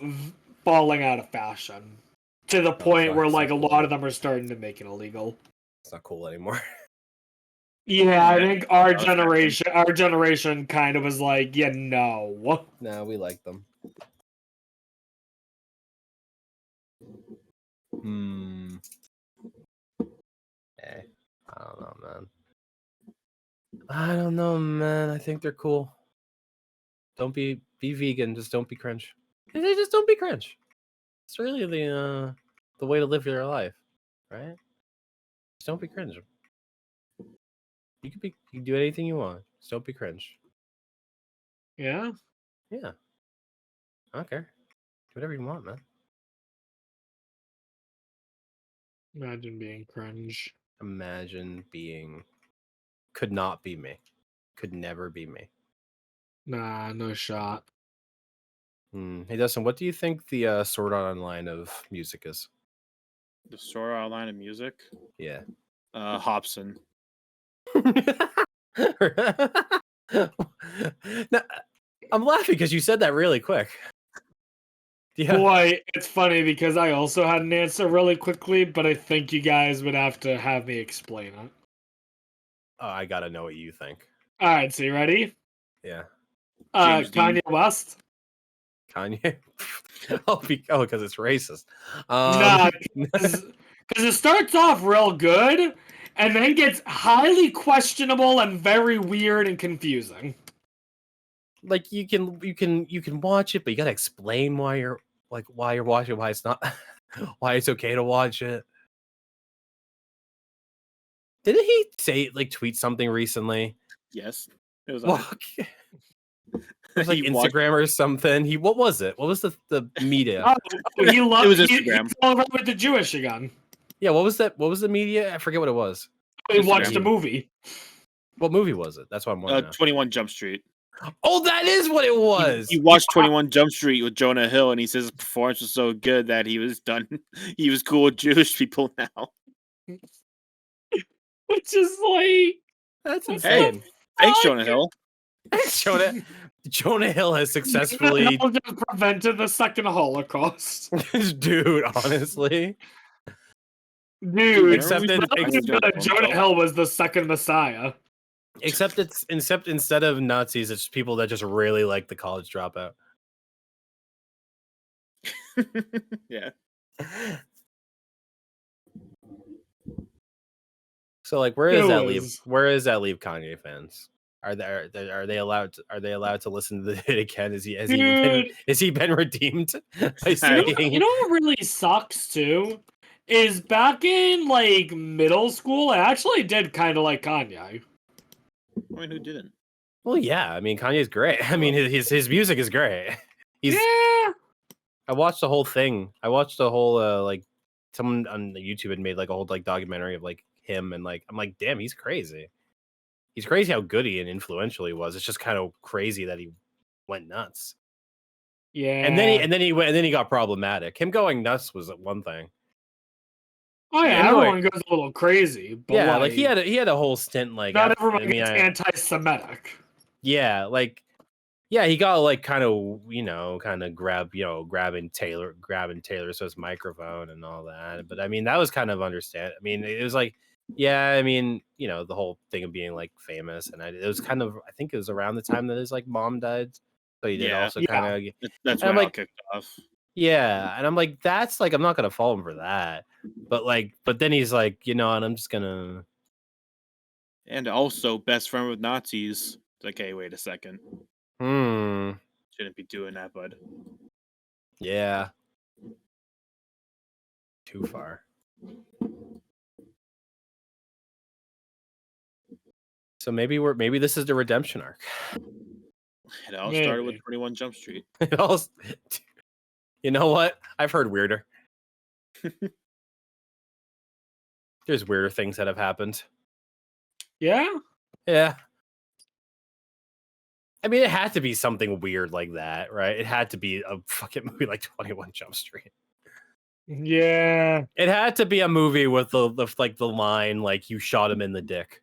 falling out of fashion to the point where it's like a not cool. lot of them are starting to make it illegal. It's not cool anymore. Yeah, I think our That's fair. generation kind of was like, yeah, no. No, we like them. Eh, I don't know, man. I think they're cool. Don't be vegan. Just don't be cringe. Just don't be cringe. It's really the way to live your life, right? Just don't be cringe. You can do anything you want. Just don't be cringe. Yeah. Yeah. I don't care. Do whatever you want, man. Imagine being cringe. Imagine being could not be me. Could never be me. Nah, no shot. Hey Dustin, what do you think the Sword Art Online of music is? The Sword Art Online of music. Yeah. Hobson. Now, I'm laughing because you said that really quick. Yeah. Boy, it's funny because I also had an answer really quickly, but I think you guys would have me explain it. Oh, I gotta know what you think. All right, so you ready? Yeah. James Dean. Kanye West. Kanye. Because it's racist. Nah, because it starts off real good and then gets highly questionable and very weird and confusing. Like you can watch it, but you gotta explain why you're watching, why it's not, why it's okay to watch it. Didn't he say tweet something recently? Yes. It was Well, it was like He watched- Instagram or something. What was it? What was the media? He loved. It was He Instagram. fell in love with the Jewish again. Yeah, what was that? What was the media? I forget what it was. He watched Instagram. a movie. What movie was it? That's what I'm wondering. 21 Jump Street. Oh, that is what it was. He watched 21 Jump Street with Jonah Hill, and he says his performance was so good that he was done. He was cool with Jewish people now. Which is like, That's what insane. the Thanks, fuck? Jonah Hill. Jonah Hill has successfully, Jonah Hill just prevented the second Holocaust. dude. Honestly, Dude, Except it- Jonah Hill was the second Messiah. except instead of Nazis, it's people that just really like the college dropout. Yeah. So like, where does It that leave? was- Where does that leave Kanye fans? Are they allowed to listen to it again? Has he been redeemed by saying? You know what really sucks too? Is back in like middle school, I actually did kind of like Kanye. I mean, who didn't? Well, yeah. I mean, Kanye's great. I mean, his music is great. He's. Yeah. I watched the whole thing. I watched the whole like someone on YouTube had made like a whole like documentary of like him and like I'm like, damn, he's crazy. He's crazy how good he and influential he was. It's just kind of crazy that he went nuts. Yeah. And then he got problematic. Him going nuts was one thing. Oh yeah, Anyway. everyone goes a little crazy. But Yeah, like he had a whole stint like not after- everyone I mean, gets I- anti-Semitic. yeah, like yeah, he got like kind of grabbing Taylor Swift's microphone and all that. But I mean, that was kind of understand. I mean, it was like, yeah, I mean, the whole thing of being like famous, and it was kind of, I think it was around the time that his like mom died, so he did Yeah. also kind of, That's And I'm when it all like- kicked off. yeah, and I'm like, that's like, I'm not gonna follow him for that, but then he's like, and I'm just gonna. And also, best friend with Nazis. It's like, hey, wait a second. Shouldn't be doing that, bud. Yeah. Too far. So maybe this is the redemption arc. It all started with Maybe. 21 Jump Street. It all- you know what? I've heard weirder. There's weirder things that have happened. Yeah. Yeah. I mean, it had to be something weird like that, right? It had to be a fucking movie like 21 Jump Street. Yeah. It had to be a movie with the line like you shot him in the dick.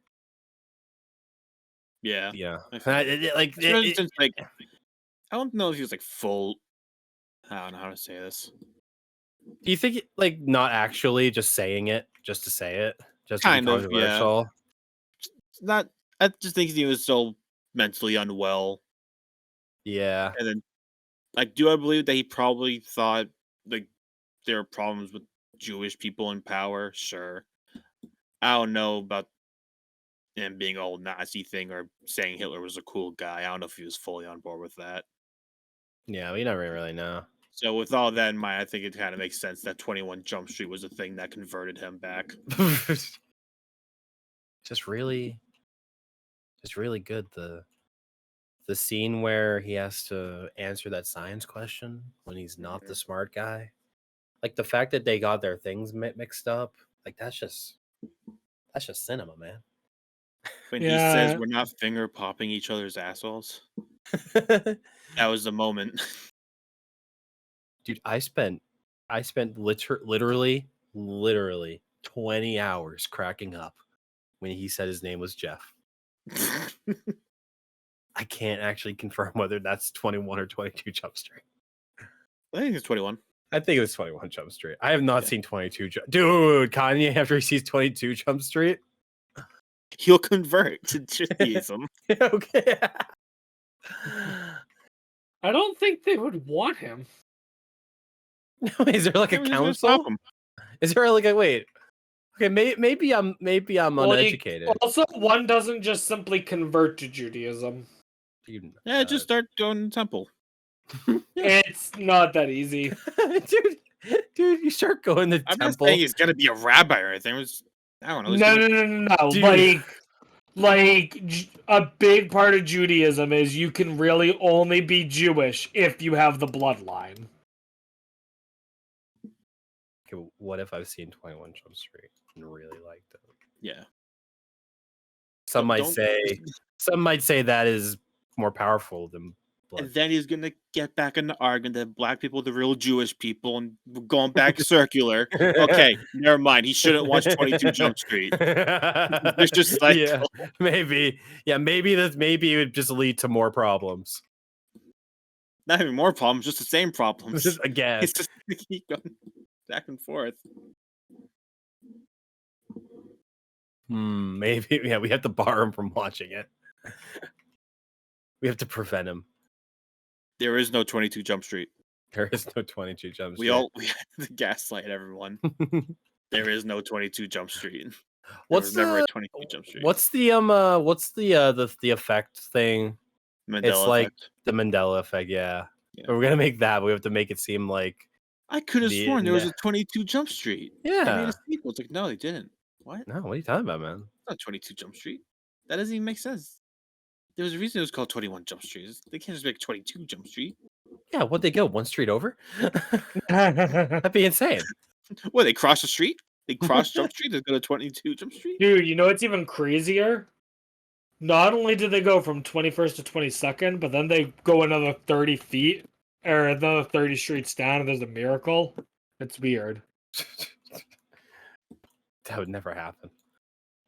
Yeah. Yeah. I feel It- since, like, I don't know if he was like full. I don't know how to say this. do you think like not actually just saying it just to say it, just to be Kind of, yeah. controversial? It's not. I just think he was so mentally unwell, Yeah. and then, like, do I believe that he probably thought like there are problems with Jewish people in power? Sure. I don't know about him being a whole Nazi thing or saying Hitler was a cool guy. I don't know if he was fully on board with that. Yeah, we never really know. So with all that in mind, I think it kind of makes sense that 21 Jump Street was a thing that converted him back. just really good. The scene where he has to answer that science question when he's not the smart guy, like the fact that they got their things mixed up, like that's just cinema, man. When he says Yeah. we're not finger popping each other's assholes, that was the moment. Dude, I spent literally 20 hours cracking up when he said his name was Jeff. I can't actually confirm whether that's 21 or 22 Jump Street. I think it's 21. I think it was 21 Jump Street. I have not seen 22. Dude, Kanye after he sees 22 Jump Street. He'll convert to Judaism. Okay. I don't think they would want him. Is there like a Maybe he's gonna stop council? him. Is there like a wait? Okay, maybe I'm Like, uneducated. Also, one doesn't just simply convert to Judaism. Dude, Yeah, just start going to the temple. It's not that easy. dude, you start going to I'm not temple. saying he's gonna be a rabbi or anything. I don't know. he's No, gonna- no. Dude. A big part of Judaism is you can really only be Jewish if you have the bloodline. Okay, what if I've seen 21 Jump Street and really liked it? Yeah. Some might Don't- say that is more powerful than blood. And then he's gonna get back in the argument that black people are the real Jewish people, and we're going back circular. Okay, never mind. He shouldn't watch 22 Jump Street. It's just like yeah, maybe it would just lead to more problems. not even more problems, just the same problems. Just again. It's just gonna keep going back and forth. Maybe we have to bar him from watching it. We have to prevent him. There is no 22 Jump Street. There is no 22 Jump Street. We had to gaslight everyone. There is no 22 Jump Street. What's There was never the a 22 Jump Street. what's the effect thing? Mandela It's like effect. the Mandela effect, yeah. Yeah. But we're gonna make that, but we have to make it seem like I could have the- sworn there was nah. a 22 Jump Street. They made yeah. a sequel. It's like, no, they didn't. What? No, what are you talking about, man? It's not 22 Jump Street. That doesn't even make sense. There was a reason it was called 21 Jump Street. They can't just make 22 Jump Street. Yeah, what'd they go? One street over? That'd be insane. What, they cross the street? They cross Jump Street? They go to 22 Jump Street? Dude, you know what's even crazier? Not only did they go from 21st to 22nd, but then they go another 30 feet, or another 30 streets down, and there's a miracle. It's weird. That would never happen.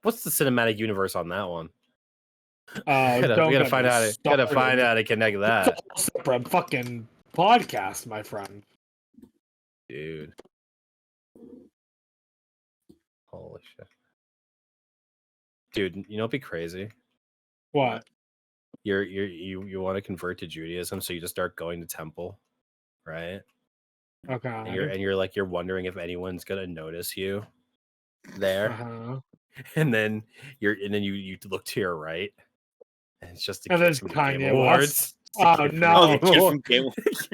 What's the cinematic universe on that one? We Don't gotta get find me out. Gotta find started. out to connect It's that, a whole separate fucking podcast, my friend. dude. Holy shit, dude! You know, it'd be crazy. What? You want to convert to Judaism, so you just start going to temple, right? Okay. And you're wondering if anyone's gonna notice you there, Uh-huh. and then you look to your right, and it's just a And kid there's from Kanye Game Awards. Oh, It's a kid from no. Oh, the Game kid Awards. from Game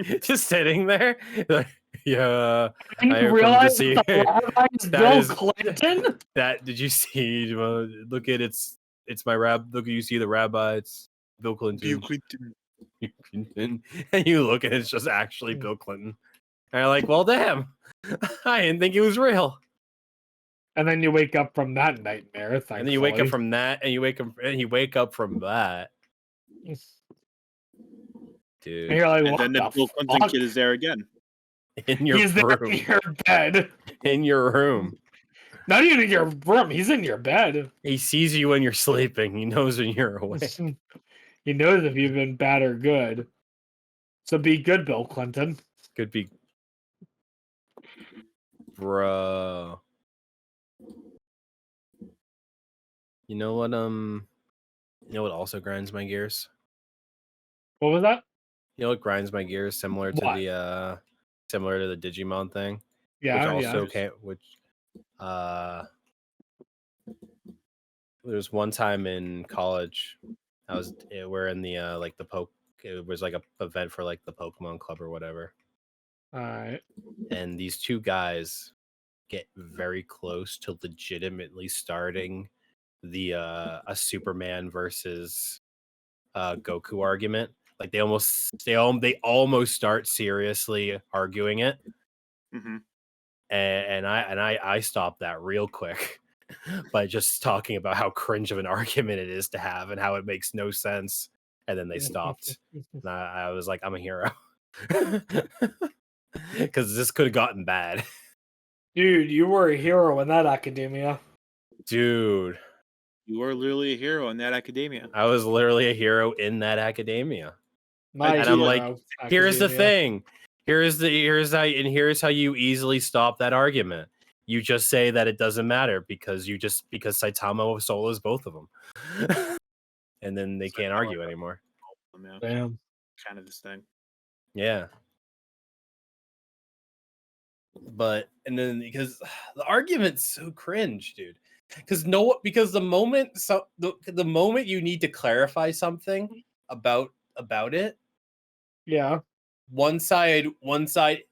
Awards. Just sitting there, like, yeah. And I you have come to realize see- that the rabbi is that Bill is- Clinton? That did you see? Look at it's my rab. Look, you see the rabbi. It's Bill Clinton. Clinton. And you look and it's just actually Bill Clinton. And you're like, well, damn, I didn't think he was real. And then you wake up from that nightmare. And then you wake up thankfully. from that, and you wake up from that, dude. And you're like, And what then the the Bill Clinton fuck? kid is there again. In your He's there room. in your bed. In your room. Not even in your room. He's in your bed. He sees you when you're sleeping. He knows when you're awake. He knows if you've been bad or good. So be good, Bill Clinton. Could be, bro. You know what? You know what also grinds my gears? What was that? You know what grinds my gears? Similar to What? the Digimon thing. Yeah, which also yeah. came. There was one time in college. We're in the like the poke. It was like a event for like the Pokemon Club or whatever. All right. And these two guys get very close to legitimately starting the a Superman versus Goku argument. Like they almost start seriously arguing it. Hmm. And I stopped that real quick by just talking about how cringe of an argument it is to have and how it makes no sense. And then they stopped. And I was like, I'm a hero. Because this could have gotten bad. Dude, you were a hero in that academia. Dude, You were literally a hero in that academia. I was literally a hero in that academia. My And I'm like, hero here's the academia. thing. here's how you easily stop that argument. You just say that it doesn't matter because Saitama solos both of them, and then they can't argue anymore. Yeah, Damn. kind of this thing. Yeah. But and then because the argument's so cringe, dude. Because the moment you need to clarify something about it, Yeah. one side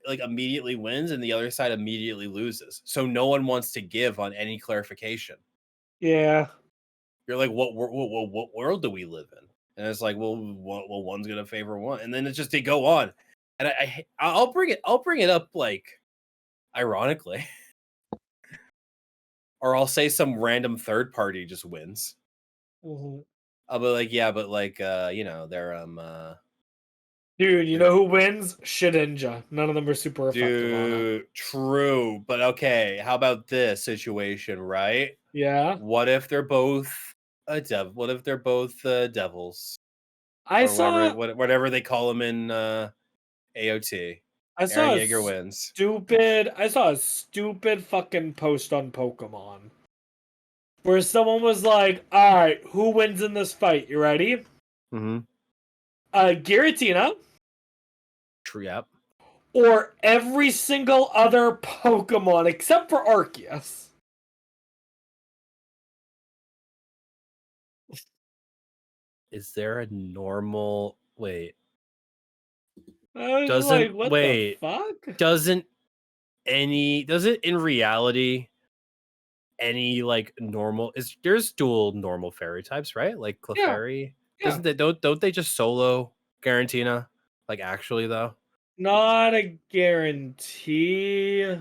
like immediately wins and the other side immediately loses. So no one wants to give on any clarification. Yeah. You're like, what world do we live in? And it's like, well, one's gonna favor one, and then it's just they go on, and I'll bring it up like ironically, or I'll say some random third party just wins. Mhm. I'll be like, yeah, but like, they're Dude, you know who wins? Shedinja. None of them are super effective on it. dude, true, but okay. How about this situation, right? Yeah. What if they're both What if they're both devils? I Or saw whatever they call them in AOT. I saw Aaron a Yeager wins. I saw a stupid fucking post on Pokemon where someone was like, "All right, who wins in this fight? You ready? Mm-hmm. Giratina True. Yep. or every single other Pokemon except for Arceus?" Is there a normal wait? I was Doesn't like, what wait. the fuck? Does it in reality any like normal there's dual normal fairy types, right? Like Clefairy. Yeah. Doesn't they don't they just solo Garantina? Like actually though? Not a guarantee.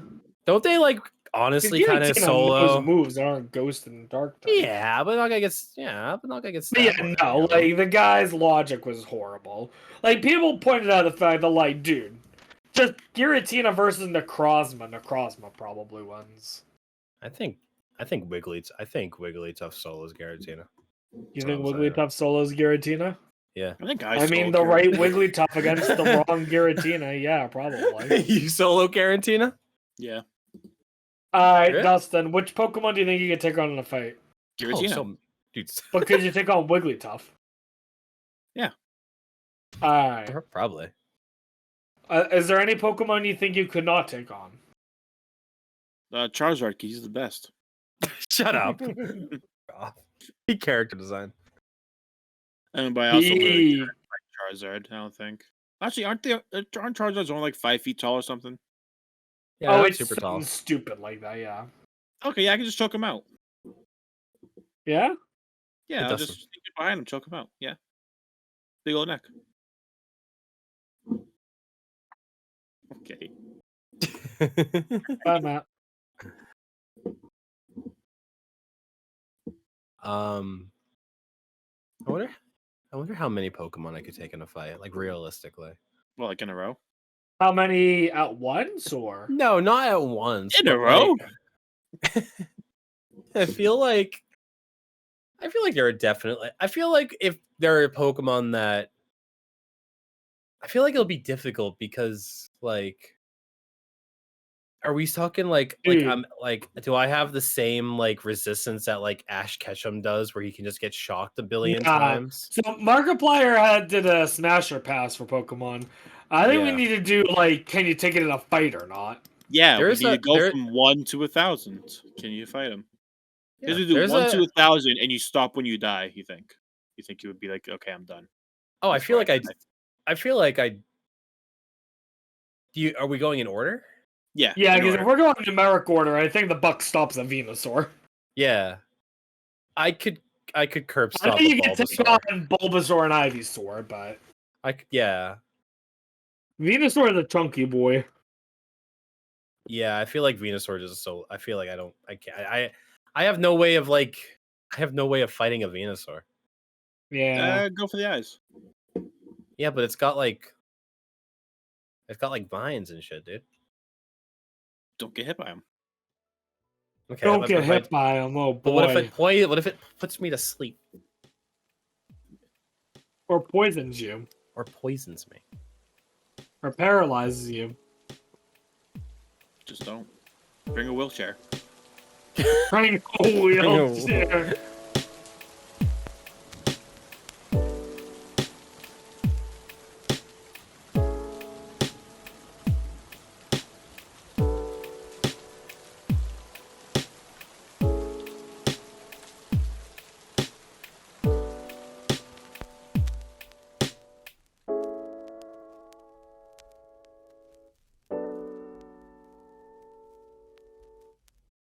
Don't they like Because honestly kind of Giratina solo? knows moves that aren't Ghost and Dark type. Yeah, but not gonna get But stabbed. yeah, on no, any of them. like the guy's logic was horrible. Like people pointed out the fact that, like, dude, just Giratina versus Necrozma. Necrozma probably wins. I think Wigglytuff solos Garatina. You That's think what I'm saying. Wigglytuff solos Giratina? Yeah. I think I mean, the right Wigglytuff against the wrong Giratina. Yeah, probably. You solo Garantina? Yeah, All right, Really? Dustin, which Pokemon do you think you could take on in a fight? Giratina. so, dude, But could you take on Wigglytuff? Yeah. All right. probably. Is there any Pokemon you think you could not take on? Charizard, he's the best. Shut up. He character design. And by also He- Charizard, I don't think. Actually, aren't Charizards only like 5 feet tall or something? Yeah, oh, not it's super something tall. stupid like that. Yeah. Okay, yeah, I can just choke him out. Yeah. Yeah, It I'll doesn't. just sneak it behind him, choke him out. Yeah. Big old neck. Okay. Bye, Matt. I wonder how many Pokemon I could take in a fight, like realistically. Well, like in a row. How many at once, or? No, not at once. In a but, row? like, I feel like there are definitely. I feel like if there are Pokemon that, I feel like it'll be difficult because like, are we talking like Dude. I'm like, do I have the same like resistance that like Ash Ketchum does, where he can just get shocked a billion Nah. times? So Markiplier did a Smasher Pass for Pokemon. I think we Yeah. need to do like, can you take it in a fight or not? Yeah, There's we need a- to go there- from 1 to 1,000. Can you fight him? Yeah, Because you do there's 1 a- to 1,000 and you stop when you die, you think. You think you would be like, okay, I'm done. Oh, I That's feel right. like I feel like I. Do you? Are we going in order? Yeah. Yeah, in because if order. we're going numeric order, I think the buck stops at Venusaur. Yeah, I could curb I stop think a you can take Bulbasaur. on Bulbasaur and Ivysaur, but Yeah, Venusaur is a chunky boy. yeah. I feel like Venusaur is so. I feel like I can't. I have no way of like. I have no way of fighting a Venusaur. Yeah. Go for the eyes. Yeah, but it's got like vines and shit, dude. Don't get hit by him. Okay, Don't but get if I- hit by him, oh But what if boy. what if it puts me to sleep Or poisons you. or poisons me? or paralyzes you. Just don't. Bring a wheelchair. Bring a wheelchair.